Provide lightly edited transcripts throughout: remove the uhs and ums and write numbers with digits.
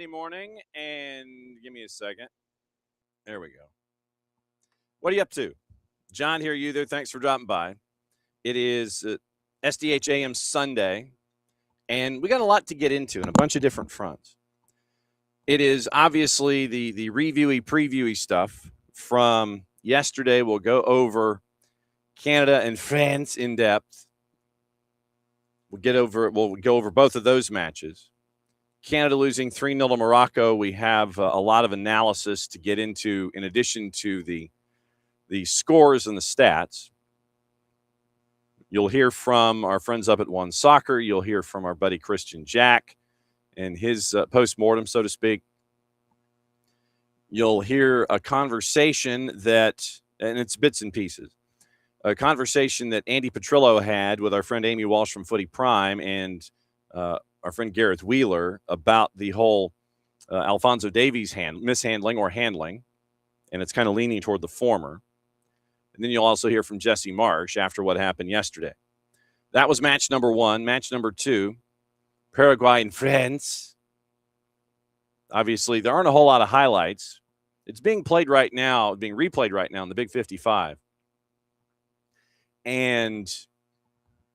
Sunday morning, and give me a second. There we go. What are you up to? John here, you there. Thanks for dropping by. It is SDH AM Sunday, and we got a lot to get into in a bunch of different fronts. It is obviously the reviewy, previewy stuff from yesterday. We'll go over Canada and France in depth. We'll go over both of those matches. Canada losing 3-0 to Morocco. We have a lot of analysis to get into in addition to the scores and the stats. You'll hear from our friends up at One Soccer. You'll hear from our buddy Christian Jack and his postmortem, so to speak. You'll hear a conversation that, and it's bits and pieces, a conversation that Andy Petrillo had with our friend Amy Walsh from Footy Prime and our friend Gareth Wheeler about the whole Alphonso Davies mishandling or handling, and it's kind of leaning toward the former. And then you'll also hear from Jesse Marsh after what happened yesterday. That was match number one. Match number two, Paraguay and France. Obviously, there aren't a whole lot of highlights. It's being replayed right now in the Big 55. And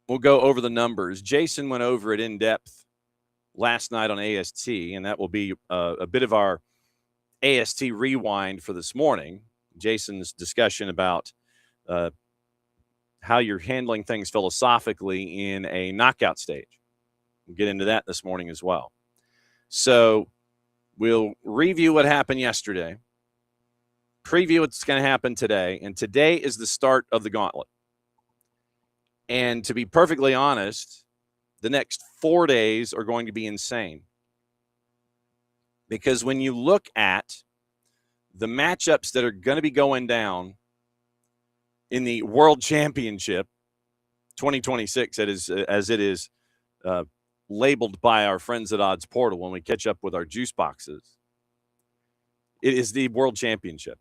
we'll go over the numbers. Jason went over it in depth last night on AST, and that will be a bit of our AST rewind for this morning. Jason's discussion about how you're handling things philosophically in a knockout stage. We'll get into that this morning as well. So we'll review what happened yesterday, preview what's going to happen today, and today is the start of the gauntlet. And to be perfectly honest, the next 4 days are going to be insane. Because when you look at the matchups that are going to be going down in the World Championship 2026, as it is labeled by our friends at Odds Portal when we catch up with our juice boxes, it is the World Championship.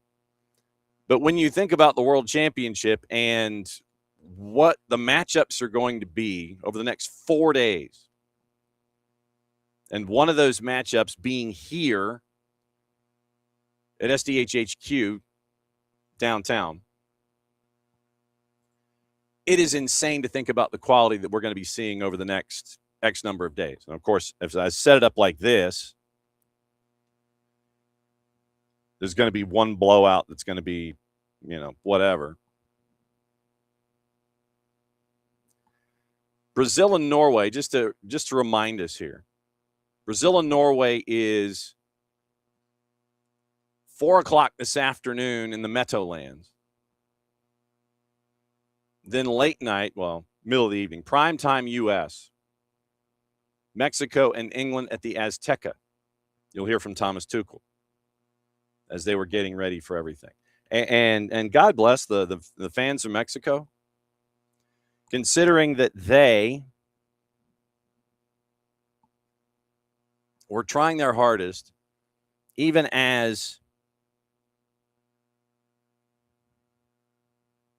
But when you think about the World Championship and what the matchups are going to be over the next 4 days, and one of those matchups being here at SDH HQ downtown, it is insane to think about the quality that we're going to be seeing over the next X number of days. And of course, if I set it up like this, there's going to be one blowout that's going to be, whatever. Brazil and Norway, just to remind us here, Brazil and Norway is 4 o'clock this afternoon in the Meadowlands. Then late night, middle of the evening, primetime U.S., Mexico and England at the Azteca. You'll hear from Thomas Tuchel as they were getting ready for everything. And God bless the fans of Mexico, considering that they were trying their hardest, even as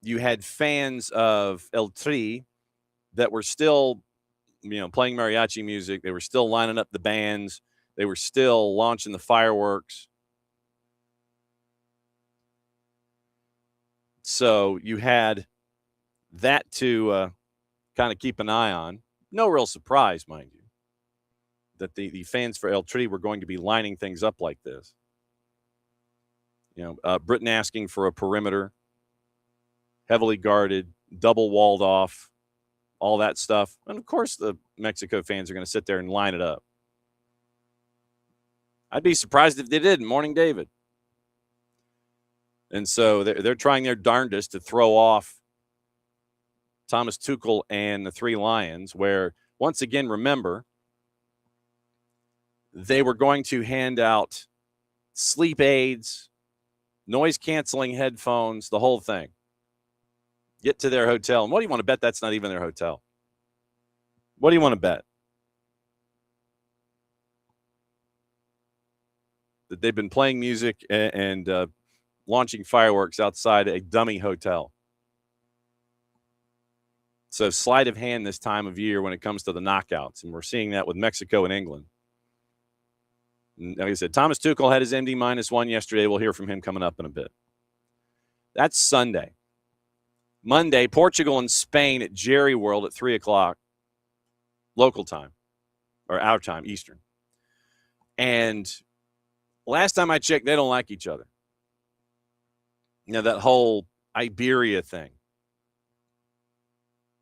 you had fans of El Tri that were still, playing mariachi music. They were still lining up the bands. They were still launching the fireworks. So you had that to kind of keep an eye on. No real surprise, mind you, that the fans for El Tri were going to be lining things up like this. Britain asking for a perimeter, heavily guarded, double walled off, all that stuff. And, of course, the Mexico fans are going to sit there and line it up. I'd be surprised if they did in Morning David. And so they're trying their darndest to throw off Thomas Tuchel and the Three Lions, where, once again, remember, they were going to hand out sleep aids, noise-canceling headphones, the whole thing. Get to their hotel. And what do you want to bet that's not even their hotel? What do you want to bet? That they've been playing music and launching fireworks outside a dummy hotel. So sleight of hand this time of year when it comes to the knockouts. And we're seeing that with Mexico and England. Like I said, Thomas Tuchel had his MD -1 yesterday. We'll hear from him coming up in a bit. That's Sunday. Monday, Portugal and Spain at Jerry World at 3 o'clock local time, or our time, Eastern. And last time I checked, they don't like each other. That whole Iberia thing.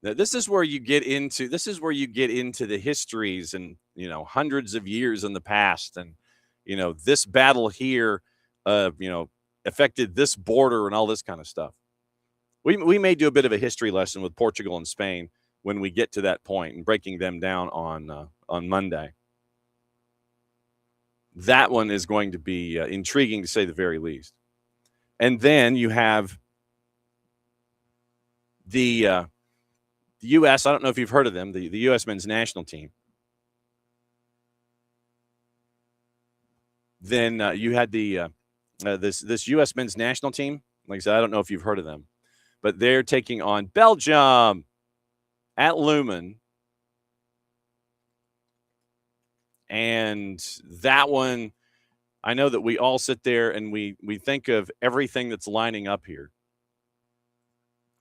Now, this is where you get into the histories and, hundreds of years in the past. And, this battle here, affected this border and all this kind of stuff. We may do a bit of a history lesson with Portugal and Spain when we get to that point and breaking them down on Monday. That one is going to be intriguing, to say the very least. And then you have the U.S. I don't know if you've heard of them, the U.S. men's national team. Then you had the this U.S. men's national team. Like I said, I don't know if you've heard of them, but they're taking on Belgium at Lumen. And that one, I know that we all sit there and we think of everything that's lining up here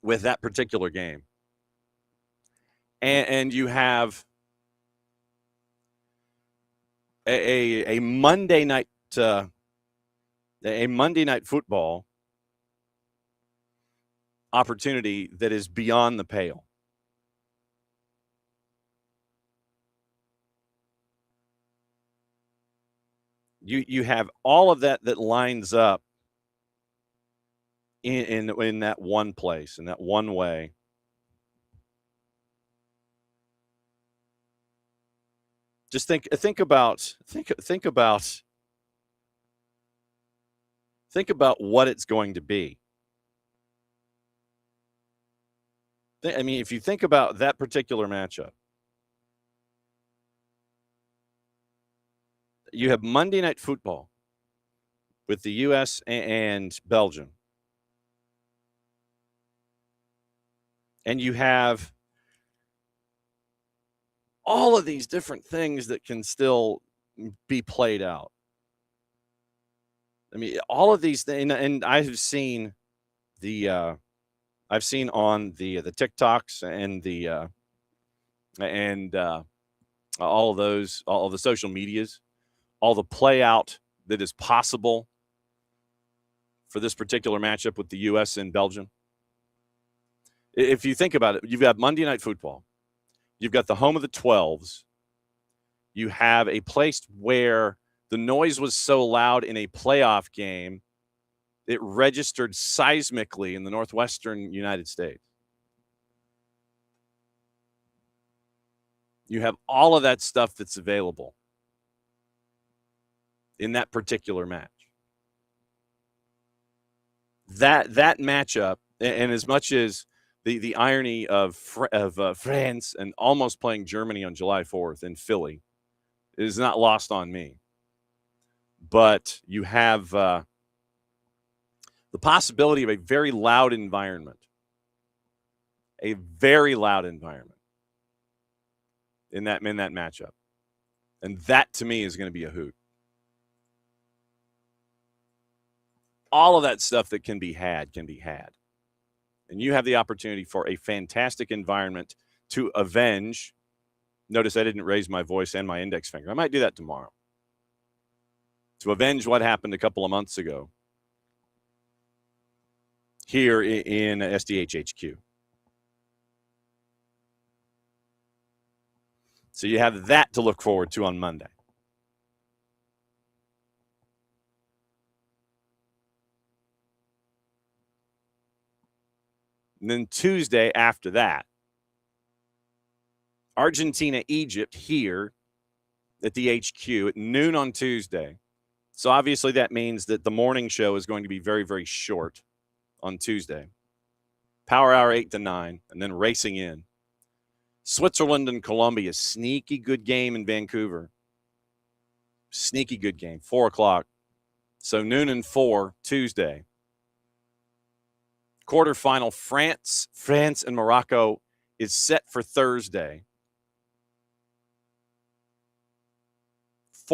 with that particular game. And you have a Monday night football opportunity that is beyond the pale. You have all of that lines up in that one place, in that one way. Just think about what it's going to be. I mean, if you think about that particular matchup, you have Monday Night Football with the U.S. and Belgium. And you have all of these different things that can still be played out. I mean, all of these things, and I've seen on the TikToks and all of the social medias, all the play out that is possible for this particular matchup with the U.S. and Belgium. If you think about it, you've got Monday Night Football. You've got the home of the 12s. You have a place where the noise was so loud in a playoff game, it registered seismically in the northwestern United States. You have all of that stuff that's available in that particular match. That matchup, and as much as the irony of France and almost playing Germany on July 4th in Philly is not lost on me. But you have the possibility of a very loud environment. A very loud environment in that matchup. And that, to me, is going to be a hoot. All of that stuff that can be had. And you have the opportunity for a fantastic environment to avenge. Notice I didn't raise my voice and my index finger. I might do that tomorrow. To avenge what happened a couple of months ago here in SDH HQ. So you have that to look forward to on Monday. And then Tuesday after that, Argentina, Egypt here at the HQ at noon on Tuesday. So obviously that means that the morning show is going to be very, very short on Tuesday. Power hour 8 to 9, and then racing in. Switzerland and Colombia, sneaky good game in Vancouver. Sneaky good game, 4 o'clock. So noon and 4 Tuesday. Quarterfinal, France and Morocco is set for Thursday.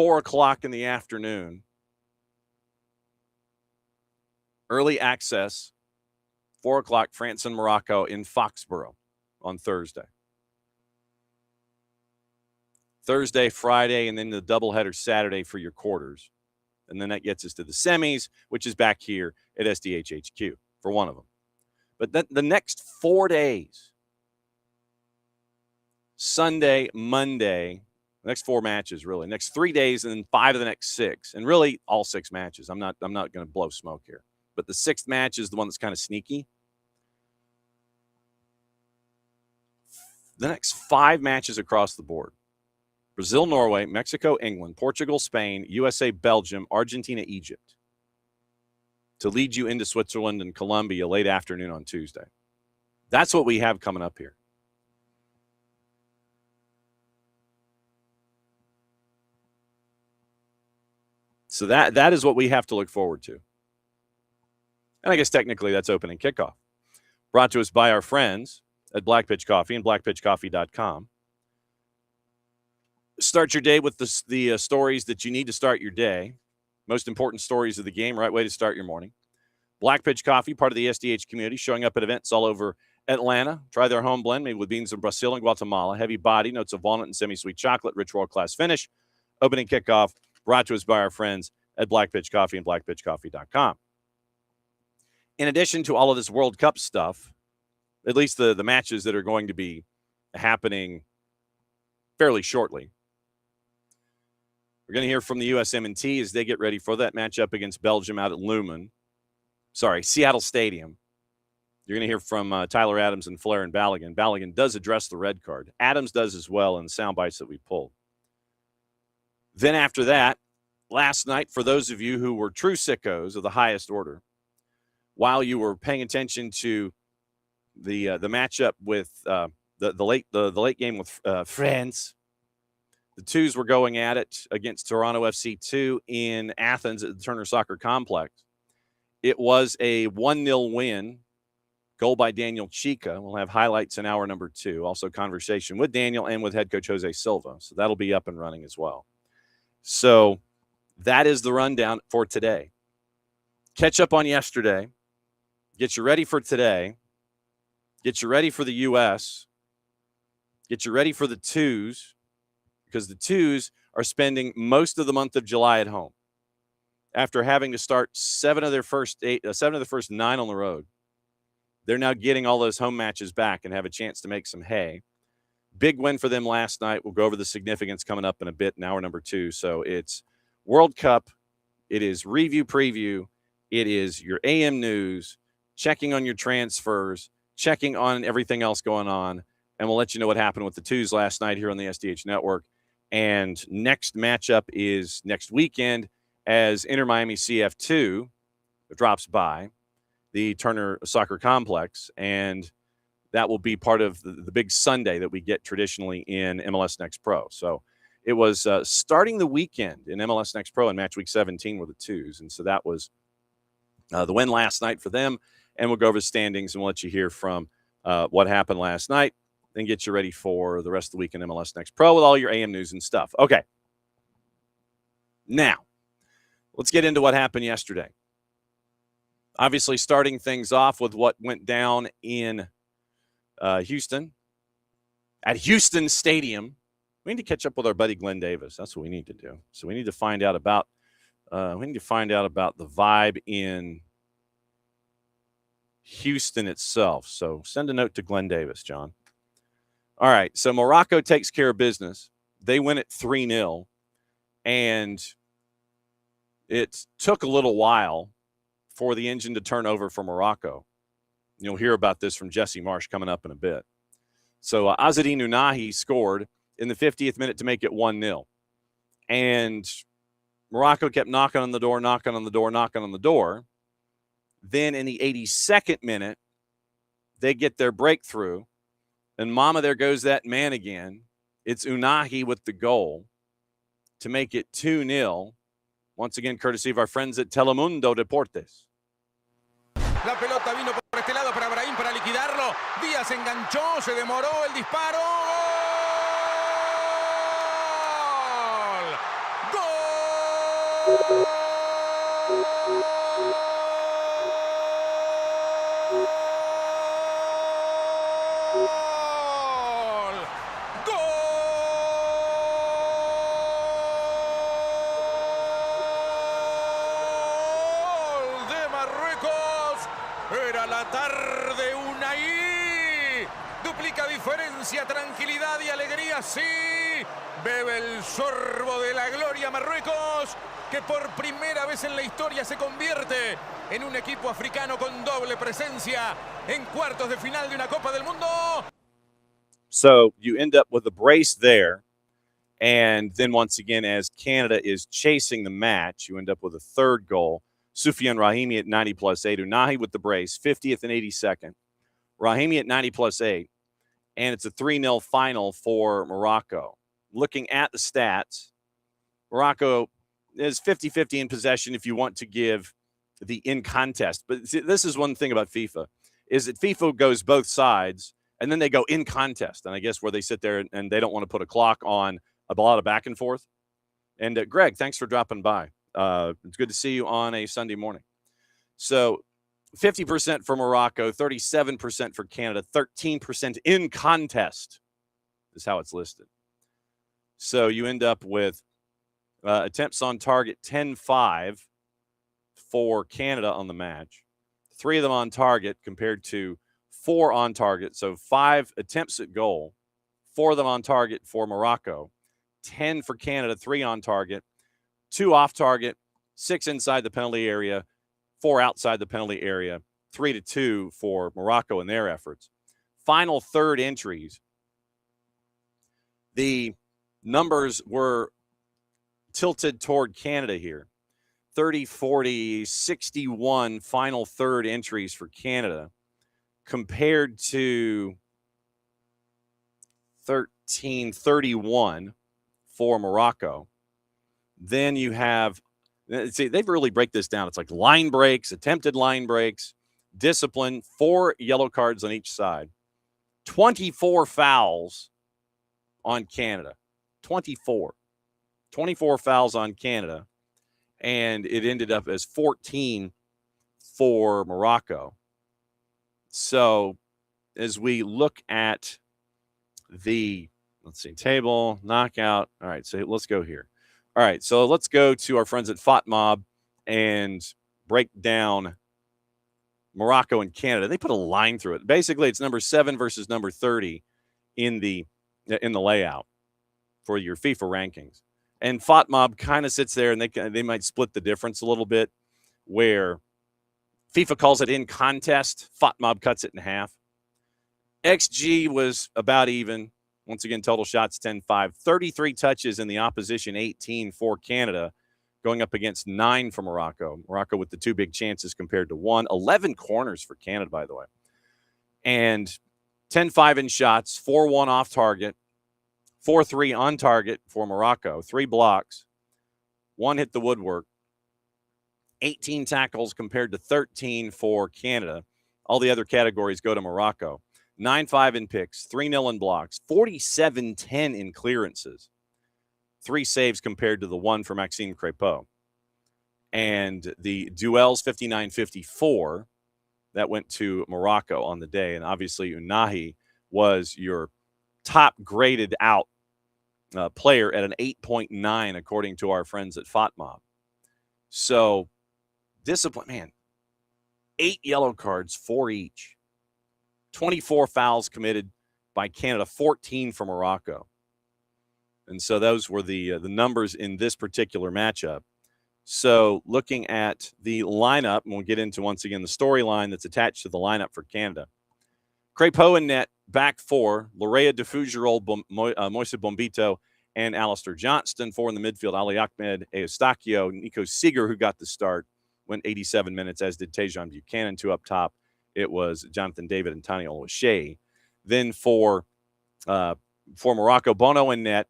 4 o'clock in the afternoon. Early access, 4 o'clock, France and Morocco in Foxborough on Thursday. Thursday, Friday, and then the doubleheader Saturday for your quarters. And then that gets us to the semis, which is back here at SDH HQ for one of them. But then the next 4 days, Sunday, Monday, the next 4 matches, really. Next 3 days, and then 5 of the next 6. And really, all 6 matches. I'm not going to blow smoke here. But the 6th match is the one that's kind of sneaky. The next 5 matches across the board. Brazil, Norway, Mexico, England, Portugal, Spain, USA, Belgium, Argentina, Egypt. To lead you into Switzerland and Colombia late afternoon on Tuesday. That's what we have coming up here. So that is what we have to look forward to. And I guess technically that's opening kickoff. Brought to us by our friends at Black Pitch Coffee and blackpitchcoffee.com. Start your day with the stories that you need to start your day. Most important stories of the game, right way to start your morning. Black Pitch Coffee, part of the SDH community, showing up at events all over Atlanta. Try their home blend made with beans from Brazil and Guatemala. Heavy body, notes of walnut and semi-sweet chocolate, rich world-class finish. Opening kickoff, brought to us by our friends at Black Pitch Coffee and blackpitchcoffee.com. In addition to all of this World Cup stuff, at least the matches that are going to be happening fairly shortly, we're going to hear from the USMNT as they get ready for that matchup against Belgium out at Seattle Stadium. You're going to hear from Tyler Adams and Flair and Balogun. Balogun does address the red card. Adams does as well in the sound bites that we pulled. Then after that, last night, for those of you who were true sickos of the highest order, while you were paying attention to the matchup with the late game with France, the Twos were going at it against Toronto FC 2 in Athens at the Turner Soccer Complex. It was a 1-0 win, goal by Daniel Chica. We'll have highlights in hour number 2. Also conversation with Daniel and with head coach Jose Silva. So that'll be up and running as well. So that is the rundown for today. Catch up on yesterday. Get you ready for today. Get you ready for the U.S. Get you ready for the Twos, because the Twos are spending most of the month of July at home after having to start 7 of the first 9 on the road. They're now getting all those home matches back and have a chance to make some hay. Big win for them last night. We'll go over the significance coming up in a bit in hour number 2. So it's World Cup. It is review preview. It is your AM news, checking on your transfers, checking on everything else going on. And we'll let you know what happened with the Twos last night here on the SDH Network. And next matchup is next weekend as Inter Miami CF2 drops by the Turner Soccer Complex. And that will be part of the big Sunday that we get traditionally in MLS Next Pro. So it was starting the weekend in MLS Next Pro in match week 17 were the Twos. And so that was the win last night for them. And we'll go over the standings and we'll let you hear from what happened last night and get you ready for the rest of the week in MLS Next Pro with all your AM news and stuff. Okay. Now, let's get into what happened yesterday. Obviously, starting things off with what went down in Houston, at Houston Stadium. We need to catch up with our buddy Glenn Davis. That's what we need to do. So we need to find out about the vibe in Houston itself. So send a note to Glenn Davis, John. All right. So Morocco takes care of business. They win it 3-0, and it took a little while for the engine to turn over for Morocco. You'll hear about this from Jesse Marsh coming up in a bit. So Azzedine Ounahi scored in the 50th minute to make it 1-0. And Morocco kept knocking on the door. Then in the 82nd minute, they get their breakthrough. And mama, there goes that man again. It's Ounahi with the goal to make it 2-0. Once again, courtesy of our friends at Telemundo Deportes. La pelota vino por este lado para Brahim para liquidarlo. Díaz enganchó, se demoró el disparo. ¡Gol! de Marruecos. Era la tarde Unai. Duplica diferencia, tranquilidad y alegría, sí. Bebe el sorbo de la gloria Marruecos, que por primera vez en la historia se convierte en un equipo africano con doble presencia en cuartos de final de una Copa del Mundo. So you end up with a brace there. And then once again, as Canada is chasing the match, you end up with a third goal. Soufiane Rahimi at 90+8. Unahi with the brace, 50th and 82nd. Rahimi at 90+8. And it's a 3-0 final for Morocco. Looking at the stats, Morocco is 50-50 in possession if you want to give the in contest. But see, this is one thing about FIFA, is that FIFA goes both sides, and then they go in contest. And I guess where they sit there and they don't want to put a clock on a lot of back and forth. And Greg, thanks for dropping by. It's good to see you on a Sunday morning. So 50% for Morocco, 37% for Canada, 13% in contest is how it's listed. So you end up with attempts on target 10-5 for Canada on the match. 3 of them on target compared to 4 on target. So 5 attempts at goal, 4 of them on target for Morocco. 10 for Canada, 3 on target, 2 off target, 6 inside the penalty area, 4 outside the penalty area, 3-2 for Morocco in their efforts. Final third entries, the numbers were tilted toward Canada here. 30, 40, 61 final third entries for Canada compared to 13, 31 for Morocco. Then you have, see, they really break this down. It's like line breaks, attempted line breaks, discipline, 4 yellow cards on each side, 24 fouls on Canada, 24 fouls on Canada, and it ended up as 14 for Morocco. So as we look at the, let's see, table, knockout. All right, so let's go here. All right, so let's go to our friends at FOTMob and break down Morocco and Canada. They put a line through it. Basically, it's number 7 versus number 30 in the layout for your FIFA rankings. And FOTMob kind of sits there, and they might split the difference a little bit, where FIFA calls it in contest. FOTMob cuts it in half. XG was about even. Once again, total shots 10-5. 33 touches in the opposition, 18 for Canada, going up against 9 for Morocco. Morocco with the 2 big chances compared to 1. 11 corners for Canada, by the way. And 10-5 in shots, 4-1 off target, 4-3 on target for Morocco, 3 blocks, 1 hit the woodwork, 18 tackles compared to 13 for Canada. All the other categories go to Morocco. 9-5 in picks, 3-0 in blocks, 47-10 in clearances, 3 saves compared to the 1 for Maxime Crépeau. And the duels, 59-54, that went to Morocco on the day. And obviously, Unahi was your top graded out player at an 8.9, according to our friends at FOTMob. So, discipline, man, 8 yellow cards, 4 each. 24 fouls committed by Canada, 14 for Morocco. And so those were the numbers in this particular matchup. So looking at the lineup, and we'll get into, once again, the storyline that's attached to the lineup for Canada. Crépeau in net, back 4, Lorea Defougerol, Moise Bombito, and Alistair Johnston. 4 in the midfield, Ali Ahmed, Eustachio, Nico Seeger, who got the start, went 87 minutes, as did Tejan Buchanan. 2 up top. It was Jonathan David and Tani Oluwaseyi. Then for Morocco, Bono in net,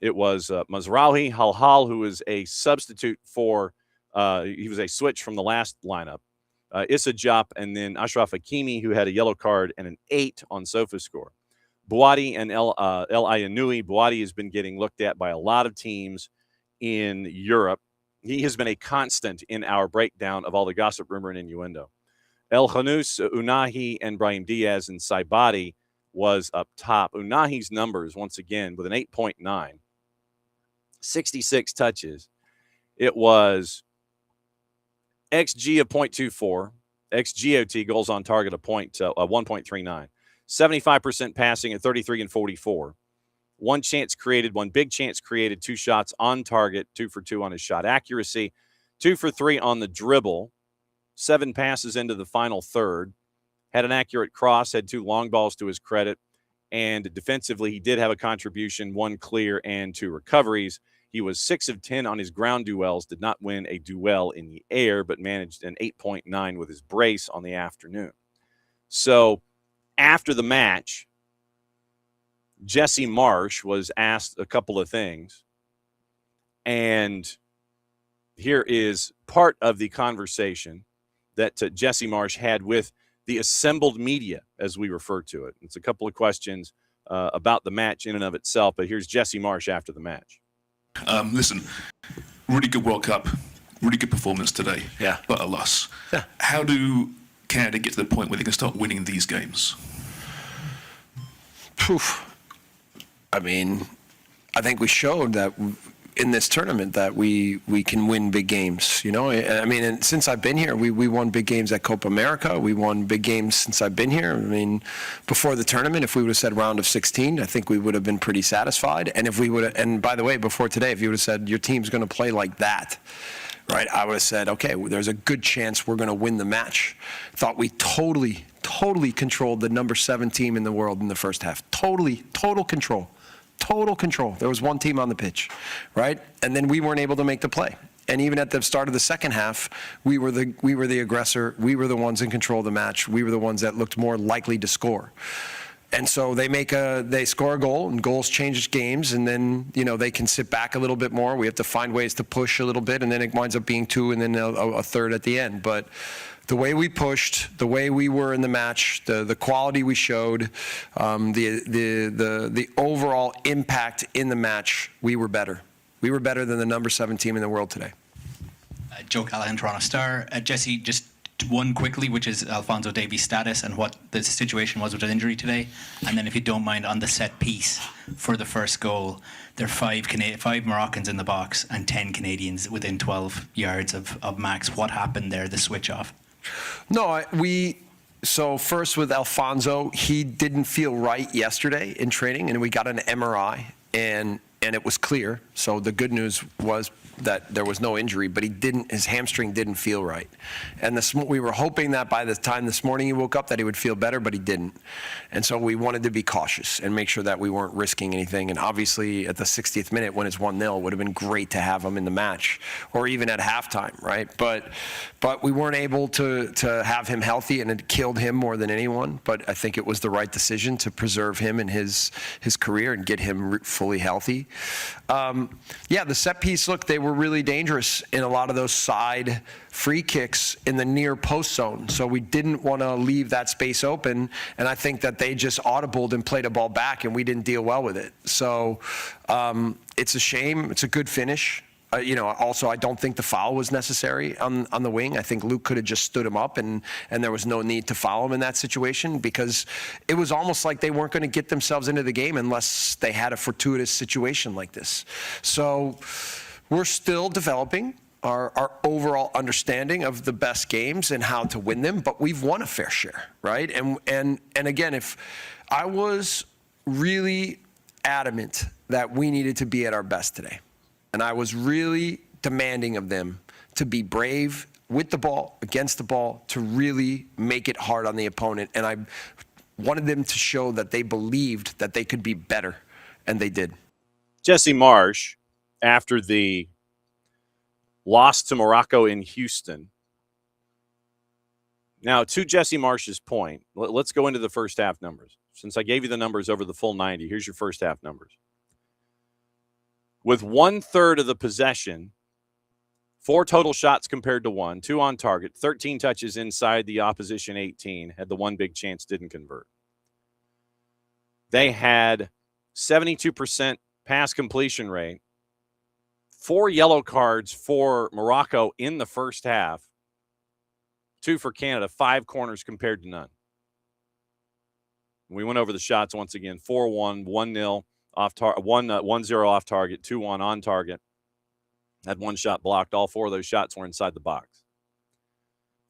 it was Mazraoui Halhal, who was a substitute for, he was a switch from the last lineup. Issa Diop, and then Ashraf Hakimi, who had a yellow card and an 8 on SofaScore. Bouadi and El Ayanoui. Bouadi has been getting looked at by a lot of teams in Europe. he has been a constant in our breakdown of all the gossip, rumor, and innuendo. El Khanous, Unahi, and Brahim Diaz and Saibati was up top. Unahi's numbers, once again, with an 8.9, 66 touches. It was XG of 0.24, XGOT, goals on target, of 1.39, 75% passing at 33 and 44. One chance created, one big chance created, 2 shots on target, 2 for 2 on his shot accuracy, 2 for 3 on the dribble, 7 passes into the final third, had an accurate cross, had 2 long balls to his credit, and defensively he did have a contribution, 1 clear and 2 recoveries. He was 6 of 10 on his ground duels, did not win a duel in the air, but managed an 8.9 with his brace on the afternoon. So after the match, Jesse Marsh was asked a couple of things, and here is part of the conversation that Jesse Marsh had with the assembled media, as we refer to it. It's a couple of questions about the match in and of itself, but here's Jesse Marsh after the match. Listen, really good World Cup, really good performance today, but a loss. Yeah. How do Canada get to the point where they can start winning these games? Poof. I mean, I think we showed that in this tournament that we can win big games. You know, I mean, and since I've been here, we won big games at Copa America. We won big games since I've been here. I mean, before the tournament, if we would have said round of 16, I think we would have been pretty satisfied. And if we would have, and by the way, before today, if you would have said your team's going to play like that, right, I would have said, okay, there's a good chance we're going to win the match. Thought we totally controlled the number 7 team in the world in the first half. Total control. Total control. There was one team on the pitch, right? And then we weren't able to make the play. And even at the start of the second half, we were the aggressor. We were the ones in control of the match. We were the ones that looked more likely to score. And so they score a goal, and goals change games, and then, you know, they can sit back a little bit more. We have to find ways to push a little bit, and then it winds up being 2 and then a third at the end. But the way we pushed, the way we were in the match, the quality we showed, the overall impact in the match, we were better. We were better than the number 7 team in the world today. Joe Callahan, Toronto Star. Jesse, just one quickly, which is Alphonso Davies' status and what the situation was with his injury today. And then if you don't mind, on the set piece for the first goal, there are 5 Moroccans in the box and 10 Canadians within 12 yards of Max. What happened there, the switch off? No, so first with Alfonso, he didn't feel right yesterday in training, and we got an MRI, and it was clear. So the good news was that there was no injury, but his hamstring didn't feel right. And we were hoping that by the time this morning he woke up that he would feel better, but he didn't. And so we wanted to be cautious and make sure that we weren't risking anything. And obviously at the 60th minute when it's 1-0, it would have been great to have him in the match, or even at halftime, right? But we weren't able to have him healthy, and it killed him more than anyone. But I think it was the right decision to preserve him and his career and get him fully healthy. The set piece, look, they were really dangerous in a lot of those side free kicks in the near post zone. So we didn't want to leave that space open. And I think that they just audibled and played a ball back, and we didn't deal well with it. So it's a shame. It's a good finish. Also, I don't think the foul was necessary on the wing. I think Luke could have just stood him up, and there was no need to foul him in that situation, because it was almost like they weren't going to get themselves into the game unless they had a fortuitous situation like this. So we're still developing our overall understanding of the best games and how to win them, but we've won a fair share, right? And again, if I was really adamant that we needed to be at our best today, and I was really demanding of them to be brave with the ball, against the ball, to really make it hard on the opponent. And I wanted them to show that they believed that they could be better, and they did. Jesse Marsh, after the loss to Morocco in Houston. Now, to Jesse Marsh's point, let's go into the first half numbers. Since I gave you the numbers over the full 90, here's your first half numbers. With 1/3 of the possession, 4 total shots compared to 1, 2 on target, 13 touches inside the opposition 18, had the one big chance, didn't convert. They had 72% pass completion rate, 4 yellow cards for Morocco in the first half, 2 for Canada, 5 corners compared to none. We went over the shots once again, 4-1, 1-0 off 1-0 off target, 2-1 on target. Had 1 shot blocked. All 4 of those shots were inside the box.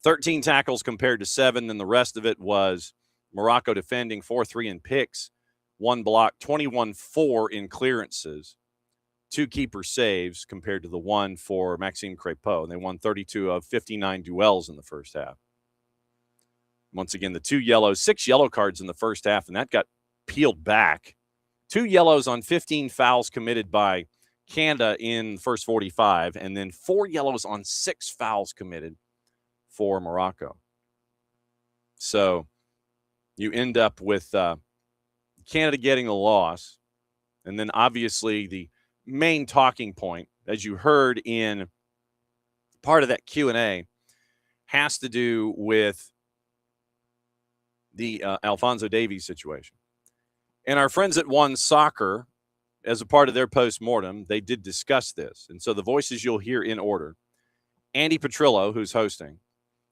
13 tackles compared to 7, and the rest of it was Morocco defending, 4-3 in picks, 1 block, 21-4 in clearances, 2 keeper saves compared to the 1 for Maxime Crépeau. And they won 32 of 59 duels in the first half. Once again, the 6 yellow cards in the first half, and that got peeled back. 2 yellows on 15 fouls committed by Canada in the first 45, and then 4 yellows on 6 fouls committed for Morocco. So you end up with Canada getting the loss, and then obviously the main talking point, as you heard in part of that Q&A, has to do with the Alphonso Davies situation. And our friends at One Soccer, as a part of their post-mortem, they did discuss this. And so the voices you'll hear in order: Andy Petrillo, who's hosting;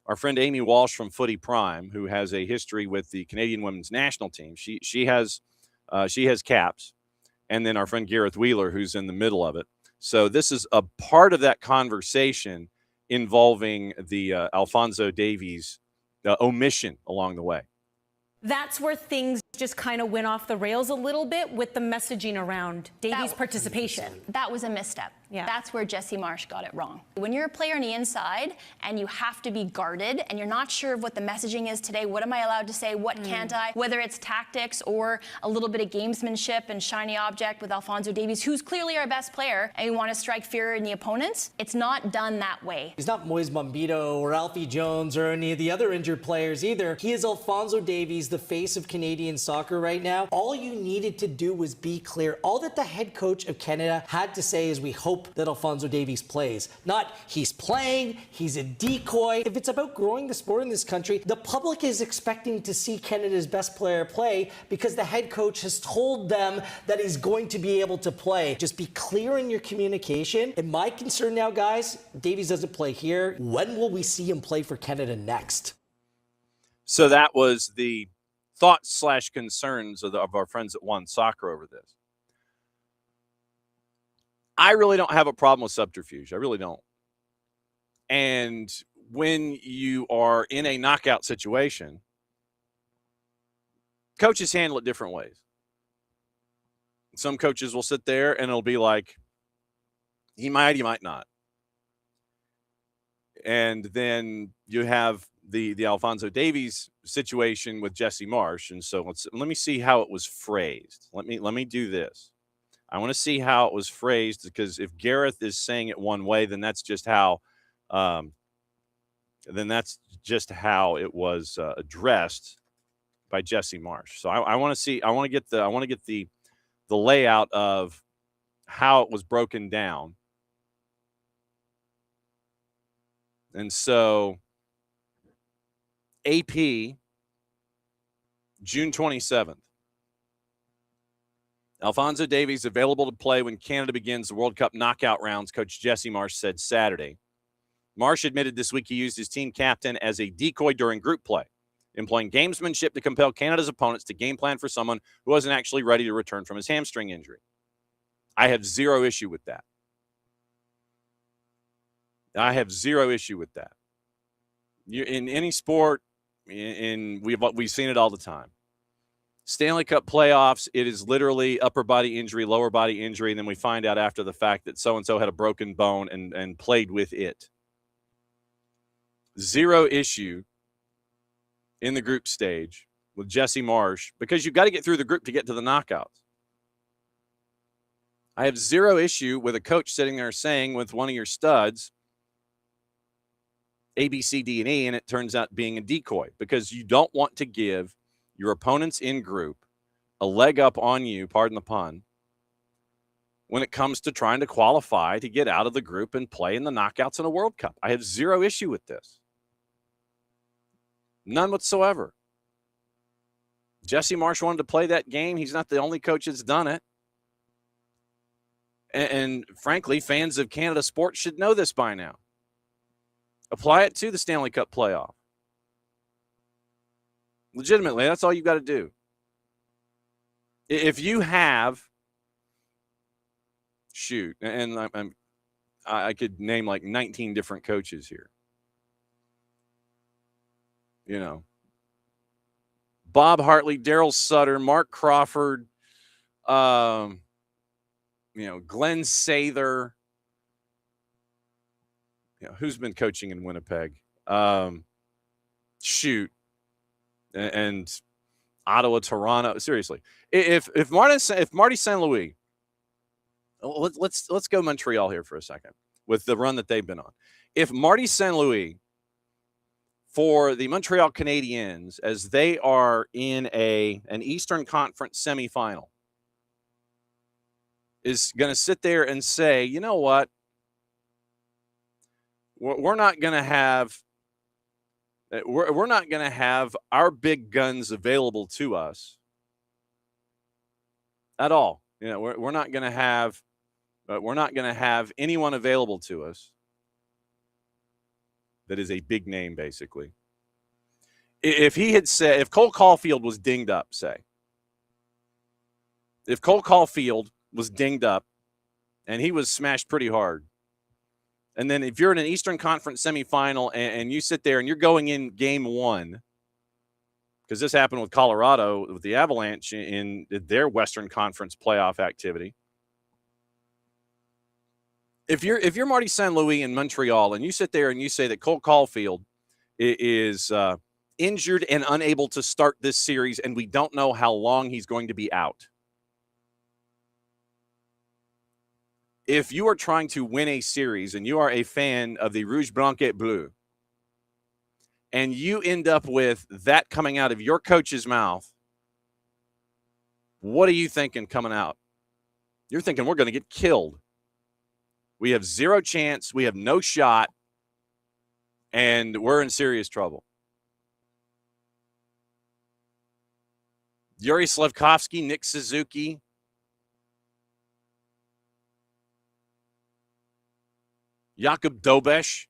our friend Amy Walsh from Footy Prime, who has a history with the Canadian women's national team. She has caps. And then our friend Gareth Wheeler, who's in the middle of it. So this is a part of that conversation involving the Alphonso Davies omission along the way. That's where things just kind of went off the rails a little bit with the messaging around Davies' participation. That was a misstep. Yeah. That's where Jesse Marsh got it wrong. When you're a player on the inside and you have to be guarded and you're not sure of what the messaging is today, what am I allowed to say, what can't I, whether it's tactics or a little bit of gamesmanship and shiny object with Alphonso Davies, who's clearly our best player, and you want to strike fear in the opponents, it's not done that way. He's not Moise Bombito or Alfie Jones or any of the other injured players either. He is Alphonso Davies, the face of Canadian soccer right now. All you needed to do was be clear. All that the head coach of Canada had to say is we hope that Alphonso Davies plays. Not he's playing, he's a decoy. If it's about growing the sport in this country, the public is expecting to see Canada's best player play because the head coach has told them that he's going to be able to play. Just be clear in your communication. And my concern now, guys, Davies doesn't play here. When will we see him play for Canada next? So that was the thoughts/concerns of our friends at One Soccer over this. I really don't have a problem with subterfuge. I really don't. And when you are in a knockout situation, coaches handle it different ways. Some coaches will sit there and it'll be like, he might not. And then you have the Alphonso Davies situation with Jesse Marsh. And so let me see how it was phrased. Let me do this. I want to see how it was phrased, because if Gareth is saying it one way, then that's just how it was addressed by Jesse Marsh. So I want to get the layout of how it was broken down. And so AP, June 27th. Alphonso Davies available to play when Canada begins the World Cup knockout rounds, Coach Jesse Marsh said Saturday. Marsh admitted this week he used his team captain as a decoy during group play, employing gamesmanship to compel Canada's opponents to game plan for someone who wasn't actually ready to return from his hamstring injury. I have zero issue with that. In any sport, we've seen it all the time. Stanley Cup playoffs, it is literally upper body injury, lower body injury, and then we find out after the fact that so-and-so had a broken bone and played with it. Zero issue in the group stage with Jesse Marsh, because you've got to get through the group to get to the knockouts. I have zero issue with a coach sitting there saying with one of your studs, A, B, C, D, and E, and it turns out being a decoy, because you don't want to give your opponents in group a leg up on you, pardon the pun, when it comes to trying to qualify to get out of the group and play in the knockouts in a World Cup. I have zero issue with this. None whatsoever. Jesse Marsh wanted to play that game. He's not the only coach that's done it. And frankly, fans of Canada sports should know this by now. Apply it to the Stanley Cup playoff. Legitimately, that's all you've got to do. If you have, and I could name like 19 different coaches here. You know, Bob Hartley, Daryl Sutter, Mark Crawford, Glenn Sather. Who's been coaching in Winnipeg? And Ottawa, Toronto. Seriously, if Marty St. Louis, let's go Montreal here for a second with the run that they've been on. If Marty St. Louis, for the Montreal Canadiens, as they are in an Eastern Conference semifinal, is going to sit there and say, you know what, we're not going to have our big guns available to us at all. We're not going to have anyone available to us that is a big name, basically. If he had said, if Cole Caulfield was dinged up, if Cole Caulfield was dinged up and he was smashed pretty hard, and then if you're in an Eastern Conference semifinal and you sit there and you're going in game one, because this happened with Colorado with the Avalanche in their Western Conference playoff activity. If you're Marty St. Louis in Montreal and you sit there and you say that Cole Caulfield is injured and unable to start this series and we don't know how long he's going to be out. If you are trying to win a series and you are a fan of the Rouge Blanc et Bleu and you end up with that coming out of your coach's mouth, what are you thinking coming out? You're thinking we're going to get killed. We have zero chance. We have no shot. And we're in serious trouble. Yuri Slafkovsky, Nick Suzuki, Jakub Dobesh,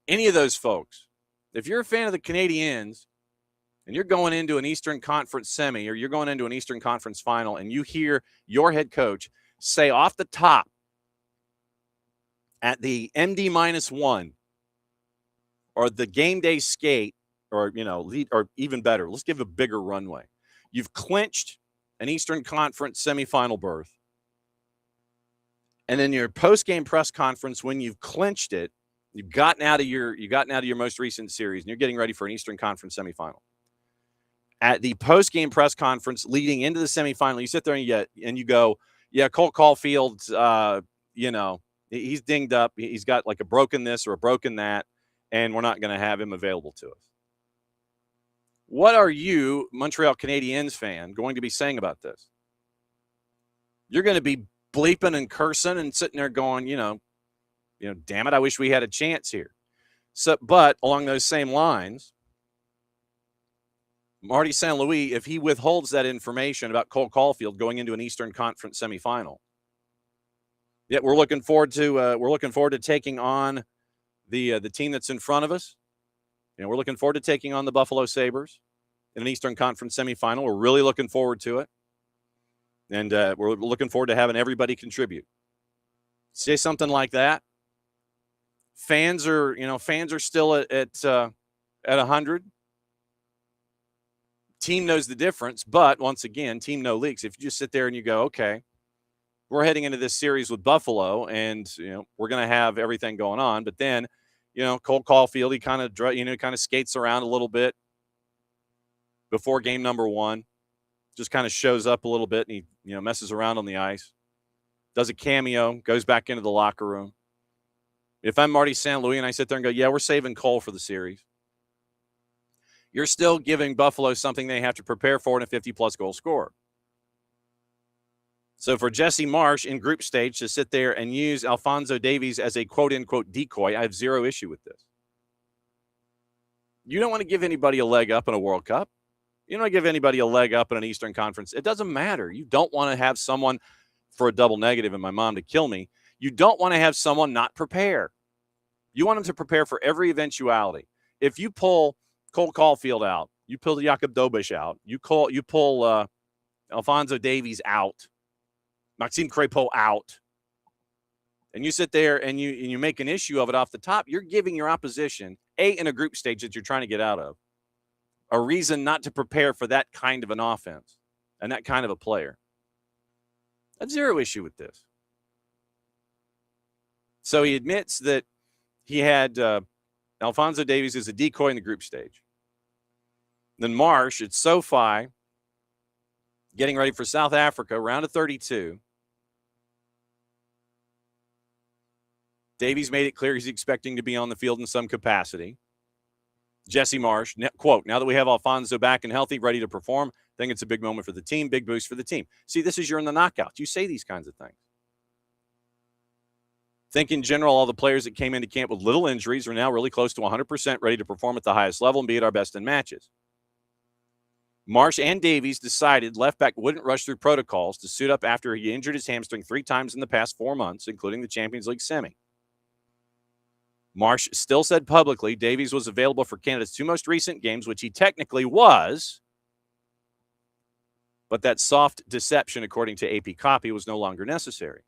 any of those folks. If you're a fan of the Canadiens and you're going into an Eastern Conference semi or you're going into an Eastern Conference final and you hear your head coach say off the top at the MD-1 or the game day skate or, lead, or even better, let's give a bigger runway. You've clinched an Eastern Conference semifinal berth. And then your post-game press conference, when you've clinched it, you've gotten out of your most recent series, and you're getting ready for an Eastern Conference semifinal. At the post-game press conference leading into the semifinal, you sit there and you go, yeah, Cole Caulfield, he's dinged up. He's got like a broken this or a broken that, and we're not going to have him available to us. What are you, Montreal Canadiens fan, going to be saying about this? You're going to be bleeping and cursing and sitting there going, damn it, I wish we had a chance here. So, but along those same lines, Marty St. Louis, if he withholds that information about Cole Caulfield going into an Eastern Conference semifinal, yet we're looking forward to taking on the team that's in front of us. We're looking forward to taking on the Buffalo Sabres in an Eastern Conference semifinal. We're really looking forward to it. And we're looking forward to having everybody contribute. Say something like that. Fans are still at 100. Team knows the difference, but once again, team no leaks. If you just sit there and you go, okay, we're heading into this series with Buffalo, and we're going to have everything going on, but then, Cole Caulfield, he kind of skates around a little bit before game number one. Just kind of shows up a little bit and he, messes around on the ice, does a cameo, goes back into the locker room. If I'm Marty St. Louis and I sit there and go, yeah, we're saving Cole for the series, you're still giving Buffalo something they have to prepare for in a 50-plus goal scorer. So for Jesse Marsh in group stage to sit there and use Alphonso Davies as a quote-unquote decoy, I have zero issue with this. You don't want to give anybody a leg up in a World Cup. You don't give anybody a leg up in an Eastern Conference. It doesn't matter. You don't want to have someone for a double negative and my mom to kill me. You don't want to have someone not prepare. You want them to prepare for every eventuality. If you pull Cole Caulfield out, you pull Jakob Dobisch out, you pull Alphonso Davies out, Maxime Crépeau out, and you sit there and you make an issue of it off the top, you're giving your opposition, in a group stage that you're trying to get out of, a reason not to prepare for that kind of an offense and that kind of a player. I have zero issue with this. So he admits that he had Alphonso Davies as a decoy in the group stage. Then Marsh at SoFi, getting ready for South Africa, round of 32. Davies made it clear he's expecting to be on the field in some capacity. Jesse Marsh, quote, now that we have Alphonso back and healthy, ready to perform, I think it's a big moment for the team, big boost for the team. See, this is you're in the knockouts. You say these kinds of things. Think in general, all the players that came into camp with little injuries are now really close to 100% ready to perform at the highest level and be at our best in matches. Marsh and Davies decided left back wouldn't rush through protocols to suit up after he injured his hamstring 3 times in the past 4 months, including the Champions League semi. Marsh still said publicly Davies was available for Canada's 2 most recent games, which he technically was, but that soft deception, according to AP Copy, was no longer necessary.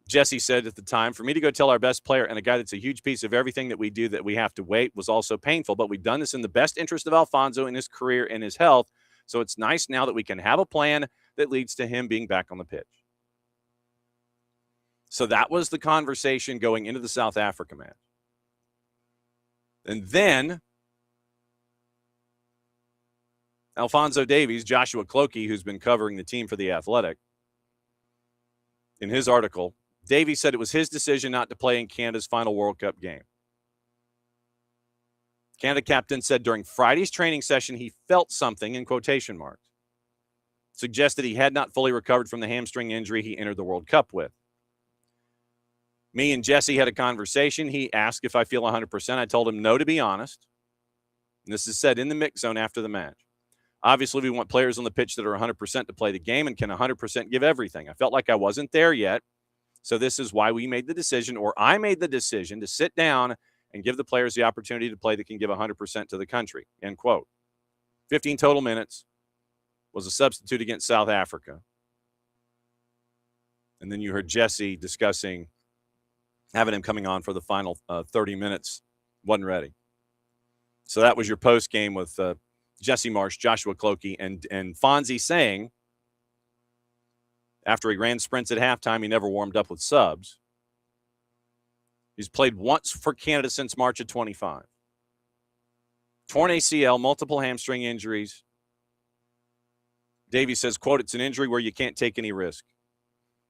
Jesse said at the time, for me to go tell our best player and a guy that's a huge piece of everything that we do that we have to wait was also painful, but we've done this in the best interest of Alphonso in his career and his health, so it's nice now that we can have a plan that leads to him being back on the pitch. So that was the conversation going into the South Africa match. And then Alphonso Davies, Joshua Clokey, who's been covering the team for The Athletic, in his article, Davies said it was his decision not to play in Canada's final World Cup game. Canada captain said during Friday's training session he felt something, in quotation marks, suggested he had not fully recovered from the hamstring injury he entered the World Cup with. Me and Jesse had a conversation. He asked if I feel 100%. I told him no, to be honest. And this is said in the mix zone after the match. Obviously, we want players on the pitch that are 100% to play the game and can 100% give everything. I felt like I wasn't there yet. So this is why we made the decision, or I made the decision, to sit down and give the players the opportunity to play that can give 100% to the country, end quote. 15 total minutes, was a substitute against South Africa. And then you heard Jesse discussing having him coming on for the final 30 minutes, wasn't ready. So that was your post game with Jesse Marsh, Joshua Clokey, and Fonzie saying, after he ran sprints at halftime, he never warmed up with subs. He's played once for Canada since March of 25. Torn ACL, multiple hamstring injuries. Davies says, quote, it's an injury where you can't take any risk.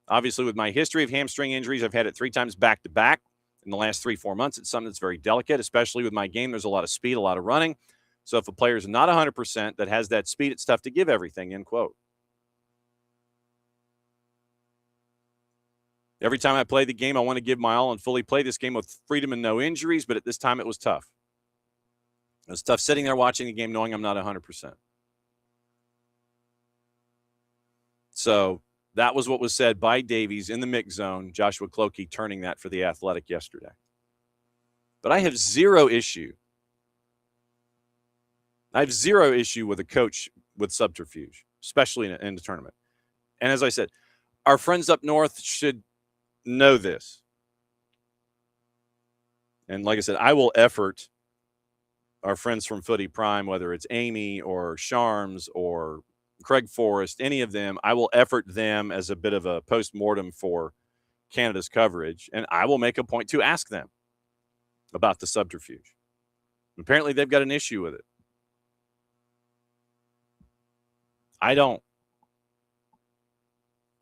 Obviously, with my history of hamstring injuries, I've had it 3 times back-to-back in the last 3-4 months. It's something that's very delicate, especially with my game. There's a lot of speed, a lot of running. So if a player is not 100% that has that speed, it's tough to give everything, end quote. Every time I play the game, I want to give my all and fully play this game with freedom and no injuries, but at this time it was tough. It was tough sitting there watching the game knowing I'm not 100%. So that was what was said by Davies in the mix zone, Joshua Clokey turning that for The Athletic yesterday. But I have zero issue. I have zero issue with a coach with subterfuge, especially in the tournament. And as I said, our friends up north should know this. And like I said, I will effort our friends from Footy Prime, whether it's Amy or Sharms or Craig Forrest, any of them, I will effort them as a bit of a post-mortem for Canada's coverage, and I will make a point to ask them about the subterfuge. Apparently, they've got an issue with it. I don't.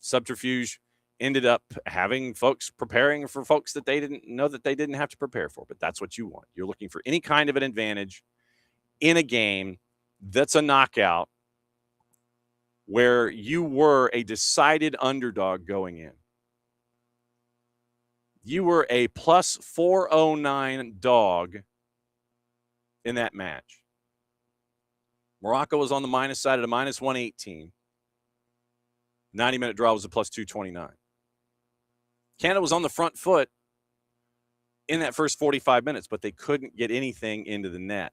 Subterfuge ended up having folks preparing for folks that they didn't know that they didn't have to prepare for, but that's what you want. You're looking for any kind of an advantage in a game that's a knockout where you were a decided underdog going in. You were a plus 409 dog in that match. Morocco was on the minus side at a minus 118. 90-minute draw was a plus 229. Canada was on the front foot in that first 45 minutes, but they couldn't get anything into the net.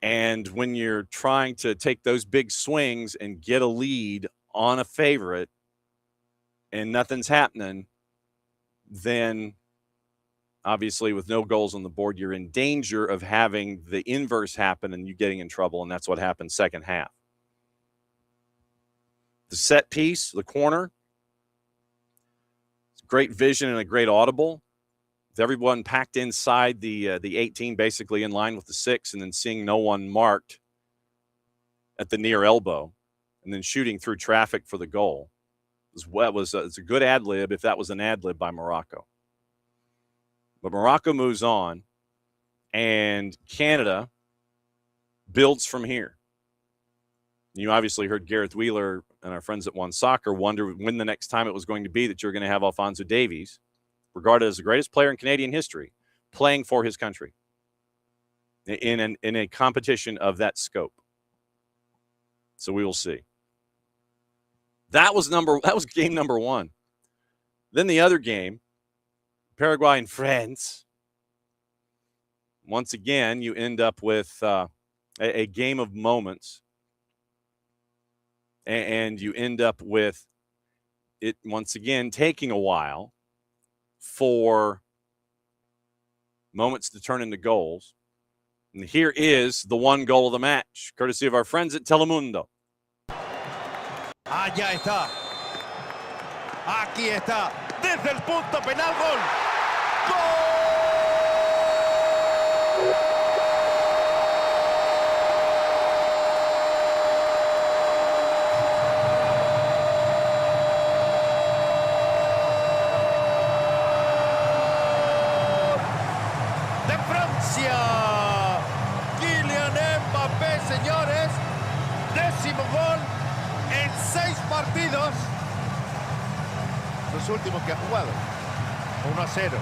And when you're trying to take those big swings and get a lead on a favorite and nothing's happening, then obviously with no goals on the board, you're in danger of having the inverse happen and you getting in trouble, and that's what happened second half. The set piece, the corner, great vision and a great audible. With everyone packed inside the 18, basically in line with the 6, and then seeing no one marked at the near elbow, and then shooting through traffic for the goal. It's a good ad lib if that was an ad lib by Morocco. But Morocco moves on, and Canada builds from here. You obviously heard Gareth Wheeler and our friends at One Soccer wonder when the next time it was going to be that you're going to have Alphonso Davies, regarded as the greatest player in Canadian history, playing for his country in a competition of that scope. So we will see. That was game number one. Then the other game, Paraguay and France. Once again, you end up with a game of moments. And you end up with it once again taking a while for moments to turn into goals. And here is the one goal of the match, courtesy of our friends at Telemundo. Allá está. Aquí está. Desde el punto penal, gol. ¡Gol! Kylian Mbappé, señores, 10º gol en 6 partidos, los últimos que ha jugado, 1-0.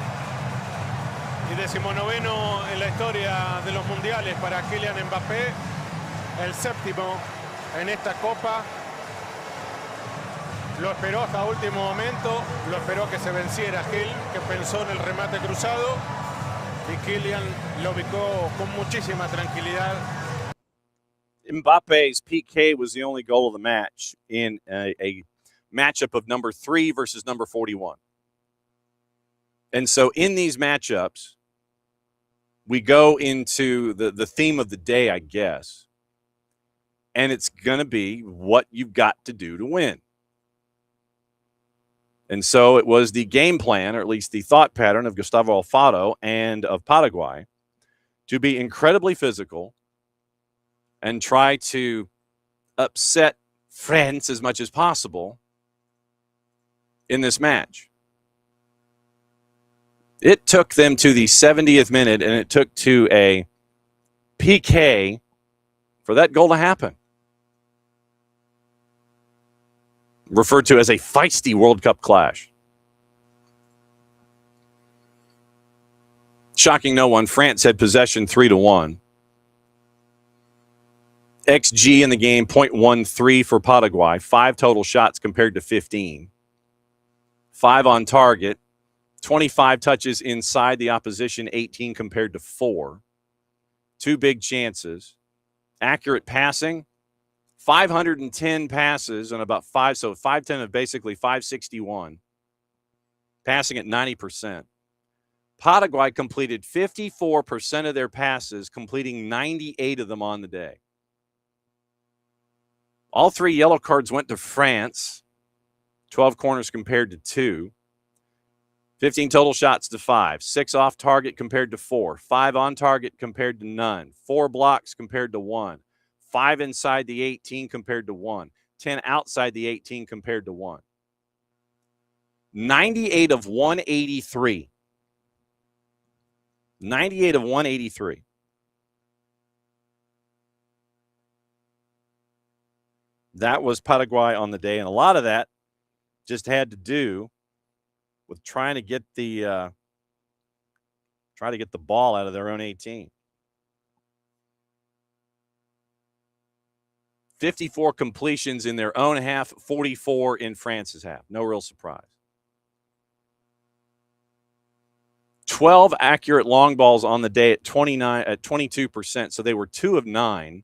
Y 19º en la historia de los mundiales para Kylian Mbappé, el 7º en esta copa. Lo esperó hasta último momento, lo esperó que se venciera Gil, que pensó en el remate cruzado. Y Kylian lo ubicó con muchísima tranquilidad. Mbappe's PK was the only goal of the match in a matchup of number 3 versus number 41. And so in these matchups, we go into the theme of the day, I guess. And it's going to be what you've got to do to win. And so it was the game plan, or at least the thought pattern of Gustavo Alfaro and of Paraguay, to be incredibly physical and try to upset France as much as possible in this match. It took them to the 70th minute, and it took to a PK for that goal to happen. Referred to as a feisty World Cup clash. Shocking no one, France had possession 3-1. XG in the game, 0.13 for Paraguay. 5 total shots compared to 15. 5 on target. 25 touches inside the opposition, 18 compared to 4. 2 big chances. Accurate passing. 510 passes and about 5, so 510 of basically 561. Passing at 90%. Paraguay completed 54% of their passes, completing 98 of them on the day. All 3 yellow cards went to France. 12 corners compared to 2. 15 total shots to 5. 6 off target compared to 4. 5 on target compared to none. 4 blocks compared to 1. 5 inside the 18 compared to 1. 10 outside the 18 compared to 1. 98 of 183. 98 of 183. That was Paraguay on the day, and a lot of that just had to do with trying to get the ball out of their own 18. 54 completions in their own half, 44 in France's half. No real surprise. 12 accurate long balls on the day at 22%. So they were 2 of 9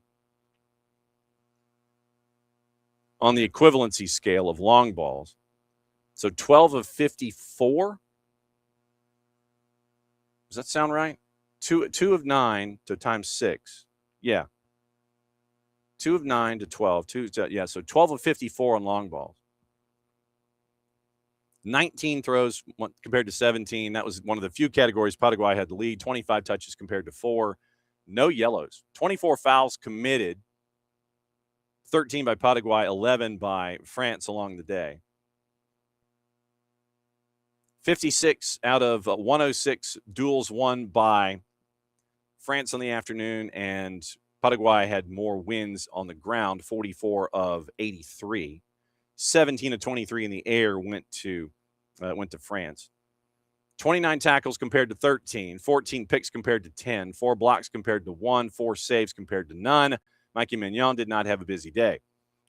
on the equivalency scale of long balls. So 12 of 54. Does that sound right? 2 of 9 to times 6. Yeah. 2 of 9 to 12. So 12 of 54 on long balls. 19 throws compared to 17. That was one of the few categories Paraguay had the lead. 25 touches compared to 4. No yellows. 24 fouls committed. 13 by Paraguay, 11 by France along the day. 56 out of 106 duels won by France on the afternoon, and Paraguay had more wins on the ground, 44 of 83. 17 of 23 in the air went to France. 29 tackles compared to 13, 14 picks compared to 10, 4 blocks compared to 1, 4 saves compared to none. Mikey Mignon did not have a busy day.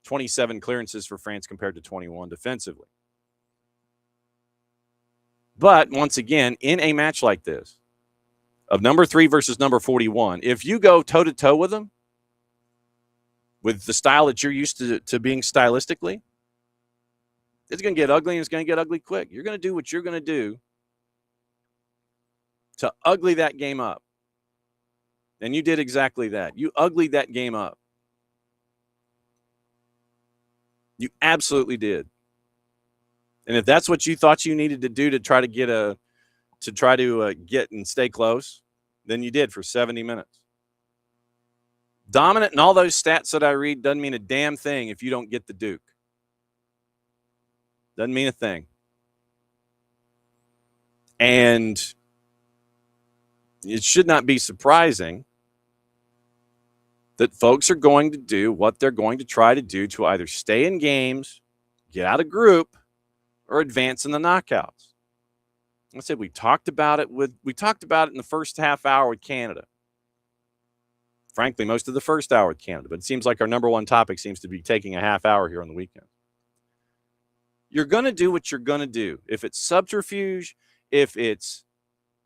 27 clearances for France compared to 21 defensively. But once again, in a match like this, of number 3 versus number 41, if you go toe-to-toe with them, with the style that you're used to being stylistically, it's going to get ugly, and it's going to get ugly quick. You're going to do what you're going to do to ugly that game up. And you did exactly that. You uglied that game up. You absolutely did. And if that's what you thought you needed to do to try to get and stay close, then you did for 70 minutes. Dominant and all those stats that I read doesn't mean a damn thing if you don't get the Duke. Doesn't mean a thing. And it should not be surprising that folks are going to do what they're going to try to do to either stay in games, get out of group, or advance in the knockouts. I said we talked about it in the first half hour with Canada. Frankly, most of the first hour with Canada, but it seems like our number one topic seems to be taking a half hour here on the weekend. You're going to do what you're going to do. If it's subterfuge, if it's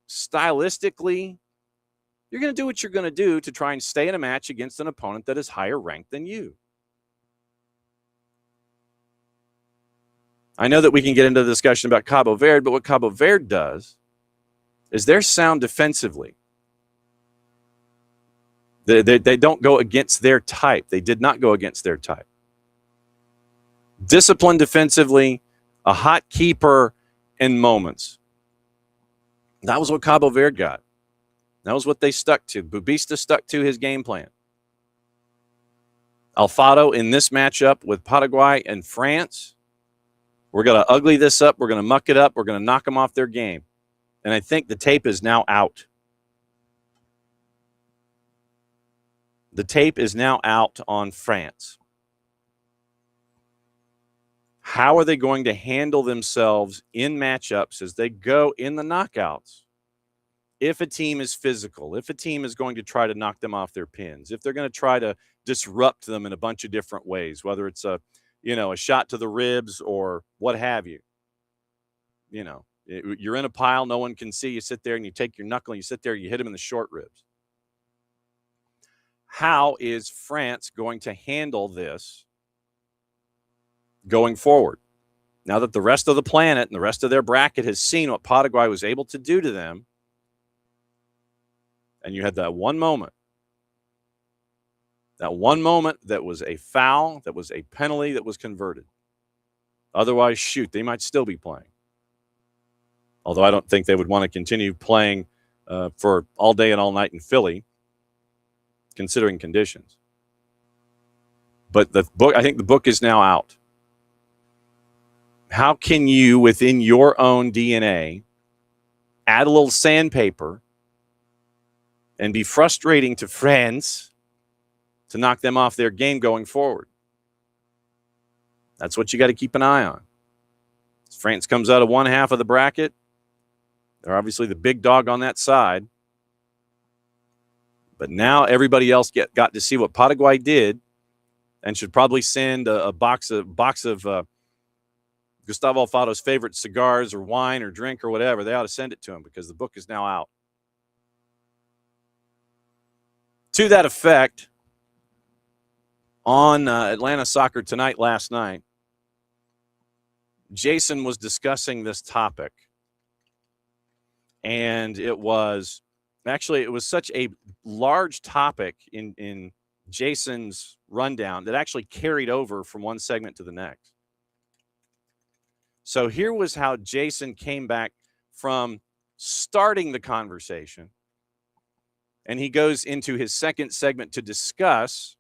stylistically, you're going to do what you're going to do to try and stay in a match against an opponent that is higher ranked than you. I know that we can get into the discussion about Cabo Verde, but what Cabo Verde does is they're sound defensively. They don't go against their type. They did not go against their type. Disciplined defensively, a hot keeper in moments. That was what Cabo Verde got. That was what they stuck to. Bubista stuck to his game plan. Alfaro in this matchup with Paraguay and France, we're going to ugly this up. We're going to muck it up. We're going to knock them off their game. And I think the tape is now out. The tape is now out on France. How are they going to handle themselves in matchups as they go in the knockouts? If a team is physical, if a team is going to try to knock them off their pins, if they're going to try to disrupt them in a bunch of different ways, whether it's a shot to the ribs or what have you. You're in a pile, no one can see. You sit there and you take your knuckle and you sit there, you hit them in the short ribs. How is France going to handle this going forward? Now that the rest of the planet and the rest of their bracket has seen what Paraguay was able to do to them, and you had that one moment that was a foul, that was a penalty, that was converted. Otherwise, shoot, they might still be playing. Although I don't think they would want to continue playing for all day and all night in Philly, considering conditions. But I think the book is now out. How can you, within your own DNA, add a little sandpaper and be frustrating to France to knock them off their game going forward? That's what you got to keep an eye on. As France comes out of one half of the bracket, they're obviously the big dog on that side. But now everybody else got to see what Paraguay did and should probably send a box of Gustavo Alfado's favorite cigars or wine or drink or whatever. They ought to send it to him because the book is now out. To that effect, on Atlanta Soccer Tonight last night, Jason was discussing this topic. And it was such a large topic in Jason's rundown that actually carried over from one segment to the next. So here was how Jason came back from starting the conversation. And he goes into his second segment to discuss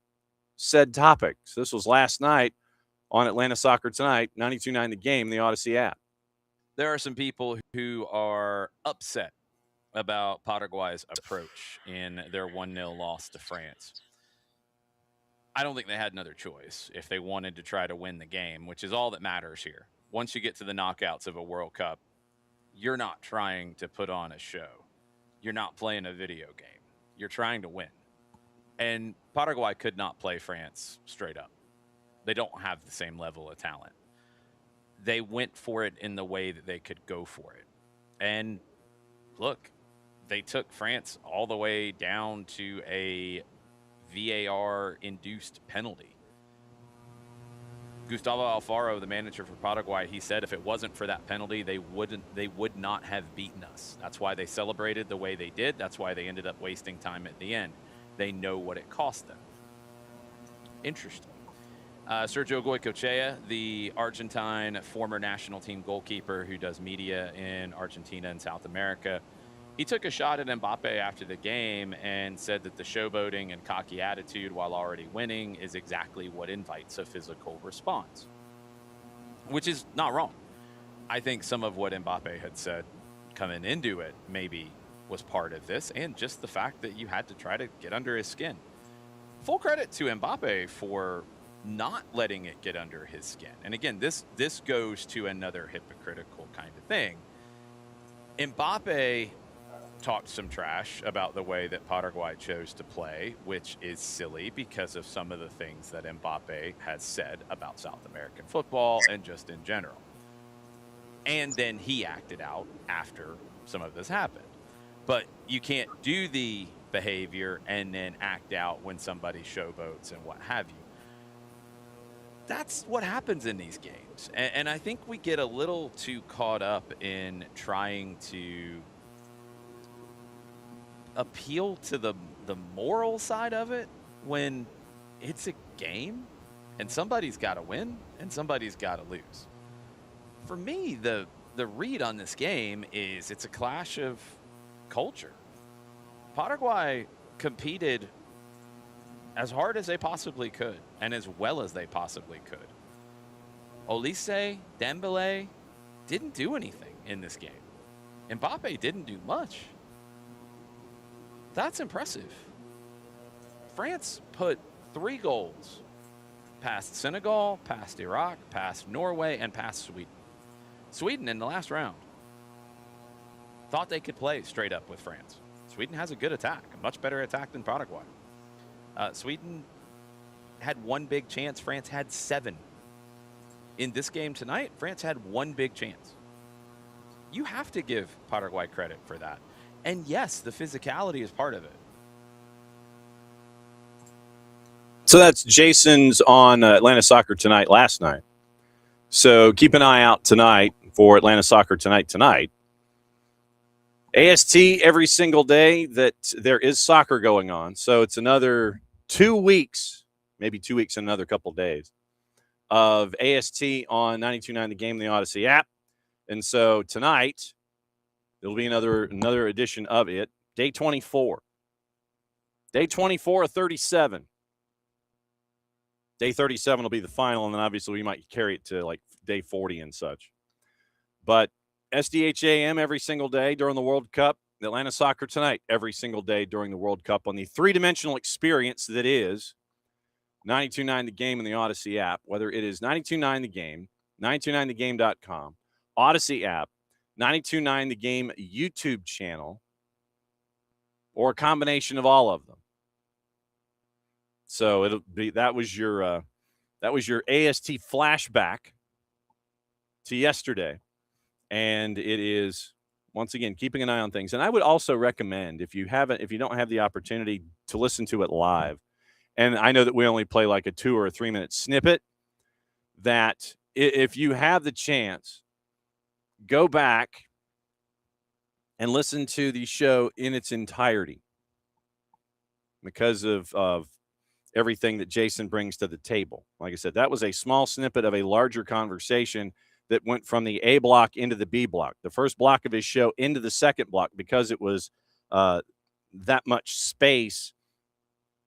said topic. So this was last night on Atlanta Soccer Tonight, 92.9 The Game, the Odyssey app. There are some people who are upset about Paraguay's approach in their 1-0 loss to France. I don't think they had another choice if they wanted to try to win the game, which is all that matters here. Once you get to the knockouts of a World Cup, you're not trying to put on a show. You're not playing a video game. You're trying to win. And Paraguay could not play France straight up. They don't have the same level of talent. They went for it in the way that they could go for it. And look, they took France all the way down to a VAR-induced penalty. Gustavo Alfaro, the manager for Paraguay, he said if it wasn't for that penalty, they would not have beaten us. That's why they celebrated the way they did. That's why they ended up wasting time at the end. They know what it cost them. Interesting. Sergio Goycochea, the Argentine former national team goalkeeper who does media in Argentina and South America, he took a shot at Mbappe after the game and said that the showboating and cocky attitude while already winning is exactly what invites a physical response, which is not wrong. I think some of what Mbappe had said coming into it maybe was part of this, and just the fact that you had to try to get under his skin. Full credit to Mbappe for not letting it get under his skin. And again, this goes to another hypocritical kind of thing. Mbappe talked some trash about the way that Paraguay chose to play, which is silly because of some of the things that Mbappe has said about South American football and just in general. And then he acted out after some of this happened. But you can't do the behavior and then act out when somebody showboats and what have you. That's what happens in these games. And I think we get a little too caught up in trying to appeal to the moral side of it when it's a game and somebody's got to win and somebody's got to lose. For me, the read on this game is it's a clash of culture. Paraguay competed as hard as they possibly could and as well as they possibly could. Olise, Dembele didn't do anything in this game. Mbappe didn't do much. That's impressive. France put 3 goals past Senegal, past Iraq, past Norway, and past Sweden. Sweden in the last round thought they could play straight up with France. Sweden has a good attack, a much better attack than Paraguay. Sweden had 1 big chance. France had 7. In this game tonight, France had 1 big chance. You have to give Paraguay credit for that. And yes, the physicality is part of it. So that's Jason's on Atlanta Soccer Tonight last night. So keep an eye out tonight for Atlanta Soccer tonight. AST every single day that there is soccer going on. So it's another 2 weeks, maybe 2 weeks and another couple days of AST on 92.9 The Game, the Odyssey app. And so tonight, there'll be another edition of it. Day 24. Day 24 of 37. Day 37 will be the final, and then obviously we might carry it to like day 40 and such. But SDH AM every single day during the World Cup. Atlanta Soccer Tonight every single day during the World Cup on the three-dimensional experience that is 92.9 The Game and the Odyssey app, whether it is 92.9 The Game, 92.9thegame.com, Odyssey app, 92.9 The Game YouTube channel, or a combination of all of them. So that was your That was your AST flashback to yesterday. And it is, once again, keeping an eye on things. And I would also recommend, if you don't have the opportunity to listen to it live, and I know that we only play like a 2 or a 3 minute snippet, that if you have the chance, go back and listen to the show in its entirety because of everything that Jason brings to the table. Like I said, that was a small snippet of a larger conversation that went from the A block into the B block, the first block of his show into the second block, because it was that much space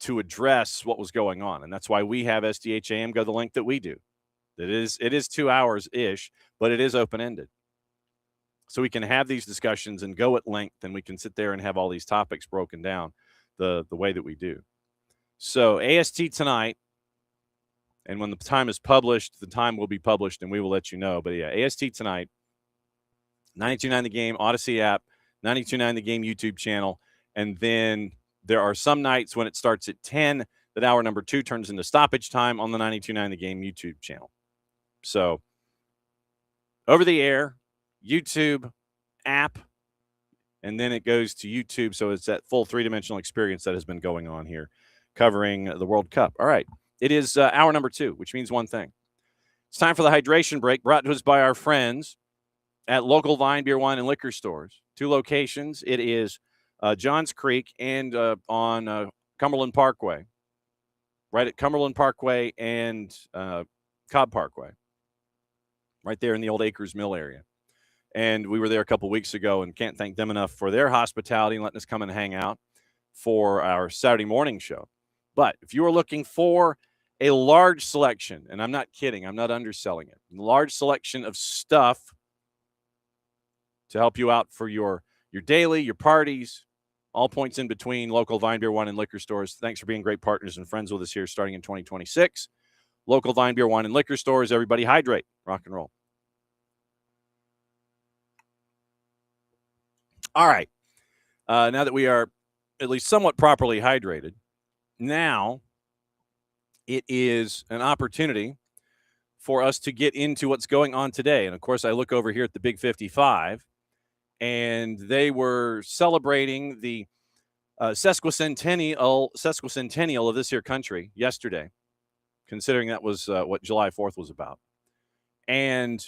to address what was going on. And that's why we have SDH AM go the length that we do. It is 2 hours-ish, but it is open-ended. So we can have these discussions and go at length, and we can sit there and have all these topics broken down the way that we do. So AST tonight, and when the time is published, the time will be published, and we will let you know. But yeah, AST tonight, 92.9 The Game, Odyssey app, 92.9 The Game YouTube channel, and then there are some nights when it starts at 10 that hour number 2 turns into stoppage time on the 92.9 The Game YouTube channel. So over the air, YouTube app, and then it goes to YouTube. So it's that full 3-dimensional experience that has been going on here, covering the World Cup. All right. It is hour number 2, which means one thing. It's time for the hydration break, brought to us by our friends at local Vine Beer, Wine, and Liquor stores. 2 locations. It is Johns Creek and on Cumberland Parkway, right at Cumberland Parkway and Cobb Parkway, right there in the old Acres Mill area. And we were there a couple weeks ago and can't thank them enough for their hospitality and letting us come and hang out for our Saturday morning show. But if you are looking for a large selection, and I'm not kidding, I'm not underselling it, large selection of stuff to help you out for your daily, your parties, all points in between, local Vine Beer, Wine, and Liquor stores. Thanks for being great partners and friends with us here starting in 2026. Local Vine Beer, Wine, and Liquor stores. Everybody hydrate. Rock and roll. All right. Now that we are at least somewhat properly hydrated, now it is an opportunity for us to get into what's going on today. And, of course, I look over here at the Big 55, and they were celebrating the sesquicentennial of this here country yesterday, considering that was what July 4th was about. And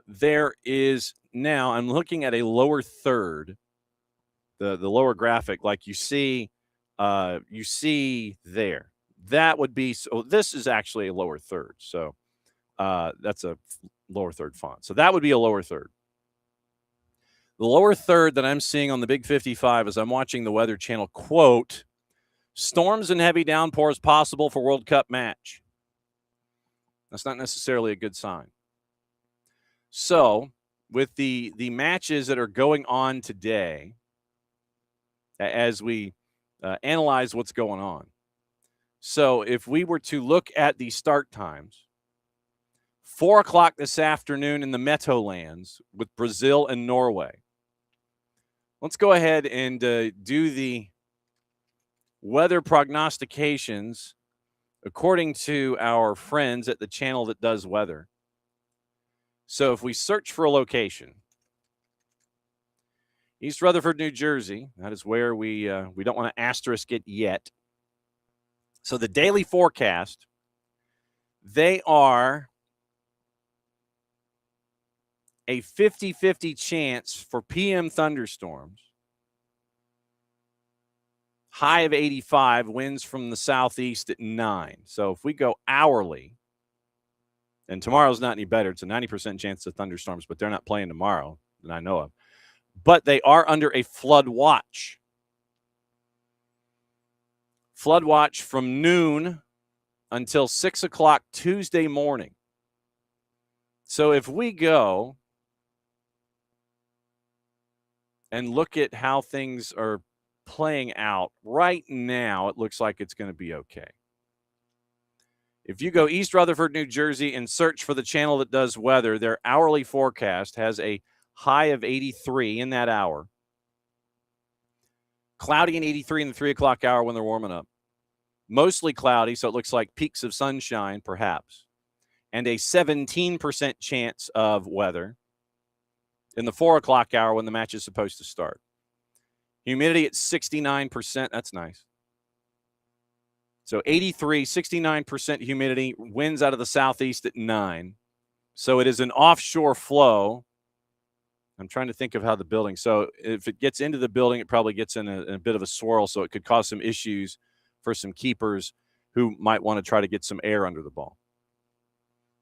there is now, I'm looking at a lower third, the lower graphic, like you see there. That would be, so this is actually a lower third. So that's a lower third font. So that would be a lower third. The lower third that I'm seeing on the Big 55 as I'm watching the Weather Channel, quote, storms and heavy downpours possible for World Cup match. That's not necessarily a good sign. So with the matches that are going on today, as we analyze what's going on. So if we were to look at the start times, 4 o'clock this afternoon in the Meadowlands with Brazil and Norway. Let's go ahead and do the weather prognostications according to our friends at the channel that does weather. So if we search for a location, East Rutherford, New Jersey, that is where we don't want to asterisk it yet. So the daily forecast, they are a 50-50 chance for PM thunderstorms. High of 85, winds from the southeast at 9. So if we go hourly, and tomorrow's not any better, it's a 90% chance of thunderstorms, but they're not playing tomorrow that I know of. But they are under a flood watch. Flood watch from noon until 6 o'clock Tuesday morning. So if we go and look at how things are playing out right now, it looks like it's going to be okay. If you go East Rutherford, New Jersey, and search for the channel that does weather, their hourly forecast has a high of 83 in that hour. Cloudy and 83 in the 3 o'clock hour when they're warming up. mostly cloudy, so it looks like peaks of sunshine, perhaps, and a 17% chance of weather in the 4 o'clock hour when the match is supposed to start. Humidity at 69%. That's nice. So 83, 69% humidity, winds out of the southeast at 9. So it is an offshore flow. I'm trying to think of how the building. So if it gets into the building, it probably gets in a bit of a swirl, so it could cause some issues for some keepers who might want to try to get some air under the ball.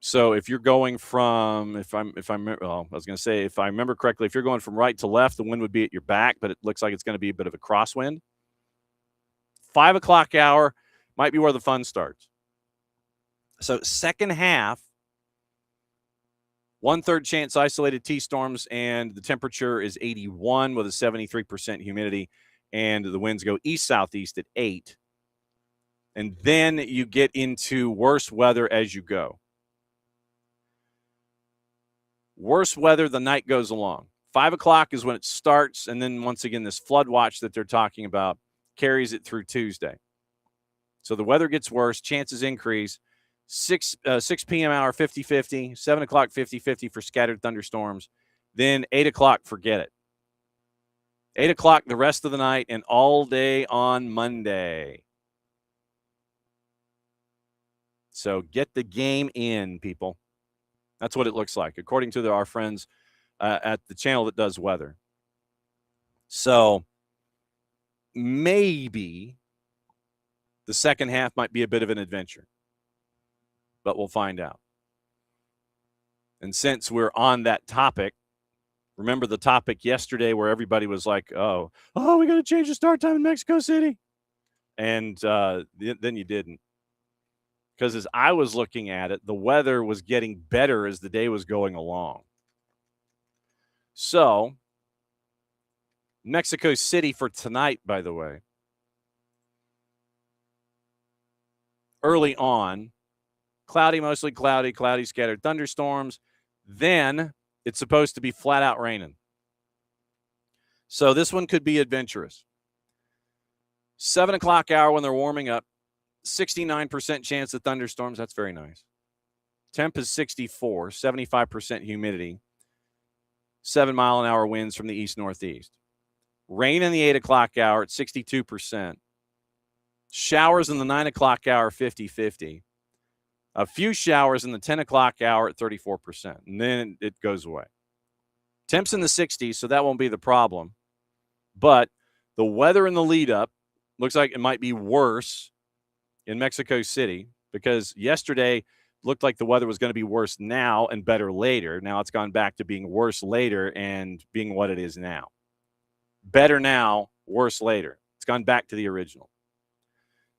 So if you're going from, if I remember correctly, if you're going from right to left, the wind would be at your back, but it looks like it's going to be a bit of a crosswind. 5 o'clock hour might be where the fun starts. So second half, 1/3 chance isolated T-storms, and the temperature is 81 with a 73% humidity, and the winds go east-southeast at 8. And then you get into worse weather as you go. Worse weather, the night goes along. 5 o'clock is when it starts, and then once again, this flood watch that they're talking about carries it through Tuesday. So the weather gets worse, chances increase. 6 p.m. hour, 50-50. 7 o'clock, 50-50 for scattered thunderstorms. Then 8 o'clock, forget it. 8 o'clock the rest of the night and all day on Monday. So get the game in, people. That's what it looks like, according to our friends at the channel that does weather. So maybe the second half might be a bit of an adventure, but we'll find out. And since we're on that topic, remember the topic yesterday where everybody was like, oh, we got to change the start time in Mexico City. And then you didn't. Because as I was looking at it, the weather was getting better as the day was going along. So, Mexico City for tonight, by the way. Early on, cloudy, mostly cloudy, scattered thunderstorms. Then it's supposed to be flat out raining. So this one could be adventurous. 7 o'clock hour when they're warming up. 69% chance of thunderstorms. That's very nice. Temp is 64, 75% humidity. 7-mile-an-hour winds from the east-northeast. Rain in the 8 o'clock hour at 62%. Showers in the 9 o'clock hour, 50-50. A few showers in the 10 o'clock hour at 34%. And then it goes away. Temps in the 60s, so that won't be the problem. But the weather in the lead-up looks like it might be worse in Mexico City, because yesterday looked like the weather was going to be worse now and better later. Now it's gone back to being worse later and being what it is now. Better now, worse later. It's gone back to the original.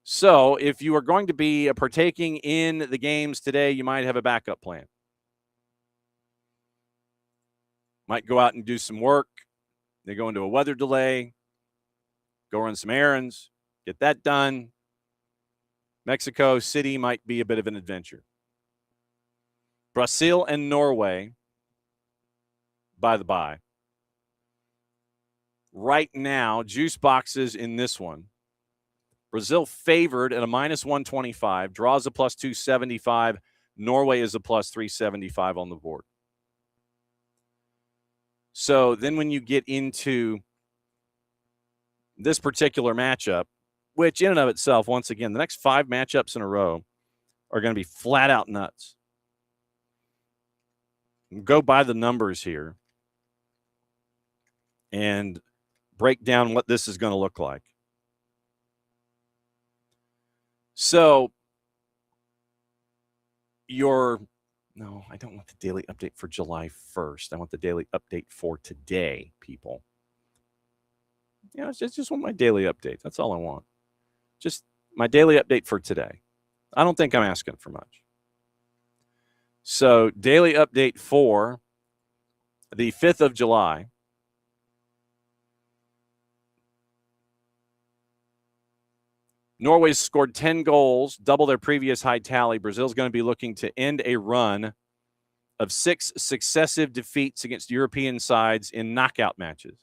So if you are going to be partaking in the games today, you might have a backup plan. Might go out and do some work. They go into a weather delay, go run some errands, get that done. Mexico City might be a bit of an adventure. Brazil and Norway, by the by. Right now, juice boxes in this one. Brazil favored at a -125, draws a +275. Norway is a +375 on the board. So then when you get into this particular matchup, which in and of itself, once again, the next 5 matchups in a row are going to be flat out nuts. Go by the numbers here and break down what this is going to look like. So no, I don't want the daily update for July 1st. I want the daily update for today, people. I just want my daily update. That's all I want. Just my daily update for today. I don't think I'm asking for much. So daily update for the 5th of July. Norway's scored 10 goals, double their previous high tally. Brazil's going to be looking to end a run of 6 successive defeats against European sides in knockout matches.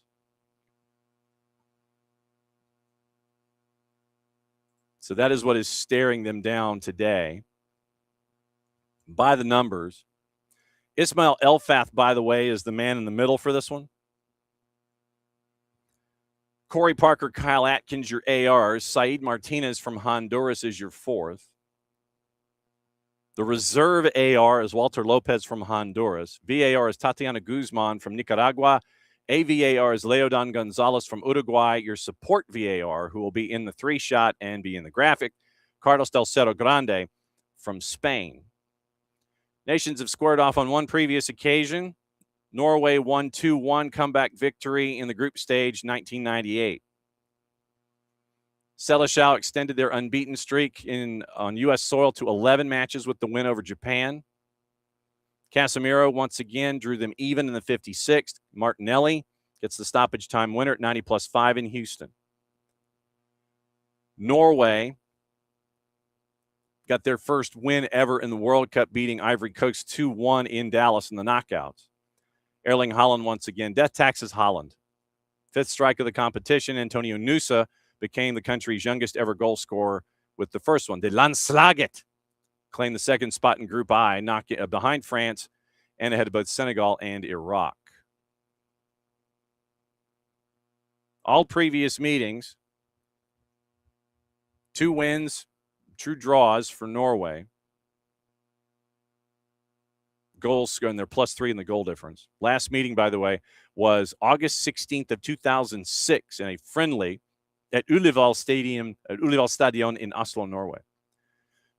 So that is what is staring them down today by the numbers. Ismail Elfath, by the way, is the man in the middle for this one. Corey Parker, Kyle Atkins, your ARs. Saeed Martinez from Honduras is your fourth. The reserve AR is Walter Lopez from Honduras. VAR is Tatiana Guzman from Nicaragua. AVAR is Leodon Gonzalez from Uruguay. Your support VAR, who will be in the 3-shot and be in the graphic, Carlos del Cerro Grande from Spain. Nations have squared off on one previous occasion. Norway won 2-1 comeback victory in the group stage 1998. Seleção extended their unbeaten streak on U.S. soil to 11 matches with the win over Japan. Casemiro once again drew them even in the 56th. Martinelli gets the stoppage time winner at 90+5 in Houston. Norway got their first win ever in the World Cup, beating Ivory Coast 2-1 in Dallas in the knockouts. Erling Haaland once again. Death taxes Haaland. Fifth strike of the competition, Antonio Nusa became the country's youngest ever goal scorer with the first one. De Landslaget claimed the second spot in Group I, behind France and ahead of both Senegal and Iraq. All previous meetings, 2 wins, true draws for Norway. Goals, and they're +3 in the goal difference. Last meeting, by the way, was August 16th of 2006 in a friendly at Ullevål Stadion in Oslo, Norway.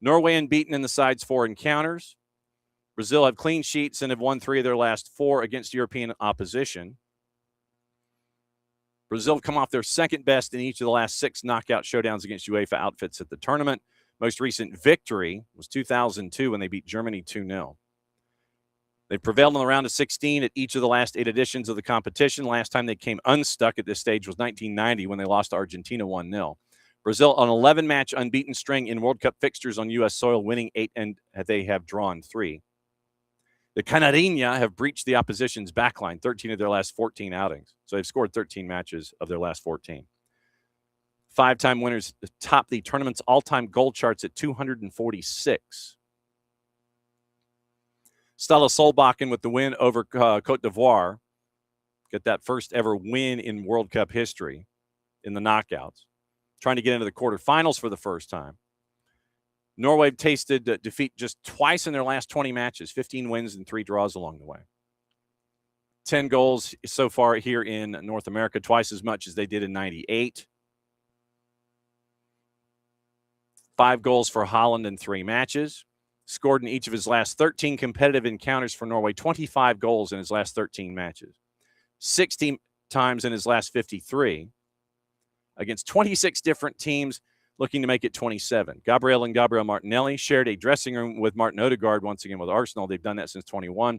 Norway unbeaten in the side's 4 encounters. Brazil have clean sheets and have won 3 of their last 4 against European opposition. Brazil have come off their second best in each of the last 6 knockout showdowns against UEFA outfits at the tournament. Most recent victory was 2002 when they beat Germany 2-0. They've prevailed in the round of 16 at each of the last 8 editions of the competition. Last time they came unstuck at this stage was 1990 when they lost to Argentina 1-0. Brazil on 11-match unbeaten string in World Cup fixtures on U.S. soil, winning 8, and they have drawn 3. The Canarinha have breached the opposition's backline 13 of their last 14 outings. So they've scored 13 matches of their last 14. 5-time winners top the tournament's all-time goal charts at 246. Stella Solbakken with the win over Cote d'Ivoire. Get that first ever win in World Cup history in the knockouts. Trying to get into the quarterfinals for the first time. Norway tasted defeat just twice in their last 20 matches, 15 wins and 3 draws along the way. 10 goals so far here in North America, twice as much as they did in 98. 5 goals for Haaland in 3 matches. Scored in each of his last 13 competitive encounters for Norway, 25 goals in his last 13 matches. 16 times in his last 53 against 26 different teams, looking to make it 27. Gabriel and Gabriel Martinelli shared a dressing room with Martin Odegaard once again with Arsenal. They've done that since 21.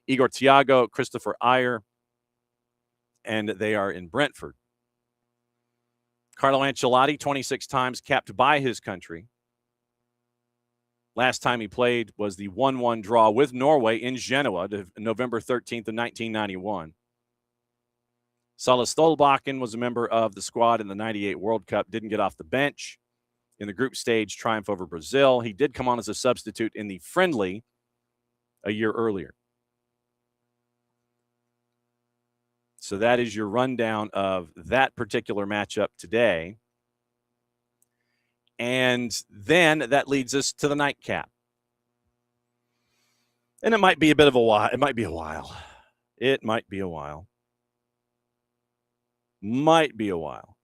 Igor Thiago, Christopher Ayer, and they are in Brentford. Carlo Ancelotti, 26 times capped by his country. Last time he played was the 1-1 draw with Norway in Genoa, November 13th of 1991. Stella Solbakken was a member of the squad in the 98 World Cup, didn't get off the bench in the group stage triumph over Brazil. He did come on as a substitute in the friendly a year earlier. So that is your rundown of that particular matchup today. And then that leads us to the nightcap. And it might be a bit of a while. It might be a while. It might be a while. Might be a while.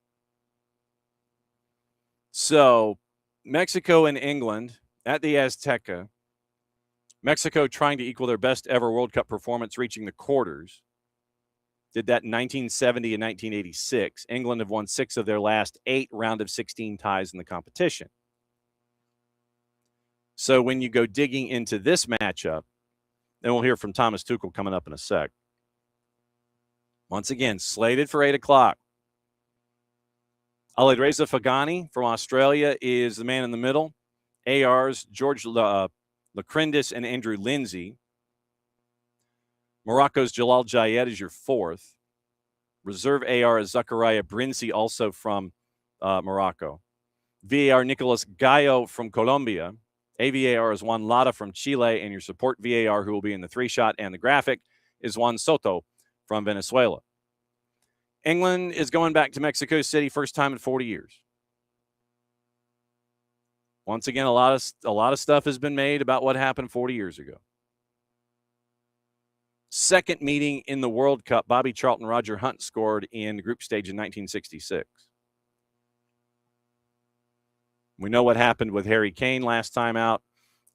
So, Mexico and England at the Azteca. Mexico trying to equal their best ever World Cup performance, reaching the quarters. Did that in 1970 and 1986. England have won 6 of their last 8 round of 16 ties in the competition. So when you go digging into this matchup, then we'll hear from Thomas Tuchel coming up in a sec. Once again, slated for 8 o'clock. Alireza Fagani from Australia is the man in the middle. ARs, George Lacrindis and Andrew Lindsay. Morocco's Jalal Jayed is your 4th. Reserve AR is Zakaria Brinsi, also from Morocco. VAR Nicolas Gallo from Colombia. AVAR is Juan Lara from Chile, and your support VAR, who will be in the 3-shot and the graphic, is Juan Soto from Venezuela. England is going back to Mexico City, first time in 40 years. Once again, a lot of stuff has been made about what happened 40 years ago. Second meeting in the World Cup, Bobby Charlton, Roger Hunt scored in the group stage in 1966. We know what happened with Harry Kane last time out,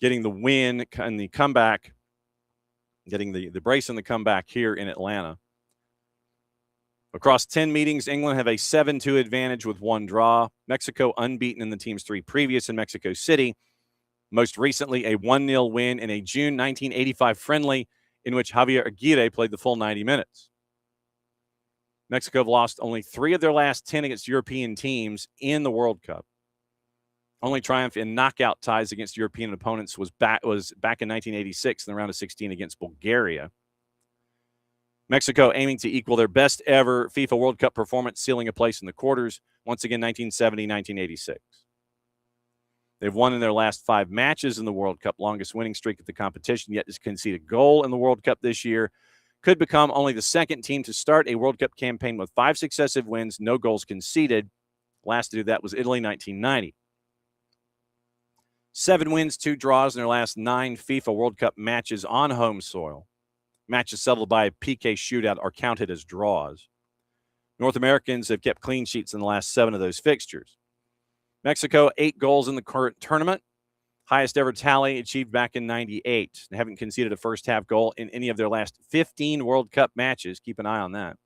getting the win and the comeback, getting the brace and the comeback here in Atlanta. Across 10 meetings, England have a 7-2 advantage with 1 draw. Mexico unbeaten in the team's 3 previous in Mexico City. Most recently, a 1-0 win in a June 1985 friendly in which Javier Aguirre played the full 90 minutes. Mexico have lost only 3 of their last 10 against European teams in the World Cup. Only triumph in knockout ties against European opponents was back in 1986 in the round of 16 against Bulgaria. Mexico aiming to equal their best ever FIFA World Cup performance, sealing a place in the quarters, once again 1970, 1986. They've won in their last 5 matches in the World Cup, longest winning streak of the competition, yet has conceded a goal in the World Cup this year. Could become only the second team to start a World Cup campaign with 5 successive wins, no goals conceded. Last to do that was Italy, 1990. 7 wins, 2 draws in their last 9 FIFA World Cup matches on home soil. Matches settled by a PK shootout are counted as draws. North Americans have kept clean sheets in the last 7 of those fixtures. Mexico, 8 goals in the current tournament. Highest ever tally achieved back in 98. They haven't conceded a first-half goal in any of their last 15 World Cup matches. Keep an eye on that.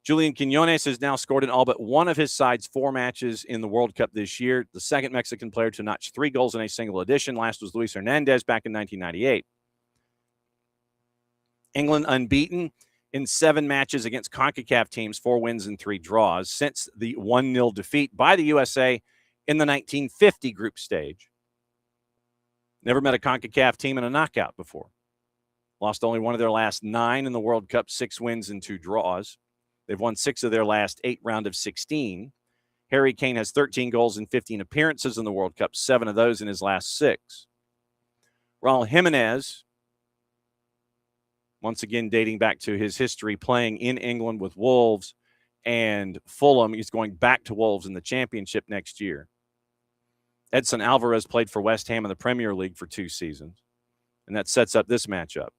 Julian Quiñones has now scored in all but one of his side's 4 matches in the World Cup this year. The second Mexican player to notch 3 goals in a single edition. Last was Luis Hernandez back in 1998. England unbeaten in 7 matches against CONCACAF teams, 4 wins and 3 draws since the 1-0 defeat by the USA in the 1950 group stage. Never met a CONCACAF team in a knockout before. Lost only 1 of their last 9 in the World Cup, 6 wins and 2 draws. They've won 6 of their last 8 round of 16. Harry Kane has 13 goals in 15 appearances in the World Cup, 7 of those in his last 6. Raul Jimenez, once again dating back to his history playing in England with Wolves and Fulham. He's going back to Wolves in the Championship next year. Edson Alvarez played for West Ham in the Premier League for 2 seasons, and that sets up this matchup.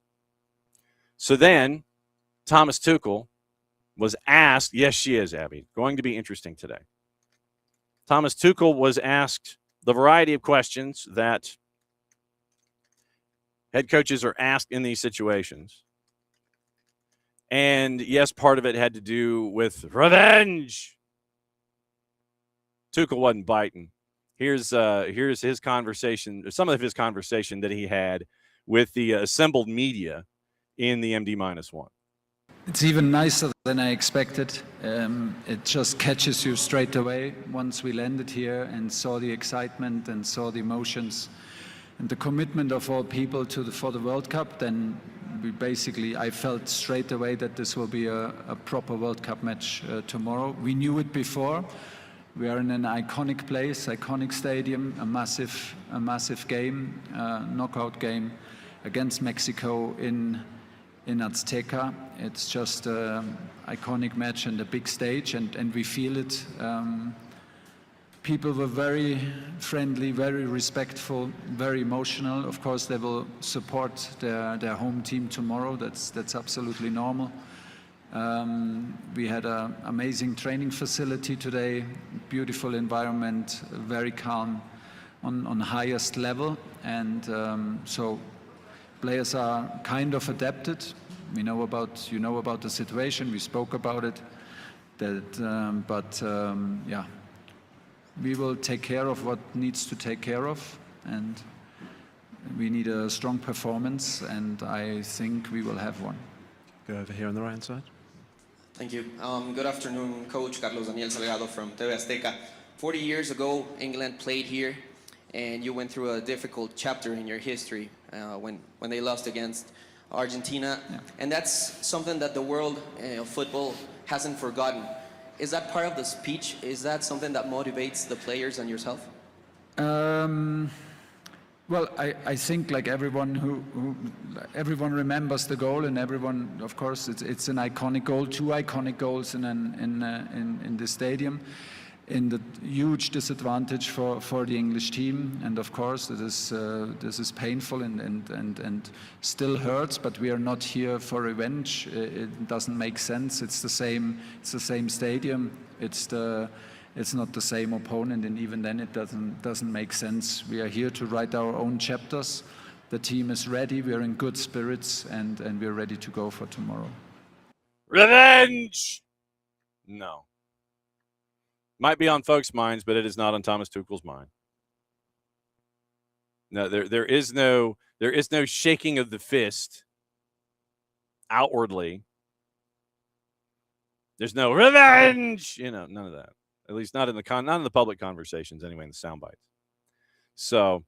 So then Thomas Tuchel was asked, yes, she is, Abby, going to be interesting today. Thomas Tuchel was asked the variety of questions that head coaches are asked in these situations. And yes, part of it had to do with revenge. Tuchel wasn't biting. Here's his conversation, some of his conversation that he had with the assembled media in the MD-1. It's even nicer than I expected. It just catches you straight away once we landed here and saw the excitement and saw the emotions and the commitment of all people for the World Cup. Then I felt straight away that this will be a proper World Cup match tomorrow. We knew it before. We are in an iconic place, iconic stadium, a massive game, knockout game against Mexico in Azteca. It's just an iconic match and a big stage, and we feel it. People were very friendly, very respectful, very emotional. Of course, they will support their home team tomorrow. That's absolutely normal. We had an amazing training facility today, beautiful environment, very calm, on highest level, and so players are kind of adapted. You know about the situation. We spoke about it. Yeah, we will take care of what needs to take care of, and we need a strong performance, and I think we will have one. Go over here on the right-hand side. Thank you. Good afternoon, Coach. Carlos Daniel Salgado from TV Azteca. 40 years ago, England played here, and you went through a difficult chapter in your history when they lost against Argentina. Yeah. And that's something that the world of football hasn't forgotten. Is that part of the speech? Is that something that motivates the players and yourself? Well, I think like everyone everyone remembers the goal, and everyone, of course, it's an iconic goal, 2 iconic goals in the stadium, in the huge disadvantage for the English team, and of course this is painful and still hurts. But we are not here for revenge. It doesn't make sense. It's the same stadium. It's not the same opponent, and even then it doesn't make sense. We are here to write our own chapters. The team is ready. We are in good spirits, and we're ready to go for tomorrow. Revenge! No. Might be on folks' minds, but it is not on Thomas Tuchel's mind. No, there is no shaking of the fist outwardly. There's no revenge, none of that. At least not in the public conversations anyway, in the sound bites. So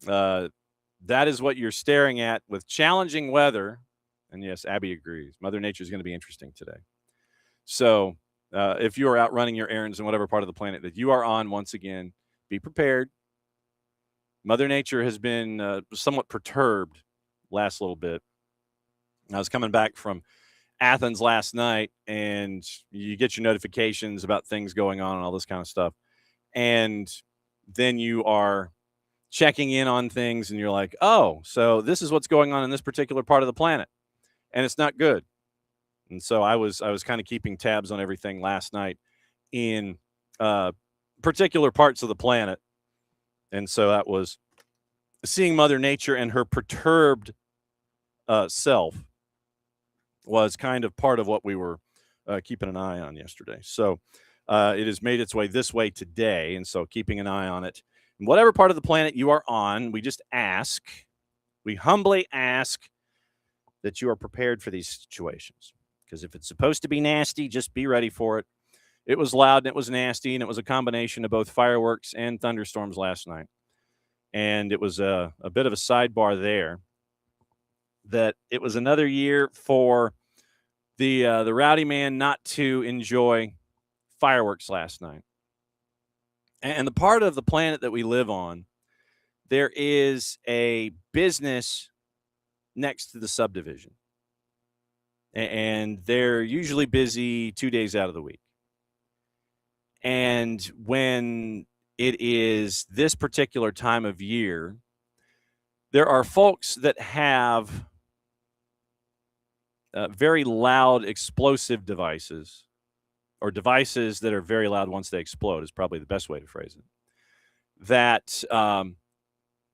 that is what you're staring at with challenging weather. And yes, Abby agrees. Mother Nature is going to be interesting today. So if you are out running your errands in whatever part of the planet that you are on, once again, be prepared. Mother Nature has been somewhat perturbed last little bit. I was coming back from Athens last night, and you get your notifications about things going on and all this kind of stuff. And then you are checking in on things, and you're like, oh, so this is what's going on in this particular part of the planet. And it's not good. And so I was kind of keeping tabs on everything last night in particular parts of the planet. And so that was seeing Mother Nature and her perturbed self was kind of part of what we were keeping an eye on yesterday. So it has made its way this way today, and so keeping an eye on it. And whatever part of the planet you are on, we humbly ask that you are prepared for these situations. Because if it's supposed to be nasty, just be ready for it. It was loud and it was nasty, and it was a combination of both fireworks and thunderstorms last night. And it was a bit of a sidebar there that it was another year for the rowdy man not to enjoy fireworks last night. And the part of the planet that we live on, there is a business next to the subdivision. And they're usually busy 2 days out of the week. And when it is this particular time of year, there are folks that have very loud explosive devices, or devices that are very loud once they explode is probably the best way to phrase it, that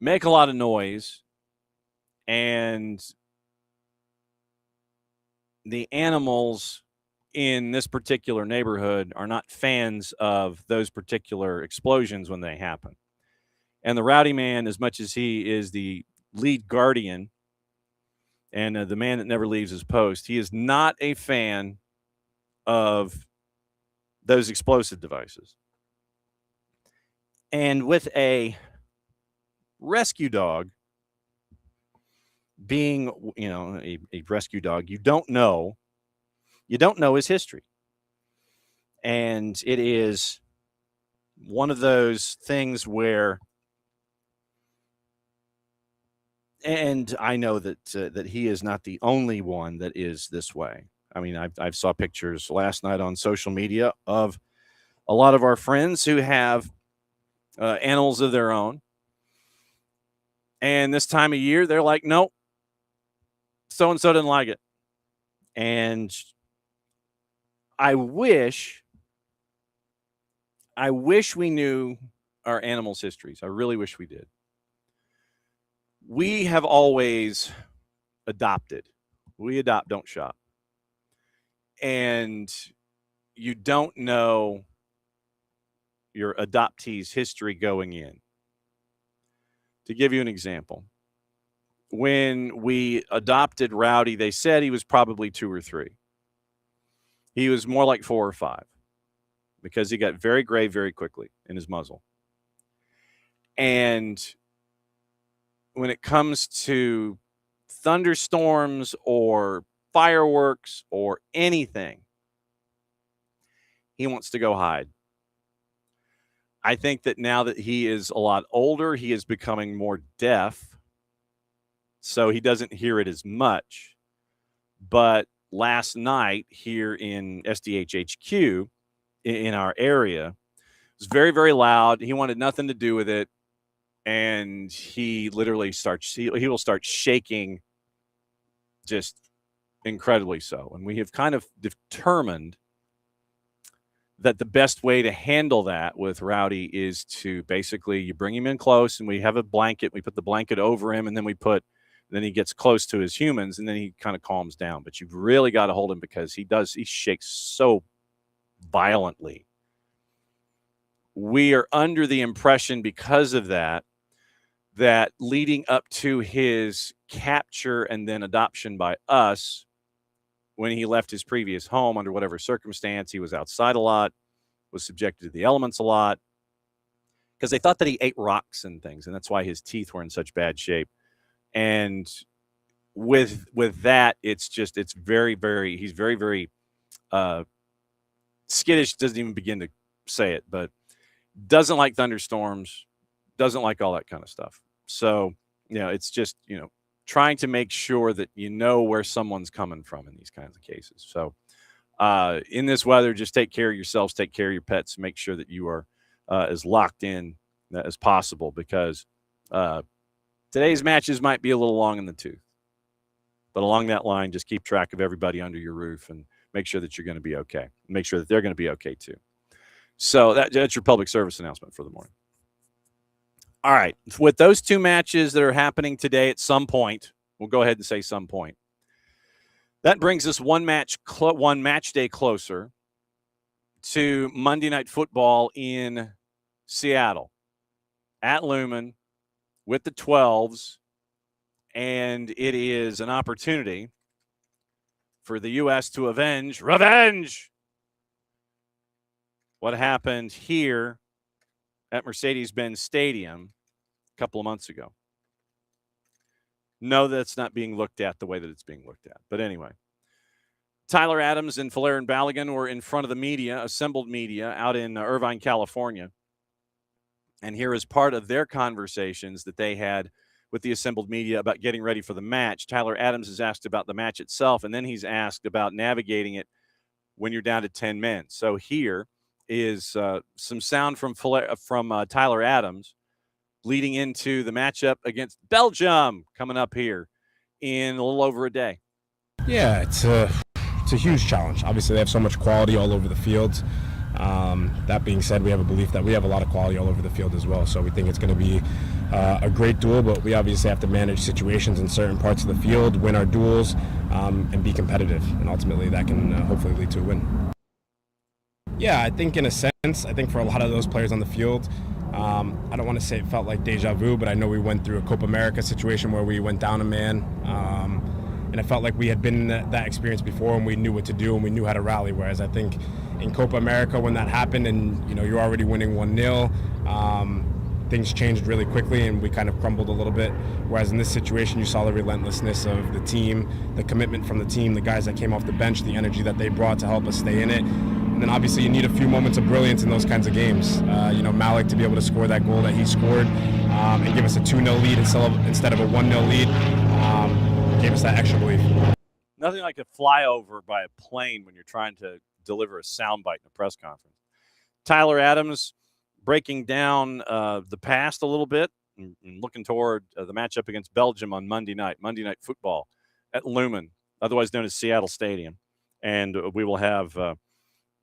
make a lot of noise, and the animals in this particular neighborhood are not fans of those particular explosions when they happen. And the rowdy man, as much as he is the lead guardian and the man that never leaves his post, he is not a fan of those explosive devices. And with a rescue dog being, a rescue dog, you don't know his history. And it is one of those things where, and I know that he is not the only one that is this way. I mean, I've saw pictures last night on social media of a lot of our friends who have animals of their own. And this time of year, they're like, nope, so-and-so didn't like it. And I wish we knew our animals' histories. I really wish we did. We have always adopted. We adopt, don't shop. And you don't know your adoptee's history going in. To give you an example, when we adopted Rowdy, they said he was probably 2 or 3. He was more like 4 or 5 because he got very gray very quickly in his muzzle. And when it comes to thunderstorms or fireworks or anything, he wants to go hide. I think that now that he is a lot older, he is becoming more deaf, so he doesn't hear it as much. But last night here in SDH HQ in our area, it was very, very loud. He wanted nothing to do with it, and he literally he will start shaking, just incredibly so. And we have kind of determined that the best way to handle that with Rowdy is to basically you bring him in close, and we have a blanket. We put the blanket over him, and then then he gets close to his humans, and then he kind of calms down. But you've really got to hold him because he shakes so violently. We are under the impression because of that leading up to his capture and then adoption by us, when he left his previous home under whatever circumstance, he was outside a lot, was subjected to the elements a lot, because they thought that he ate rocks and things, and that's why his teeth were in such bad shape. And with that, it's very, very, he's very, very skittish, doesn't even begin to say it, but doesn't like thunderstorms, doesn't like all that kind of stuff. So, it's just, trying to make sure that where someone's coming from in these kinds of cases. So in this weather, just take care of yourselves, take care of your pets, make sure that you are as locked in as possible, because today's matches might be a little long in the tooth. But along that line, just keep track of everybody under your roof and make sure that you're going to be okay. Make sure that they're going to be okay too. So that's your public service announcement for the morning. All right. With those two matches that are happening today at some point, we'll go ahead and say some point. That brings us one match day closer to Monday Night Football in Seattle at Lumen with the 12s. And it is an opportunity for the U.S. to revenge what happened here at Mercedes-Benz Stadium a couple of months ago. No, that's not being looked at the way that it's being looked at. But anyway, Tyler Adams and Falarin Balogun were in front of the media, assembled media, out in Irvine, California. And here is part of their conversations that they had with the assembled media about getting ready for the match. Tyler Adams is asked about the match itself, and then he's asked about navigating it when you're down to 10 men. So here is some sound from Tyler Adams leading into the matchup against Belgium coming up here in a little over a day. Yeah, it's a huge challenge. Obviously, they have so much quality all over the field. That being said, we have a belief that we have a lot of quality all over the field as well. So we think it's going to be a great duel, but we obviously have to manage situations in certain parts of the field, win our duels, and be competitive. And ultimately, that can hopefully lead to a win. Yeah, I think in a sense, for a lot of those players on the field, I don't want to say it felt like deja vu, but I know we went through a Copa America situation where we went down a man. And it felt like we had been in that experience before, and we knew what to do and we knew how to rally. Whereas I think in Copa America, when that happened and you're already winning 1-0, things changed really quickly and we kind of crumbled a little bit. Whereas in this situation, you saw the relentlessness of the team, the commitment from the team, the guys that came off the bench, the energy that they brought to help us stay in it. And then obviously you need a few moments of brilliance in those kinds of games. Malik to be able to score that goal that he scored and give us a 2-0 lead instead of a 1-0 lead gave us that extra belief. Nothing like a flyover by a plane when you're trying to deliver a soundbite in a press conference. Tyler Adams breaking down the past a little bit and looking toward the matchup against Belgium on Monday Night Football at Lumen, otherwise known as Seattle Stadium. And we will have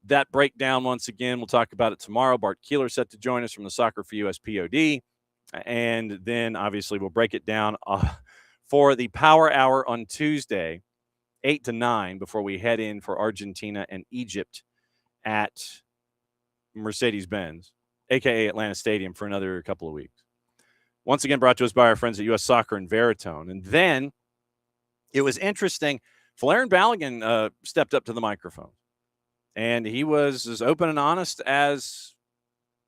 that breakdown once again. We'll talk about it tomorrow. Bart Keeler set to join us from the Soccer for US POD. And then obviously we'll break it down for the Power Hour on Tuesday, 8 to 9, before we head in for Argentina and Egypt at Mercedes-Benz, a.k.a. Atlanta Stadium, for another couple of weeks. Once again, brought to us by our friends at U.S. Soccer and Veritone. And then it was interesting. Falarin Balogun stepped up to the microphone, and he was as open and honest as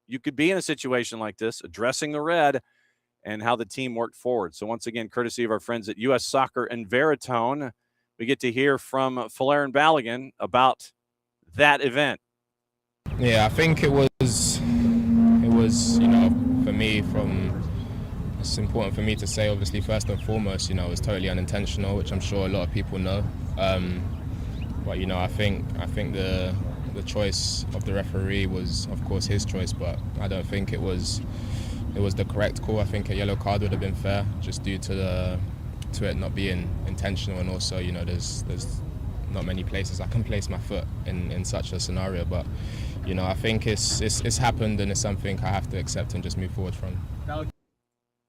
you could be in a situation like this, addressing the red and how the team worked forward. So once again, courtesy of our friends at U.S. Soccer and Veritone, we get to hear from Falarin Balogun about that event. Yeah, I think it was, for me, it's important for me to say, obviously, first and foremost, it was totally unintentional, which I'm sure a lot of people know. But, I think the choice of the referee was, of course, his choice, but I don't think it was the correct call. I think a yellow card would have been fair, just due to it not being intentional, and also, there's not many places I can place my foot in such a scenario. But, I think it's happened, and it's something I have to accept and just move forward from.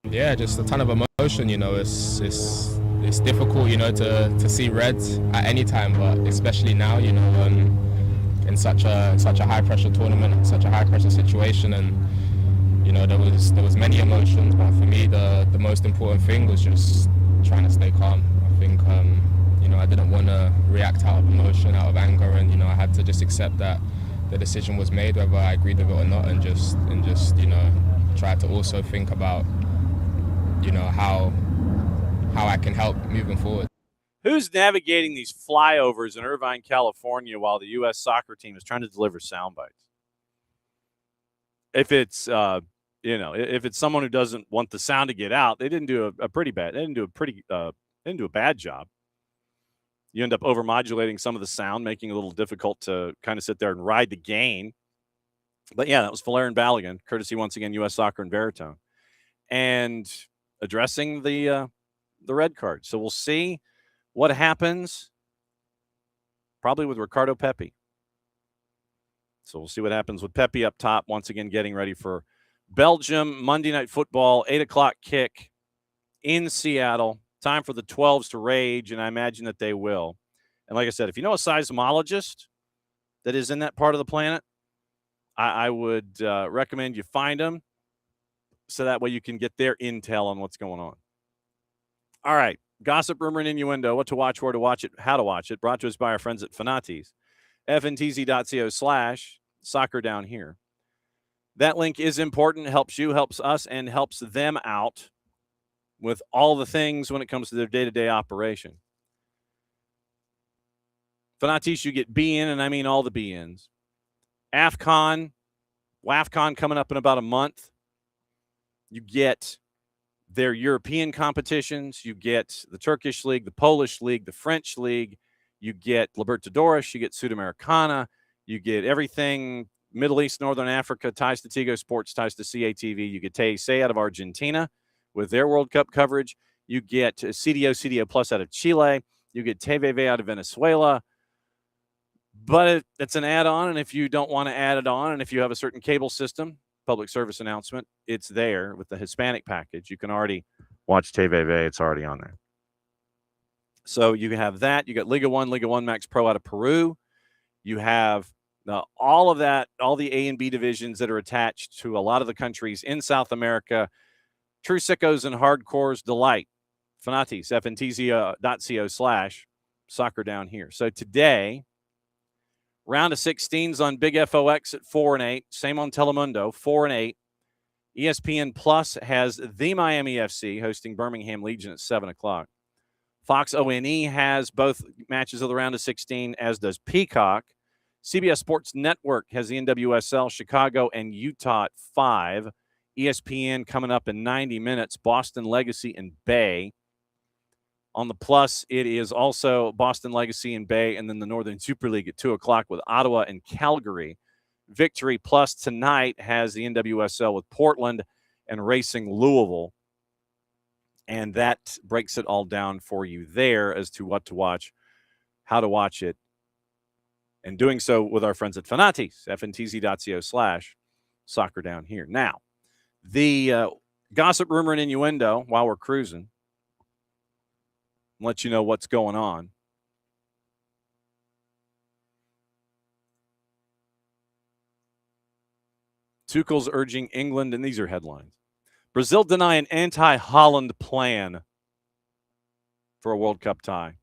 Yeah, just a ton of emotion. It's difficult, to see red at any time, but especially now, in such a high pressure tournament, such a high pressure situation, and there was many emotions. But for me, the most important thing was just trying to stay calm. I think I didn't want to react out of emotion, out of anger, and I had to just accept that the decision was made, whether I agreed with it or not, and just try to also think about how I can help moving forward. Who's navigating these flyovers in Irvine, California, while the U.S. soccer team is trying to deliver sound bites? If it's if it's someone who doesn't want the sound to get out, they didn't do a bad job. You end up overmodulating some of the sound, making it a little difficult to kind of sit there and ride the gain. But yeah, that was Flair and Balogun, courtesy once again U.S. Soccer and Veritone, and addressing the red card. So we'll see what happens, probably with Ricardo Pepi. So we'll see what happens with Pepi up top, once again getting ready for Belgium, Monday Night Football, 8 o'clock kick in Seattle. Time for the 12s to rage, and I imagine that they will. And like I said, if you know a seismologist that is in that part of the planet, I would recommend you find them, so that way you can get their intel on what's going on. All right. Gossip, rumor, and innuendo. What to watch, where to watch it, how to watch it. Brought to us by our friends at Fanatis. FNTZ.co/soccer down here. That link is important. Helps you, helps us, and helps them out with all the things when it comes to their day-to-day operation. Fanatis, you get BN, and I mean all the BNs. WAFCON coming up in about a month. You get their European competitions. You get the Turkish League, the Polish League, the French League. You get Libertadores. You get Sudamericana. You get everything Middle East, Northern Africa, ties to Tigo Sports, ties to CATV. You get TSA out of Argentina with their World Cup coverage. You get CDO Plus out of Chile. You get TVV out of Venezuela. But it's an add-on, and if you don't want to add it on, and if you have a certain cable system, public service announcement, it's there with the Hispanic package. You can already watch TVV. It's already on there. So you have that. You got Liga 1, Liga 1 Max Pro out of Peru. You have all of that, all the A and B divisions that are attached to a lot of the countries in South America. True sickos and hardcores delight. Fanatis, FNTZ.co/soccer down here. So today, round of 16s on Big FOX at 4 and 8. Same on Telemundo, 4 and 8. ESPN Plus has the Miami FC hosting Birmingham Legion at 7 o'clock. Fox ONE has both matches of the round of 16, as does Peacock. CBS Sports Network has the NWSL, Chicago and Utah at 5. ESPN coming up in 90 minutes, Boston Legacy and Bay. On the Plus, it is also Boston Legacy and Bay, and then the Northern Super League at 2 o'clock with Ottawa and Calgary. Victory Plus tonight has the NWSL with Portland and Racing Louisville. And that breaks it all down for you there as to what to watch, how to watch it, and doing so with our friends at Fanatis, FNTZ.co/soccer down here. Now, the gossip, rumor, and innuendo while we're cruising. Let you know what's going on. Tuchel's urging England, and these are headlines. Brazil deny an anti-Holland plan for a World Cup tie.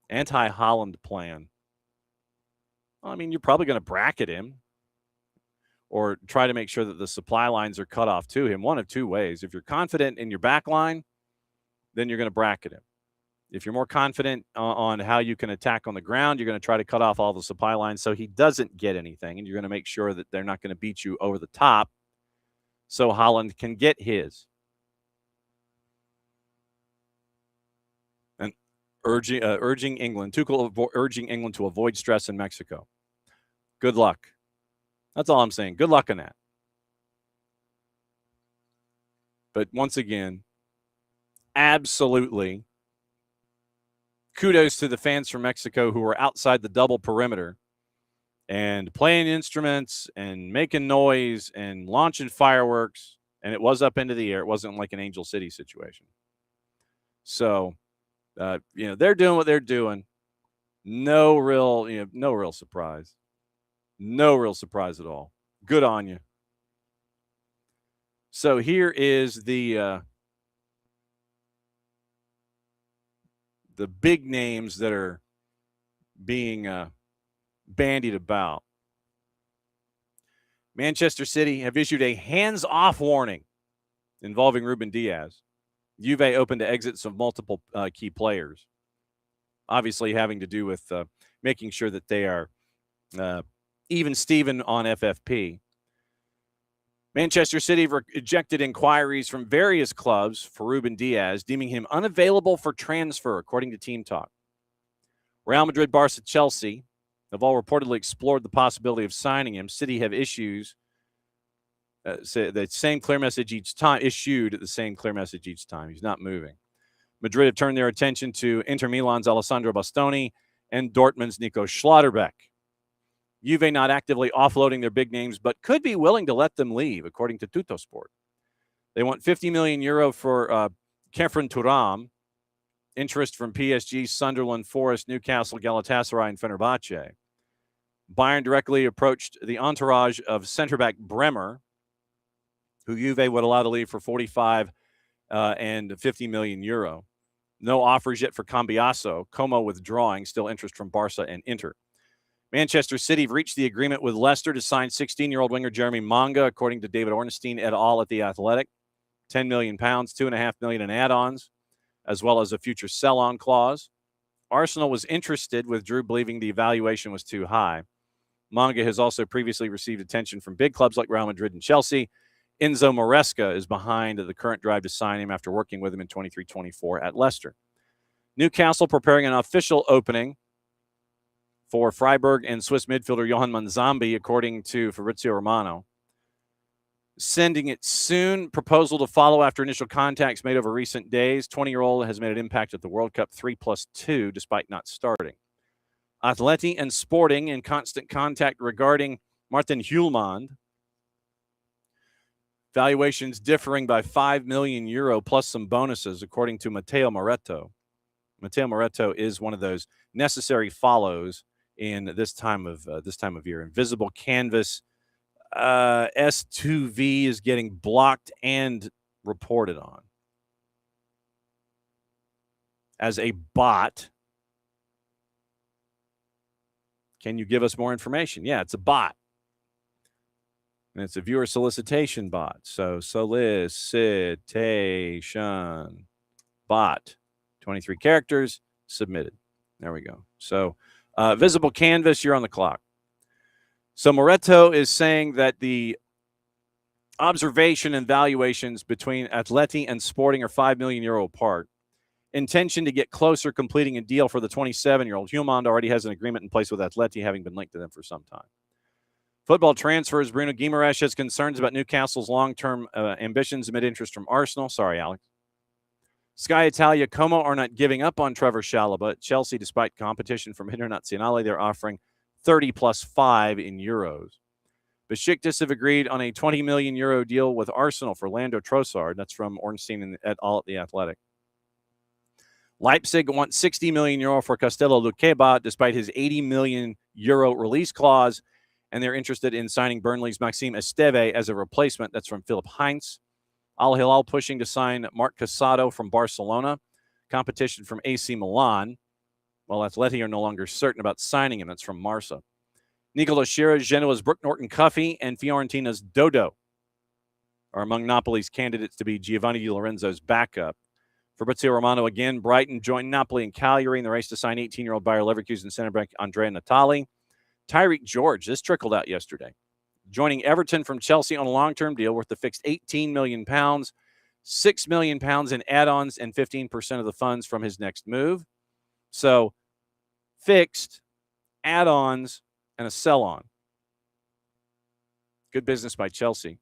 Anti-Holland plan. Well, I mean, you're probably going to bracket him or try to make sure that the supply lines are cut off to him one of two ways. If you're confident in your back line, then you're going to bracket him. If you're more confident on how you can attack on the ground, you're going to try to cut off all the supply lines so he doesn't get anything, and you're going to make sure that they're not going to beat you over the top so Holland can get his. And urging England, Tuchel urging England to avoid stress in Mexico. Good luck. That's all I'm saying. Good luck on that. But once again, absolutely kudos to the fans from Mexico who were outside the double perimeter and playing instruments and making noise and launching fireworks. And it was up into the air. It wasn't like an Angel City situation. So, they're doing what they're doing. No real surprise. No real surprise at all. Good on you. So here is the big names that are being bandied about. Manchester City have issued a hands-off warning involving Ruben Diaz. Juve open to exits of multiple key players, obviously having to do with making sure that they are even Steven on FFP. Manchester City rejected inquiries from various clubs for Ruben Diaz, deeming him unavailable for transfer, according to Team Talk. Real Madrid, Barca, Chelsea have all reportedly explored the possibility of signing him. City have issued the same clear message each time. He's not moving. Madrid have turned their attention to Inter Milan's Alessandro Bastoni and Dortmund's Nico Schlotterbeck. Juve not actively offloading their big names, but could be willing to let them leave, according to Tuttosport. They want €50 million for Kefren Turam, interest from PSG, Sunderland, Forest, Newcastle, Galatasaray, and Fenerbahce. Bayern directly approached the entourage of centre-back Bremer, who Juve would allow to leave for 45 and €50 million. No offers yet for Cambiasso. Como withdrawing, still interest from Barca and Inter. Manchester City have reached the agreement with Leicester to sign 16-year-old winger Jeremy Manga, according to David Ornstein et al. At The Athletic. £10 million, $2.5 million in add-ons, as well as a future sell-on clause. Arsenal was interested, with Drew believing the evaluation was too high. Manga has also previously received attention from big clubs like Real Madrid and Chelsea. Enzo Maresca is behind the current drive to sign him after working with him in 23-24 at Leicester. Newcastle preparing an official opening for Freiburg and Swiss midfielder Johan Manzambi, according to Fabrizio Romano. Sending it soon. Proposal to follow after initial contacts made over recent days. 20-year-old has made an impact at the World Cup 3+2 despite not starting. Atleti and Sporting in constant contact regarding Martin Hjulmand. Valuations differing by €5 million plus some bonuses, according to Matteo Moretto. Matteo Moretto is one of those necessary follows in this time of year. Invisible Canvas S2V is getting blocked and reported on as a bot. Can you give us more information? Yeah, it's a bot. And it's a viewer solicitation bot. So solicitation bot. 23 characters submitted. There we go. So Visible Canvas, you're on the clock. So Moretto is saying that the observation and valuations between Atleti and Sporting are €5 million apart. Intention to get closer, completing a deal for the 27-year-old. Hjulmand already has an agreement in place with Atleti, having been linked to them for some time. Football transfers. Bruno Guimaraes has concerns about Newcastle's long-term ambitions amid interest from Arsenal. Sorry, Alex. Sky Italia, Como are not giving up on Trevor Chalobah. Chelsea, despite competition from Internazionale, they're offering 30 plus 5 in euros. Besiktas have agreed on a €20 million deal with Arsenal for Lando Trossard. That's from Ornstein et al. At The Athletic. Leipzig wants €60 million for Castello Luqueba, despite his €80 million release clause, and they're interested in signing Burnley's Maxime Esteve as a replacement. That's from Philip Heinz. Al Hilal pushing to sign Marc Casado from Barcelona. Competition from AC Milan. While Atleti are no longer certain about signing him. That's from Marca. Nicola Schira, Genoa's Brooke Norton-Cuffy, and Fiorentina's Dodo are among Napoli's candidates to be Giovanni Di Lorenzo's backup. Fabrizio Romano again. Brighton joined Napoli and Cagliari in the race to sign 18-year-old Bayer Leverkusen center back Andrea Natali. Tyreek George, this trickled out yesterday, joining Everton from Chelsea on a long-term deal worth the fixed £18 million, £6 million in add-ons, and 15% of the funds from his next move. So fixed, add-ons, and a sell-on. Good business by Chelsea.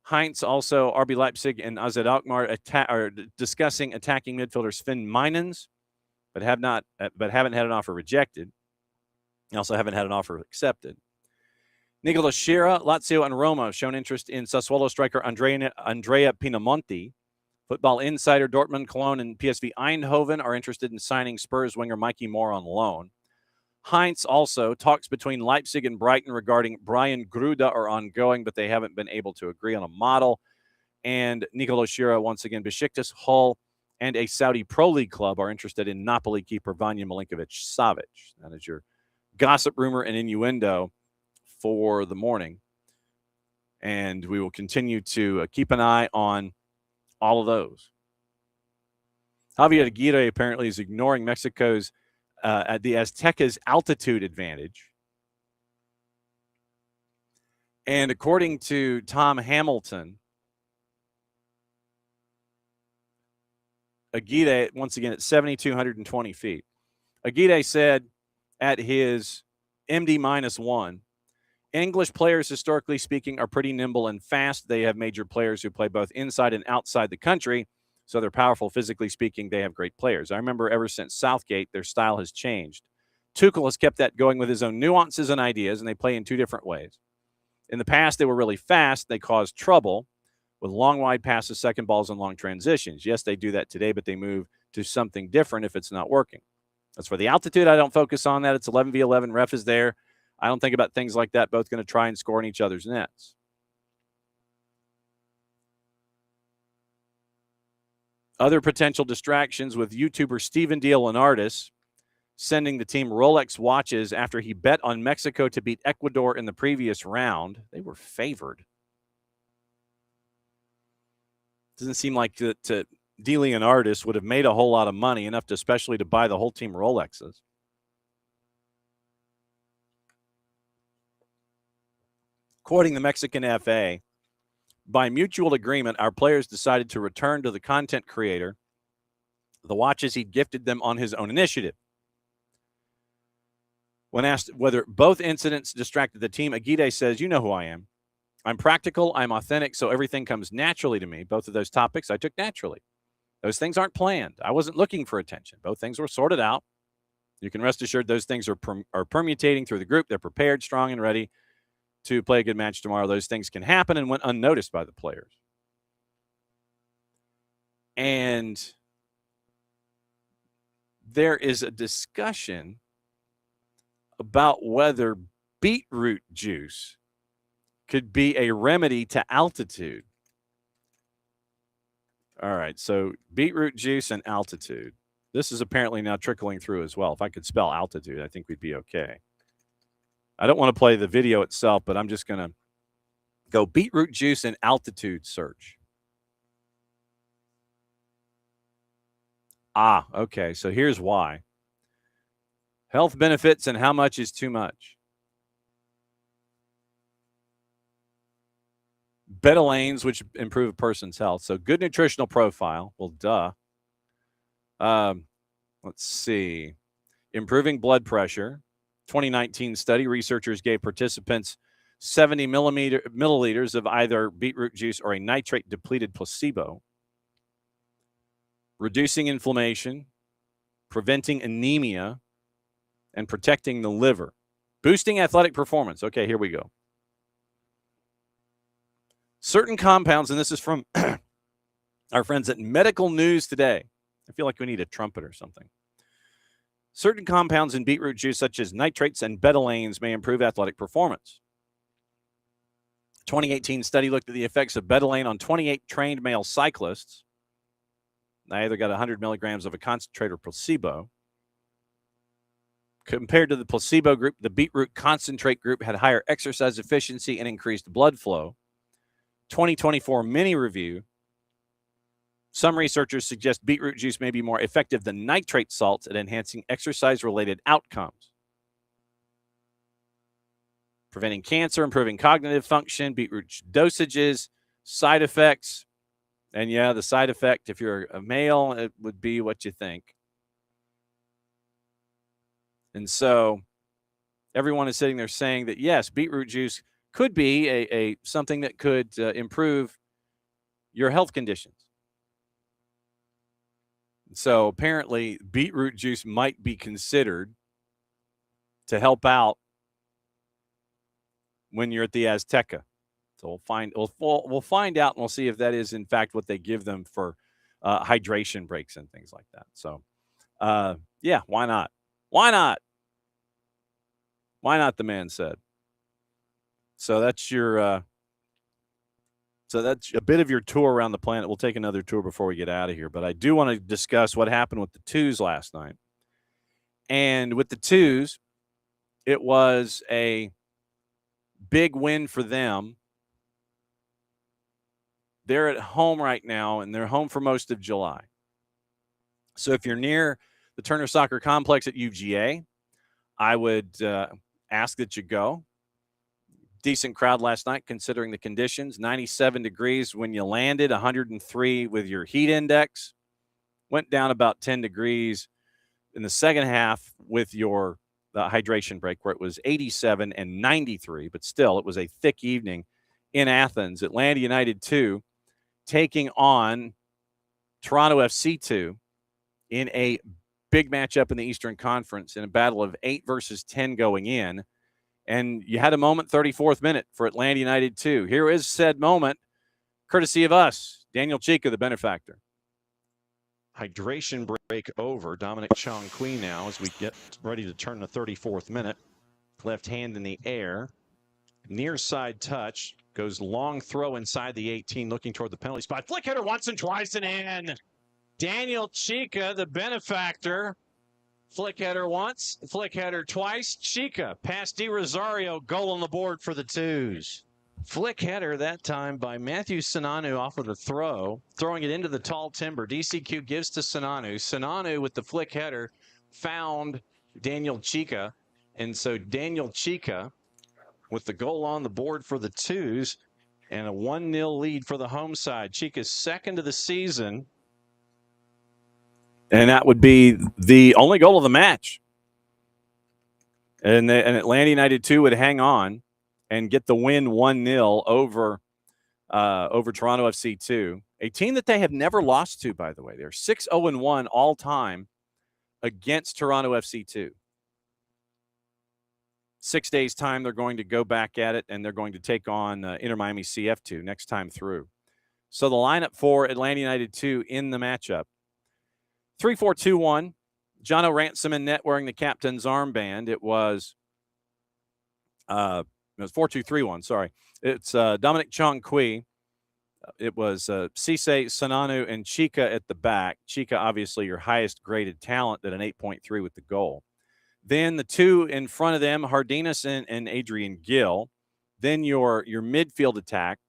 Heinz also, RB Leipzig and AZ Alkmaar are discussing attacking midfielder Sven Meinens, but haven't had an offer rejected. They also haven't had an offer accepted. Nicola Schira, Lazio, and Roma have shown interest in Sassuolo striker Andrea Pinamonti. Football Insider, Dortmund, Cologne, and PSV Eindhoven are interested in signing Spurs winger Mikey Moore on loan. Heinz also, talks between Leipzig and Brighton regarding Brian Gruda are ongoing, but they haven't been able to agree on a model. And Nicola Schira, once again, Besiktas, Hull, and a Saudi Pro League club are interested in Napoli keeper Vanja Milinkovic-Savic. That is your gossip, rumor, and innuendo for the morning. And we will continue to keep an eye on all of those. Javier Aguirre apparently is ignoring Mexico's the Aztecas' altitude advantage. And according to Tom Hamilton, Aguirre, once again, at 7,220 feet. Aguirre said at his MD-1, English players, historically speaking, are pretty nimble and fast. They have major players who play both inside and outside the country, so they're powerful. Physically speaking, they have great players. I remember ever since Southgate, their style has changed. Tuchel has kept that going with his own nuances and ideas, and they play in two different ways. In the past, they were really fast. They caused trouble with long, wide passes, second balls, and long transitions. Yes, they do that today, but they move to something different if it's not working. As for the altitude, I don't focus on that. It's 11v11. Ref is there. I don't think about things like that. Both going to try and score in each other's nets. Other potential distractions with YouTuber Steven D. Leonardis sending the team Rolex watches after he bet on Mexico to beat Ecuador in the previous round. They were favored. Doesn't seem like D. Leonardis would have made a whole lot of money, enough to especially to buy the whole team Rolexes. Quoting the Mexican FA, by mutual agreement, our players decided to return to the content creator the watches he'd gifted them on his own initiative. When asked whether both incidents distracted the team, Aguirre says, "You know who I am. I'm practical, I'm authentic, so everything comes naturally to me." Both of those topics I took naturally. Those things aren't planned. I wasn't looking for attention. Both things were sorted out. You can rest assured those things are permutating through the group. They're prepared, strong, and ready to play a good match tomorrow. Those things can happen and went unnoticed by the players. And there is a discussion about whether beetroot juice could be a remedy to altitude. All right, so beetroot juice and altitude. This is apparently now trickling through as well. If I could spell altitude, I think we'd be okay. I don't want to play the video itself, but I'm just going to go beetroot juice and altitude search. Ah, okay. So here's why. Health benefits and how much is too much. Betalanes, which improve a person's health. So good nutritional profile. Well, duh. Let's see. Improving blood pressure. 2019 study, researchers gave participants 70 milliliters of either beetroot juice or a nitrate-depleted placebo. Reducing inflammation, preventing anemia, and protecting the liver. Boosting athletic performance. Okay, here we go. Certain compounds, and this is from our friends at Medical News Today. I feel like we need a trumpet or something. Certain compounds in beetroot juice, such as nitrates and betalanes, may improve athletic performance. 2018 study looked at the effects of betalane on 28 trained male cyclists. They either got 100 milligrams of a concentrate or placebo. Compared to the placebo group, the beetroot concentrate group had higher exercise efficiency and increased blood flow. 2024 mini review Some researchers suggest beetroot juice may be more effective than nitrate salts at enhancing exercise-related outcomes. Preventing cancer, improving cognitive function, beetroot dosages, side effects. And yeah, the side effect, if you're a male, it would be what you think. And so everyone is sitting there saying that, yes, beetroot juice could be a something that could improve your health conditions. So apparently beetroot juice might be considered to help out when you're at the Azteca. So we'll find out, and we'll see if that is in fact what they give them for hydration breaks and things like that. So yeah, why not? Why not? Why not? The man said. So that's your so that's a bit of your tour around the planet. We'll take another tour before we get out of here, but I do want to discuss what happened with the twos last night. And with the twos, it was a big win for them. They're at home right now, and they're home for most of July. So if you're near the Turner Soccer Complex at UGA, I would ask that you go. Decent crowd last night considering the conditions. 97 degrees when you landed, 103 with your heat index. Went down about 10 degrees in the second half with your hydration break, where it was 87 and 93. But still, it was a thick evening in Athens. Atlanta United 2 taking on Toronto FC 2 in a big matchup in the Eastern Conference in a battle of 8 versus 10 going in. And you had a moment, 34th minute for Atlanta United 2. Here is said moment, courtesy of us, Daniel Chica, the benefactor. Hydration break over. Dominic Chong-Qui now as we get ready to turn the 34th minute. Left hand in the air. Near side touch. Goes long throw inside the 18, looking toward the penalty spot. Flick header once and twice and in. Daniel Chica, the benefactor. Flick header once, flick header twice. Chica, past Di Rosario, goal on the board for the twos. Flick header that time by Matthew Sinanu off of the throw, throwing it into the tall timber. DCQ gives to Sinanu. Sinanu with the flick header found Daniel Chica. And so Daniel Chica with the goal on the board for the twos and a 1-0 lead for the home side. Chica's second of the season. And that would be the only goal of the match. And Atlanta United 2 would hang on and get the win 1-0 over Toronto FC 2, a team that they have never lost to, by the way. They're 6-0-1 all time against Toronto FC 2. 6 days' time, they're going to go back at it, and they're going to take on Inter Miami CF2 next time through. So the lineup for Atlanta United 2 in the matchup. 3-4-2-1. John O'Ransom in net wearing the captain's armband. It was 4-2-3-1. Sorry, it's Dominic Chong-Qui. It was Cisse, Sinanu, and Chica at the back. Chica, obviously, your highest graded talent at an 8.3 with the goal. Then the two in front of them, Hardinas and Adrian Gill. Then your midfield attack.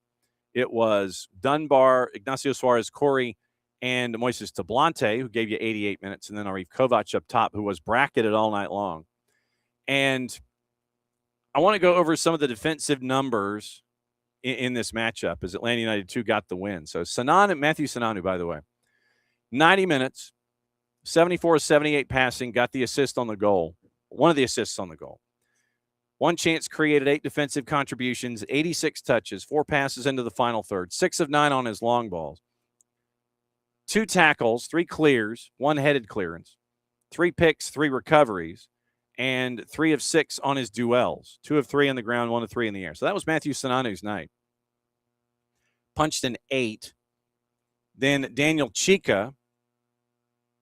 It was Dunbar, Ignacio Suarez, Corey, and Moises Tablante, who gave you 88 minutes, and then Arif Kovac up top, who was bracketed all night long. And I want to go over some of the defensive numbers in this matchup as Atlanta United 2 got the win. So Matthew Sinanu, by the way, 90 minutes, 74-78 passing, got the assist on the goal, one of the assists on the goal. One chance created, 8 defensive contributions, 86 touches, 4 passes into the final third, 6 of 9 on his long balls. 2 tackles, 3 clears, 1 headed clearance, 3 picks, 3 recoveries, and 3 of 6 on his duels. 2 of 3 on the ground, 1 of 3 in the air. So that was Matthew Sinanu's night. Punched in 8. Then Daniel Chica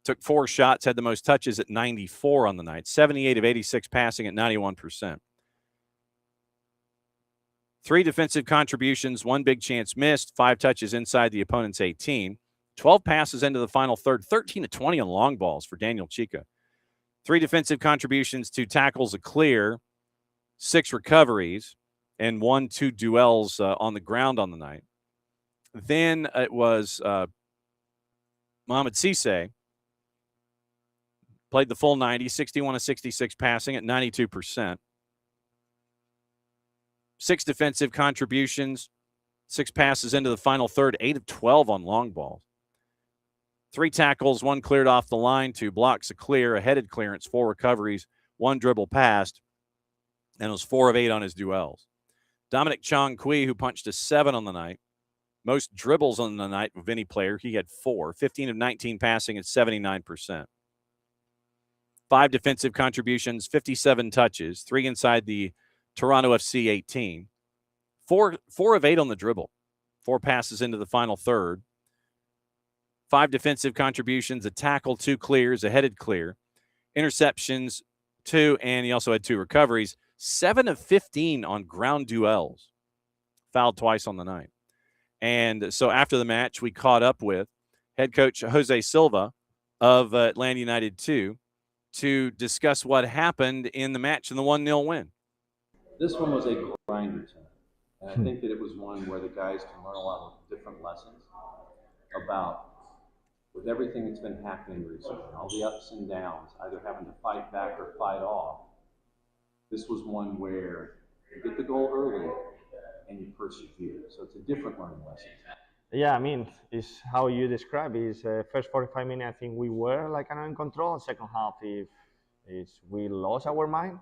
took 4 shots, had the most touches at 94 on the night. 78 of 86 passing at 91%. 3 defensive contributions, 1 big chance missed, 5 touches inside the opponent's 18. 12 passes into the final third, 13 of 20 on long balls for Daniel Chica. 3 defensive contributions, 2 tackles, a clear, 6 recoveries, and 2 duels on the ground on the night. Then it was Mohamed Cisse played the full 90, 61 of 66 passing at 92%. 6 defensive contributions, 6 passes into the final third, 8 of 12 on long balls. 3 tackles, 1 cleared off the line, 2 blocks a clear, a headed clearance, 4 recoveries, 1 dribble passed, and it was 4 of 8 on his duels. Dominic Chong-Kui, who punched a 7 on the night, most dribbles on the night of any player, he had 4, 15 of 19 passing at 79%. 5 defensive contributions, 57 touches, 3 inside the Toronto FC 18. 4 of 8 on the dribble, 4 passes into the final third. 5 defensive contributions, a tackle, 2 clears, a headed clear, interceptions, 2, and he also had 2 recoveries. 7 of 15 on ground duels, fouled twice on the night. And so after the match, we caught up with head coach Jose Silva of Atlanta United 2 to discuss what happened in the match and the 1-0 win. This one was a grinder tonight, and I think that it was one where the guys can learn a lot of different lessons about, with everything that's been happening recently, all the ups and downs, either having to fight back or fight off. This was one where you get the goal early and you persevere. So it's a different learning lesson. Yeah, I mean, it's how you describe it. First 45 minutes, I think we were like in control. Second half, we lost our mind,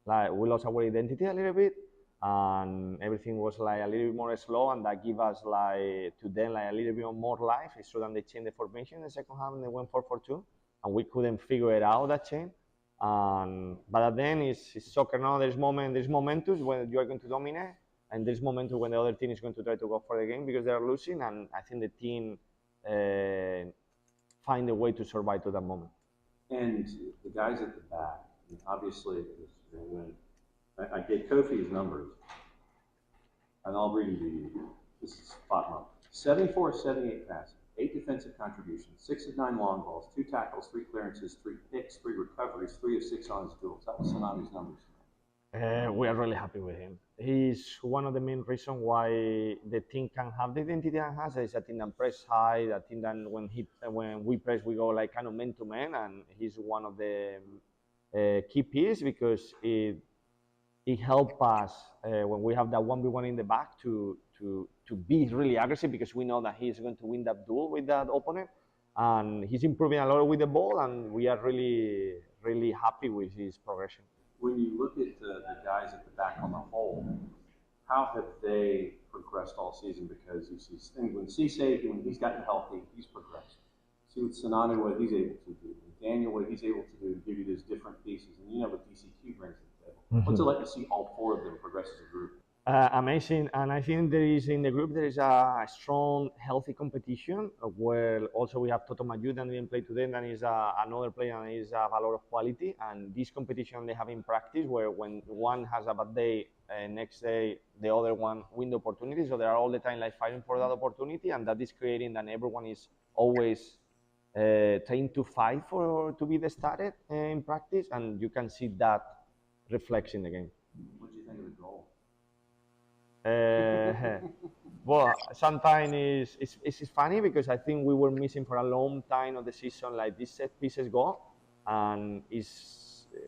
like we lost our identity a little bit, and everything was like a little bit more slow, and that give us like to them like a little bit more life. It's true that they changed the formation in the second half and they went 4-4-2, and we couldn't figure it out that change. But then it's soccer now. There's momentum when you are going to dominate. And there's momentum when the other team is going to try to go for the game because they are losing, and I think the team find a way to survive to that moment. And the guys at the back, obviously, when I gave Kofi his numbers, and I'll read them to you. This is spot on. 74 of 78 passes, 8 defensive contributions, 6 of 9 long balls, 2 tackles, 3 clearances, 3 picks, 3 recoveries, 3 of 6 on his duels. That was Tsunami's numbers. We are really happy with him. He's one of the main reasons why the team can have the identity and has. It's a team that press high, a team that when we press, we go like kind of man to man, and he's one of the key pieces because it helps us when we have that 1v1 in the back to be really aggressive because we know that he's going to win that duel with that opponent, and he's improving a lot with the ball, and we are really, really happy with his progression. When you look at the guys at the back on the whole, how have they progressed all season? Because you see when Cisse, when he's gotten healthy, he's progressed. See with Sinani what he's able to do, with Daniel what he's able to do to give you those different pieces, and you know what DCQ brings to the table. What's it like to see all 4 of them progress as a group? Amazing, and I think in the group there is a strong, healthy competition where also we have Toto Majud that didn't play today, and is another player and is a lot of quality. And this competition they have in practice, where when one has a bad day, next day the other one win the opportunity. So they are all the time like fighting for that opportunity, and that is creating that everyone is always trying to fight to be the starter in practice, and you can see that reflects in the game. What do you think of the goal? Well, sometimes it's funny because I think we were missing for a long time of the season like this set pieces goal, and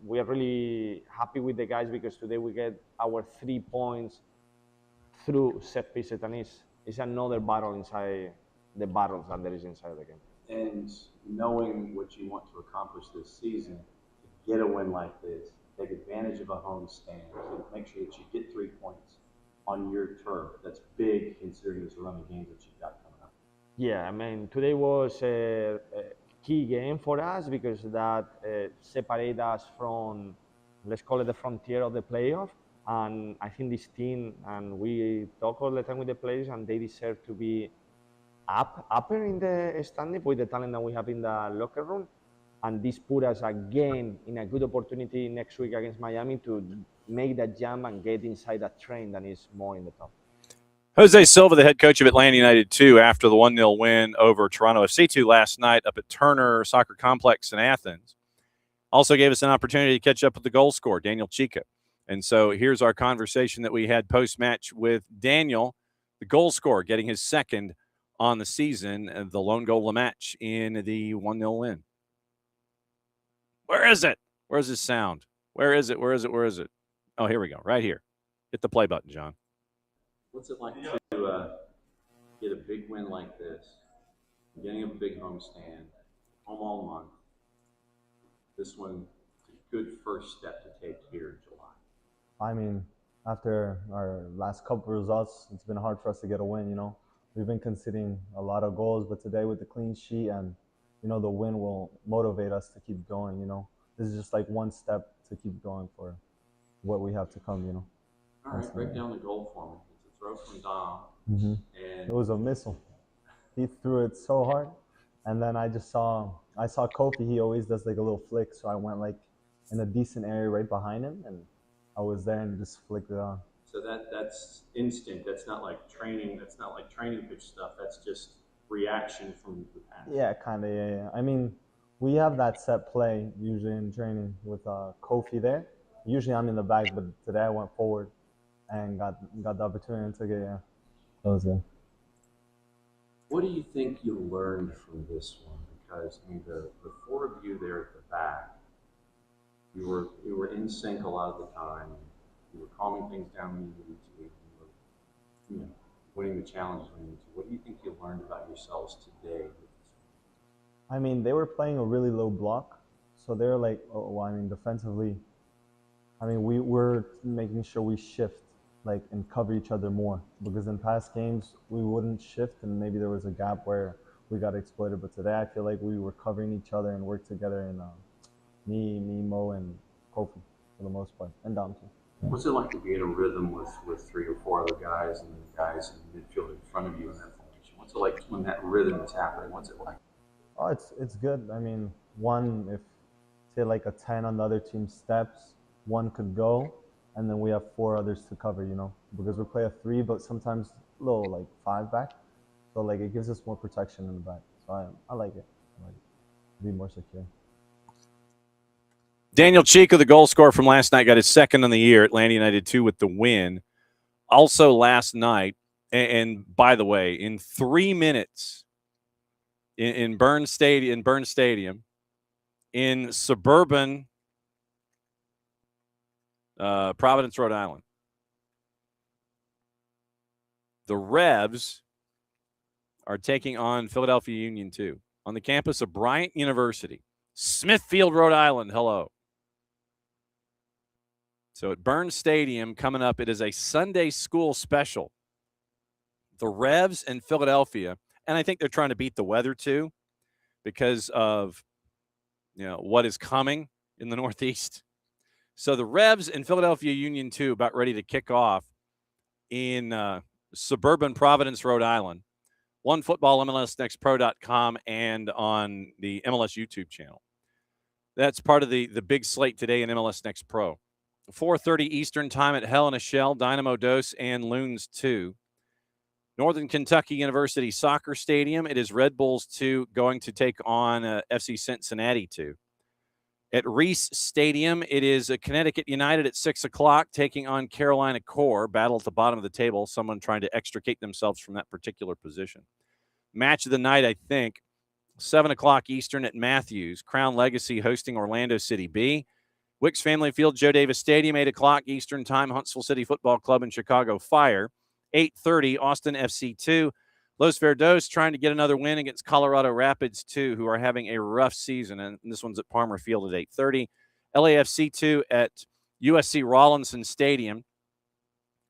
we are really happy with the guys because today we get our 3 points through set pieces, and it's another battle inside the battles that there is inside the game. And knowing what you want to accomplish this season, to get a win like this, take advantage of a home stand, to make sure that you get 3 points on your turf. That's big considering the run of games that you've got coming up. Yeah, I mean, today was a key game for us because that separated us from, let's call it the frontier of the playoff. And I think this team, and we talk all the time with the players, and they deserve to be upper in the standing with the talent that we have in the locker room. And this put us again in a good opportunity next week against Miami to make that jump and get inside that train that is more in the top. Jose Silva, the head coach of Atlanta United 2, after the 1-0 win over Toronto FC 2 last night up at Turner Soccer Complex in Athens, also gave us an opportunity to catch up with the goal scorer, Daniel Chica. And so here's our conversation that we had post-match with Daniel, the goal scorer, getting his second on the season, the lone goal of the match in the 1-0 win. Where is it? Where's his sound? Where is it? Where is it? Where is it? Oh, here we go. Right here. Hit the play button, John. What's it like to get a big win like this, getting a big homestand, home all month? This one is a good first step to take here in July. I mean, after our last couple results, it's been hard for us to get a win, you know. We've been conceding a lot of goals, but today with the clean sheet and, you know, the win will motivate us to keep going, you know. This is just like one step to keep going for what we have to come, you know. All right, break down the goal for me. It's a throw from Dom. And it was a missile. He threw it so hard. And then I saw Kofi, he always does like a little flick, so I went like in a decent area right behind him, and I was there and just flicked it on. So that's instinct. That's not like training. That's not like training pitch stuff. That's just reaction from the past. Yeah, kind of, yeah. I mean, we have that set play usually in training with Kofi there. Usually I'm in the back, but today I went forward and got the opportunity and took it, yeah. That was good. What do you think you learned from this one? Because I mean, the four of you there at the back, you were in sync a lot of the time. You were calming things down when you needed to. You were, winning the challenges when you needed to. What do you think you learned about yourselves today? I mean, they were playing a really low block, so they're like, defensively. I mean, we were making sure we shift, like, and cover each other more, because in past games we wouldn't shift, and maybe there was a gap where we got exploited. But today, I feel like we were covering each other and worked together, and me, Mo, and Kofi for the most part, and Dom too. What's it like to be in a rhythm with 3 or 4 other guys and the guys in the midfield in front of you in that formation? What's it like when that rhythm is happening? What's it like? Oh, it's good. I mean, if say like a 10 on the other team's steps, 1 could go, and then we have 4 others to cover, you know, because we play a 3, but sometimes a little like 5 back. So like it gives us more protection in the back. So I like it. I like it. Be more secure. Daniel Chico, the goal scorer from last night, got his second on the year. Atlanta United 2 with the win. Also last night, and by the way, in 3 minutes in Burns Stadium, in suburban Providence, Rhode Island, the Revs are taking on Philadelphia Union 2 on the campus of Bryant University, Smithfield, Rhode Island. Hello. So at Burns Stadium coming up, it is a Sunday school special. The Revs and Philadelphia, and I think they're trying to beat the weather too because of what is coming in the Northeast. So the Revs and Philadelphia Union 2 about ready to kick off in suburban Providence, Rhode Island. OneFootball, MLSNextPro.com, and on the MLS YouTube channel. That's part of the big slate today in MLS Next Pro. 4:30 Eastern time at Hell in a Shell, Dynamo Dos, and Loons 2. Northern Kentucky University Soccer Stadium, it is Red Bulls 2 going to take on FC Cincinnati 2. At Reese Stadium, it is Connecticut United at 6 o'clock taking on Carolina Core. Battle at the bottom of the table, someone trying to extricate themselves from that particular position. Match of the night, I think, 7 o'clock Eastern at Matthews. Crown Legacy hosting Orlando City B. Wicks Family Field, Joe Davis Stadium, 8 o'clock Eastern time, Huntsville City Football Club and Chicago Fire. 8:30, Austin FC 2. Los Verdos trying to get another win against Colorado Rapids 2, who are having a rough season, and this one's at Palmer Field at 8:30. LAFC 2 at USC Rawlinson Stadium,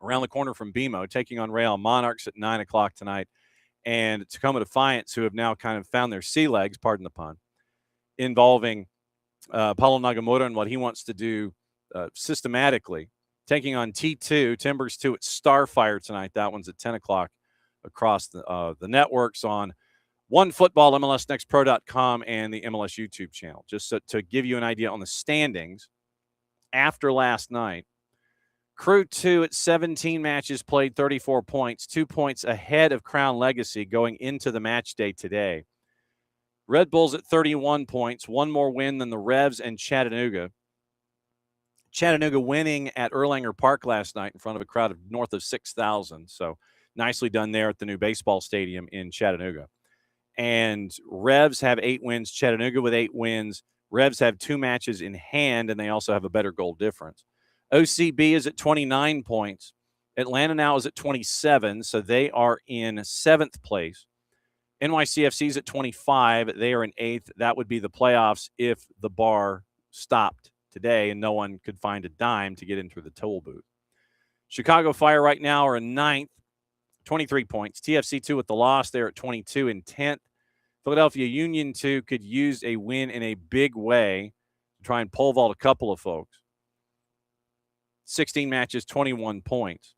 around the corner from BMO, taking on Real Monarchs at 9 o'clock tonight. And Tacoma Defiance, who have now kind of found their sea legs, pardon the pun, involving Paulo Nagamura and what he wants to do systematically, taking on T2, Timbers 2 at Starfire tonight. That one's at 10 o'clock across the networks on OneFootball, MLSNextPro.com, and the MLS YouTube channel. Just so, to give you an idea on the standings, after last night, Crew 2 at 17 matches played, 34 points, 2 points ahead of Crown Legacy going into the match day today. Red Bulls at 31 points, 1 more win than the Revs and Chattanooga. Chattanooga winning at Erlanger Park last night in front of a crowd of north of 6,000. So Nicely done there at the new baseball stadium in Chattanooga. And Revs have 8 wins. Chattanooga with 8 wins. Revs have 2 matches in hand, and they also have a better goal difference. OCB is at 29 points. Atlanta now is at 27, so they are in 7th place. NYCFC is at 25. They are in 8th. That would be the playoffs if the bar stopped today and no one could find a dime to get in through the toll booth. Chicago Fire right now are in 9th, 23 points. TFC2 with the loss, they're at 22 in 10th. Philadelphia Union 2 could use a win in a big way to try and pole vault a couple of folks. 16 matches, 21 points.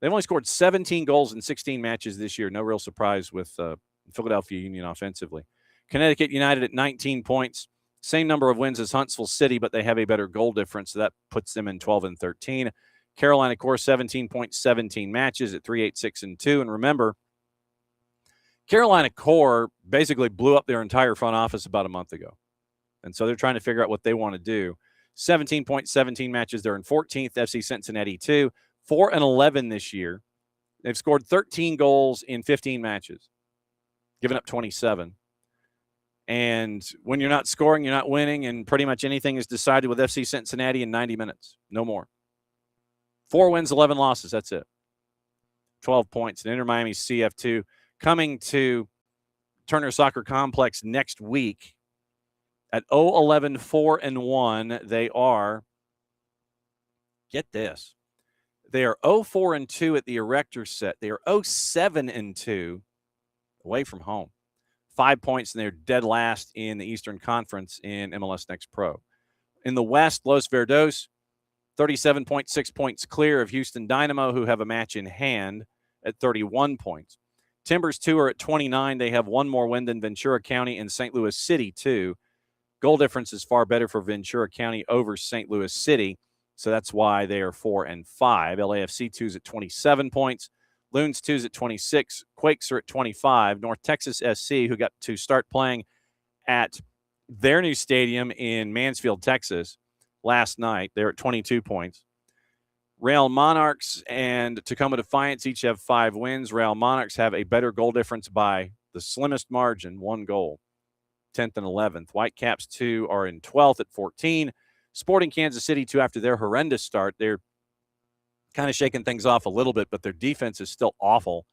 They've only scored 17 goals in 16 matches this year. No real surprise with Philadelphia Union offensively. Connecticut United at 19 points. Same number of wins as Huntsville City, but they have a better goal difference, so that puts them in 12 and 13. Carolina Core, 17 points, 17 matches at 3-8-6-2. And remember, Carolina Core basically blew up their entire front office about a month ago. And so they're trying to figure out what they want to do. 17 points, 17 matches. They're in 14th. FC Cincinnati 2, 4 and 11 this year. They've scored 13 goals in 15 matches, given up 27. And when you're not scoring, you're not winning, and pretty much anything is decided with FC Cincinnati in 90 minutes. No more. 4 wins, 11 losses. That's it. 12 points. And Inter Miami CF2 coming to Turner Soccer Complex next week at 0-11, 4-1. They are, get this, they are 0-4-2 at the Erector set. They are 0-7-2 away from home. 5 points, and they're dead last in the Eastern Conference in MLS Next Pro. In the West, Los Verdos, 37.6 points clear of Houston Dynamo, who have a match in hand at 31 points. Timbers 2 are at 29. They have 1 more win than Ventura County and St. Louis City 2. Goal difference is far better for Ventura County over St. Louis City, so that's why they are 4 and 5. LAFC 2 is at 27 points. Loons 2 is at 26. Quakes are at 25. North Texas SC, who got to start playing at their new stadium in Mansfield, Texas, last night, they're at 22 points. Real Monarchs and Tacoma Defiance each have 5 wins. Real Monarchs have a better goal difference by the slimmest margin, 1 goal, 10th and 11th. Whitecaps 2 are in 12th at 14. Sporting Kansas City 2, after their horrendous start, they're kind of shaking things off a little bit, but their defense is still awful.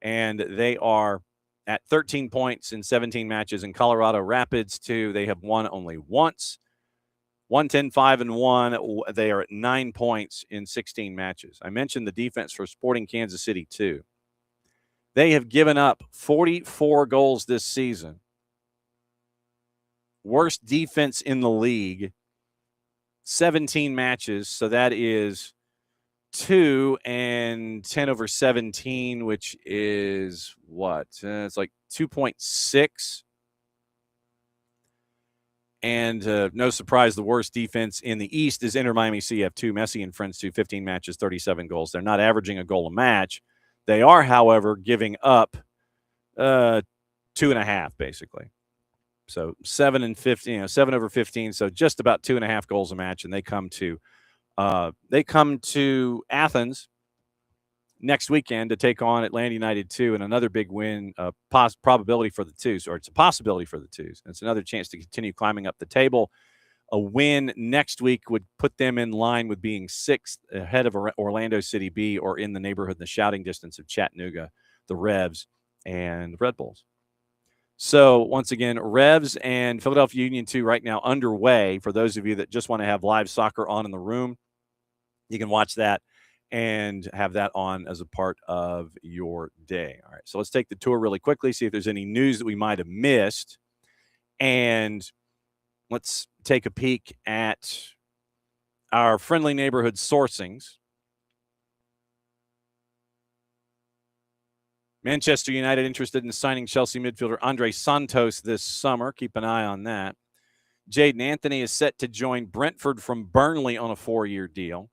And they are at 13 points in 17 matches. In Colorado Rapids 2, they have won only once. 1-10, 5-1. They are at 9 points in 16 matches. I mentioned the defense for Sporting Kansas City, too. They have given up 44 goals this season. Worst defense in the league. 17 matches, so that is 2 and 10 over 17, which is what? It's like 2.6. And no surprise, the worst defense in the East is Inter Miami CF2. Messi and Friends 2, 15 matches, 37 goals. They're not averaging a goal a match. They are, however, giving up 2.5, basically. So 7 and 15, 7 over 15, so just about 2.5 goals a match. And they come to Athens next weekend to take on Atlanta United 2, and another big win, probability for the Twos, or it's a possibility for the Twos. It's another chance to continue climbing up the table. A win next week would put them in line with being 6th ahead of Orlando City B, or in the neighborhood, in the shouting distance of Chattanooga, the Revs, and the Red Bulls. So once again, Revs and Philadelphia Union 2 right now underway. For those of you that just want to have live soccer on in the room, you can watch that and have that on as a part of your day. All right, so let's take the tour really quickly, see if there's any news that we might have missed. And let's take a peek at our friendly neighborhood sourcings. Manchester United interested in signing Chelsea midfielder Andre Santos this summer. Keep an eye on that. Jadon Anthony is set to join Brentford from Burnley on a 4-year deal.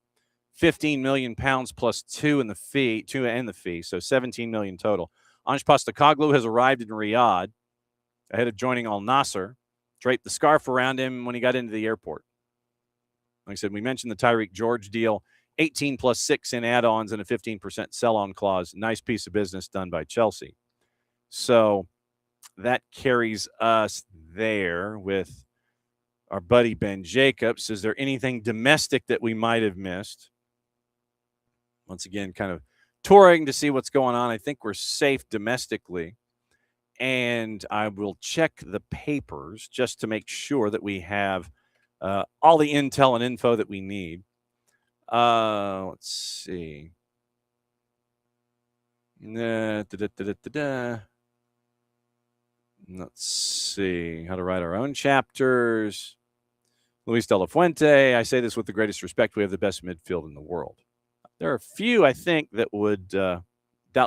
£15 million plus 2 and the fee, so 17 million total. Ange Postecoglou has arrived in Riyadh ahead of joining Al Nassr. Draped the scarf around him when he got into the airport. Like I said, we mentioned the Tyreek George deal. 18 plus 6 in add-ons and a 15% sell-on clause. Nice piece of business done by Chelsea. So that carries us there with our buddy Ben Jacobs. Is there anything domestic that we might have missed? Once again, kind of touring to see what's going on. I think we're safe domestically. And I will check the papers just to make sure that we have all the intel and info that we need. Let's see. Let's see how to write our own chapters. Luis De La Fuente, I say this with the greatest respect. We have the best midfield in the world. There are a few, I think, that would doubt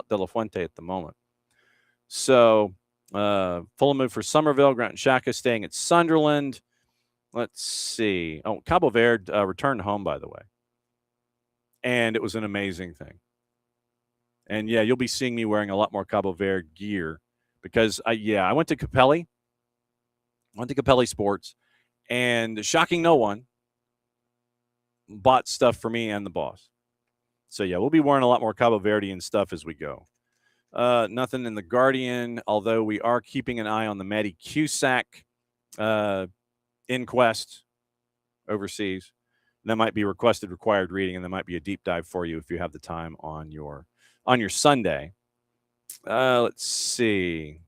De La Fuente at the moment. So, Fulham move for Somerville. Grant and Xhaka staying at Sunderland. Let's see. Oh, Cabo Verde returned home, by the way. And it was an amazing thing. And, yeah, you'll be seeing me wearing a lot more Cabo Verde gear because, I went to Capelli. Sports. And shocking no one, bought stuff for me and the boss. So, yeah, we'll be wearing a lot more Cabo Verdean stuff as we go. Nothing in the Guardian, although we are keeping an eye on the Matty Cusack inquest overseas. That might be required reading, and that might be a deep dive for you if you have the time on your Sunday. Let's see.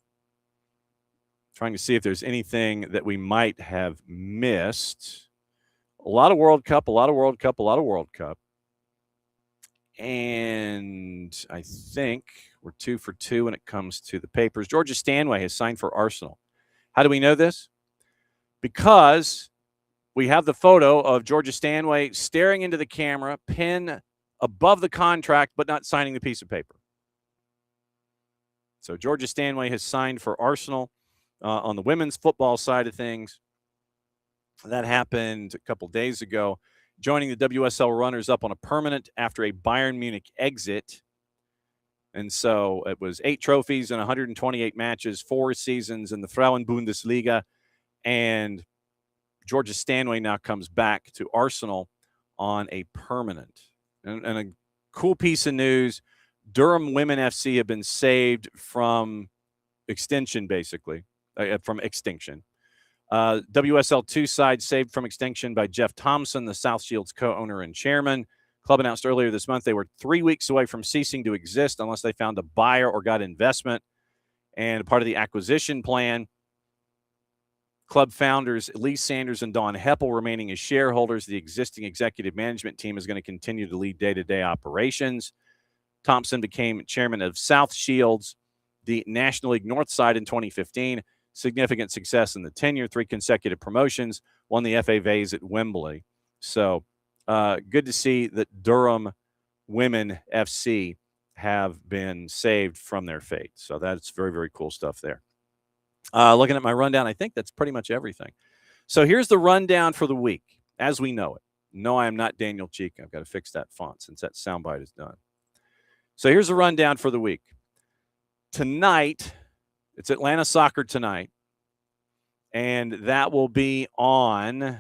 Trying to see if there's anything that we might have missed. A lot of World Cup. And I think we're 2 for 2 when it comes to the papers. Georgia Stanway has signed for Arsenal. How do we know this? Because we have the photo of Georgia Stanway staring into the camera, pen above the contract, but not signing the piece of paper. So Georgia Stanway has signed for Arsenal on the women's football side of things. That happened a couple days ago, joining the WSL runners-up on a permanent after a Bayern Munich exit. And so it was 8 trophies and 128 matches, 4 seasons in the Frauen-Bundesliga. And Georgia Stanway now comes back to Arsenal on a permanent. And a cool piece of news, Durham Women FC have been saved from extinction, basically, from extinction. WSL2 side saved from extinction by Jeff Thompson, the South Shields co-owner and chairman. Club announced earlier this month they were 3 weeks away from ceasing to exist unless they found a buyer or got investment. And part of the acquisition plan, club founders Lee Sanders and Dawn Heppel remaining as shareholders. The existing executive management team is going to continue to lead day-to-day operations. Thompson became chairman of South Shields, the National League North side in 2015. Significant success in the tenure, 3 consecutive promotions, won the FA Vase at Wembley. So good to see that Durham Women FC have been saved from their fate. So that's very, very cool stuff there. Looking at my rundown, I think that's pretty much everything. So here's the rundown for the week as we know it. No, I am not Daniel Cheek. I've got to fix that font since that soundbite is done. So here's the rundown for the week. Tonight, it's Atlanta Soccer tonight, and that will be on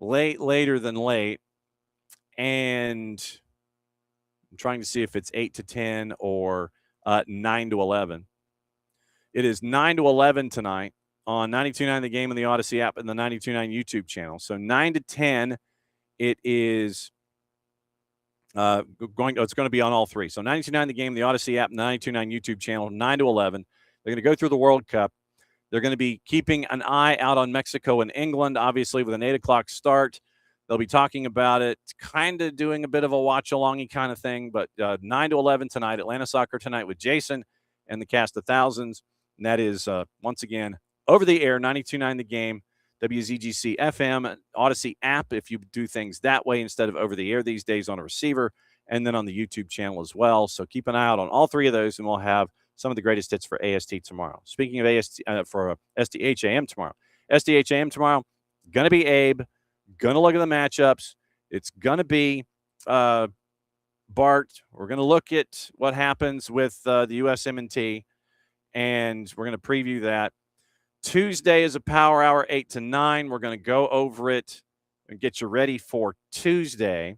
later than late, and I'm trying to see if it's 8 to 10 or 9 to 11. It is 9 to 11 tonight on 92.9 The Game and the Odyssey app and the 92.9 YouTube channel. So 9 to 10, it is it's going to be on all 3. So 92.9 The Game, the Odyssey app, and the 92.9 YouTube channel, 9 to 11. They're going to go through the World Cup. They're going to be keeping an eye out on Mexico and England, obviously, with an 8 o'clock start. They'll be talking about it, kind of doing a bit of a watch-alongy kind of thing. But 9 to 11 tonight, Atlanta Soccer tonight with Jason and the cast of thousands. And that is, once again, over the air, 92.9 The Game, WZGC FM, Odyssey app, if you do things that way instead of over the air these days on a receiver, and then on the YouTube channel as well. So keep an eye out on all 3 of those, and we'll have some of the greatest hits for AST tomorrow. Speaking of AST, for SDH AM tomorrow. SDH AM tomorrow, going to be Abe, going to look at the matchups. It's going to be Bart. We're going to look at what happens with the USMNT, and we're going to preview that. Tuesday is a power hour, 8 to 9. We're going to go over it and get you ready for Tuesday.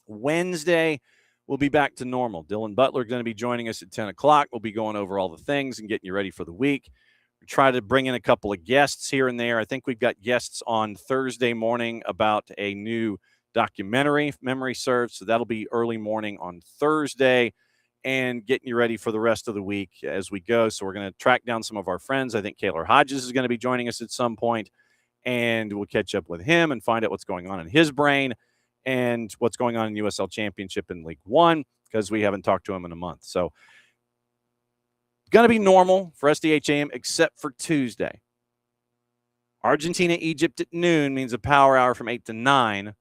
Wednesday, we'll be back to normal. Dylan Butler going to be joining us at 10 o'clock. We'll be going over all the things and getting you ready for the week. We'll try to bring in a couple of guests here and there. I think we've got guests on Thursday morning about a new documentary, if memory serves. So that'll be early morning on Thursday and getting you ready for the rest of the week as we go. So we're going to track down some of our friends. I think Kaylor Hodges is going to be joining us at some point, and we'll catch up with him and find out what's going on in his brain and what's going on in USL Championship in League One, because we haven't talked to him in a month. So going to be normal for SDH AM except for Tuesday. Argentina, Egypt at noon means a power hour from 8 to 9.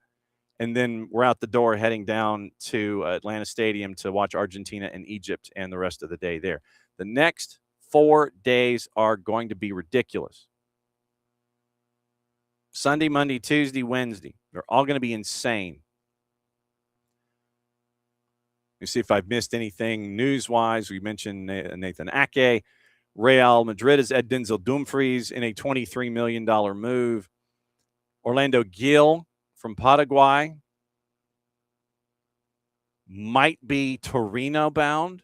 And then we're out the door heading down to Atlanta Stadium to watch Argentina and Egypt and the rest of the day there. The next 4 days are going to be ridiculous. Sunday, Monday, Tuesday, Wednesday. They're all going to be insane. Let me see if I've missed anything news-wise. We mentioned Nathan Ake. Real Madrid is Ed Denzel Dumfries in a $23 million move. Orlando Gil from Paraguay might be Torino bound,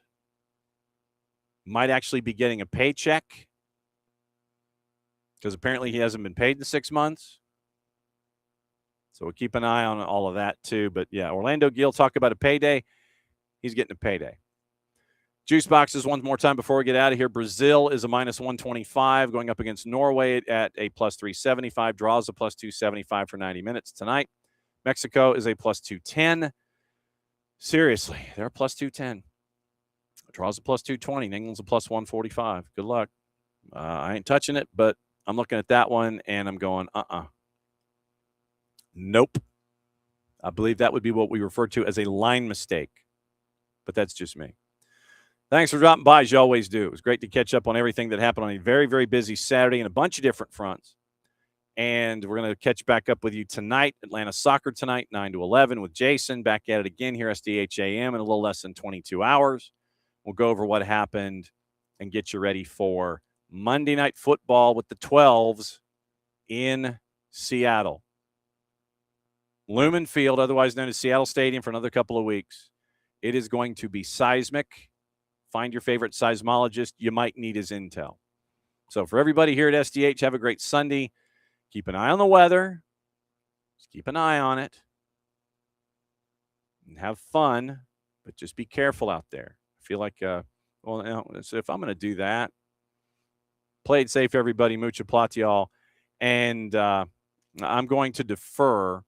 might actually be getting a paycheck because apparently he hasn't been paid in 6 months. So we'll keep an eye on all of that too. But yeah, Orlando Gil, talk about a payday. He's getting a payday. Juice boxes one more time before we get out of here. Brazil is a minus 125 going up against Norway at a plus 375. Draws a plus 275 for 90 minutes tonight. Mexico is a plus 210. Seriously, they're a plus 210. Draws a plus 220. England's a plus 145. Good luck. I ain't touching it, but I'm looking at that one and I'm going, nope. I believe that would be what we refer to as a line mistake, but that's just me. Thanks for dropping by, as you always do. It was great to catch up on everything that happened on a very, very busy Saturday in a bunch of different fronts. And we're going to catch back up with you tonight. Atlanta Soccer tonight, 9 to 11 with Jason. Back at it again here, SDH AM, in a little less than 22 hours. We'll go over what happened and get you ready for Monday Night Football with the 12s in Seattle. Lumen Field, otherwise known as Seattle Stadium, for another couple of weeks. It is going to be seismic. Find your favorite seismologist. You might need his intel. So for everybody here at SDH, have a great Sunday. Keep an eye on the weather. Just keep an eye on it. And have fun, but just be careful out there. I feel like, so if I'm going to do that, play it safe, everybody. Mucha platial. And I'm going to defer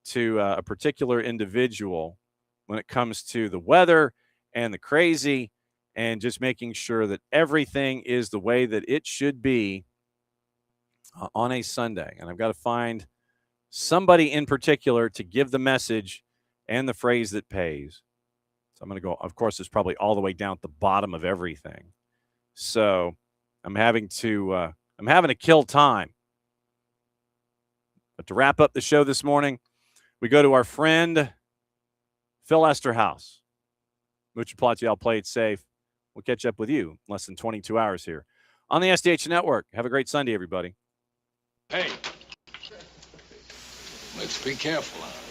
to a particular individual when it comes to the weather and the crazy and just making sure that everything is the way that it should be on a Sunday. And I've got to find somebody in particular to give the message and the phrase that pays. So I'm going to go, of course, it's probably all the way down at the bottom of everything. So I'm having to kill time. But to wrap up the show this morning, we go to our friend Phil Esterhaus. Mucha platial, play it safe. We'll catch up with you in less than 22 hours here on the SDH Network. Have a great Sunday, everybody. Hey, let's be careful out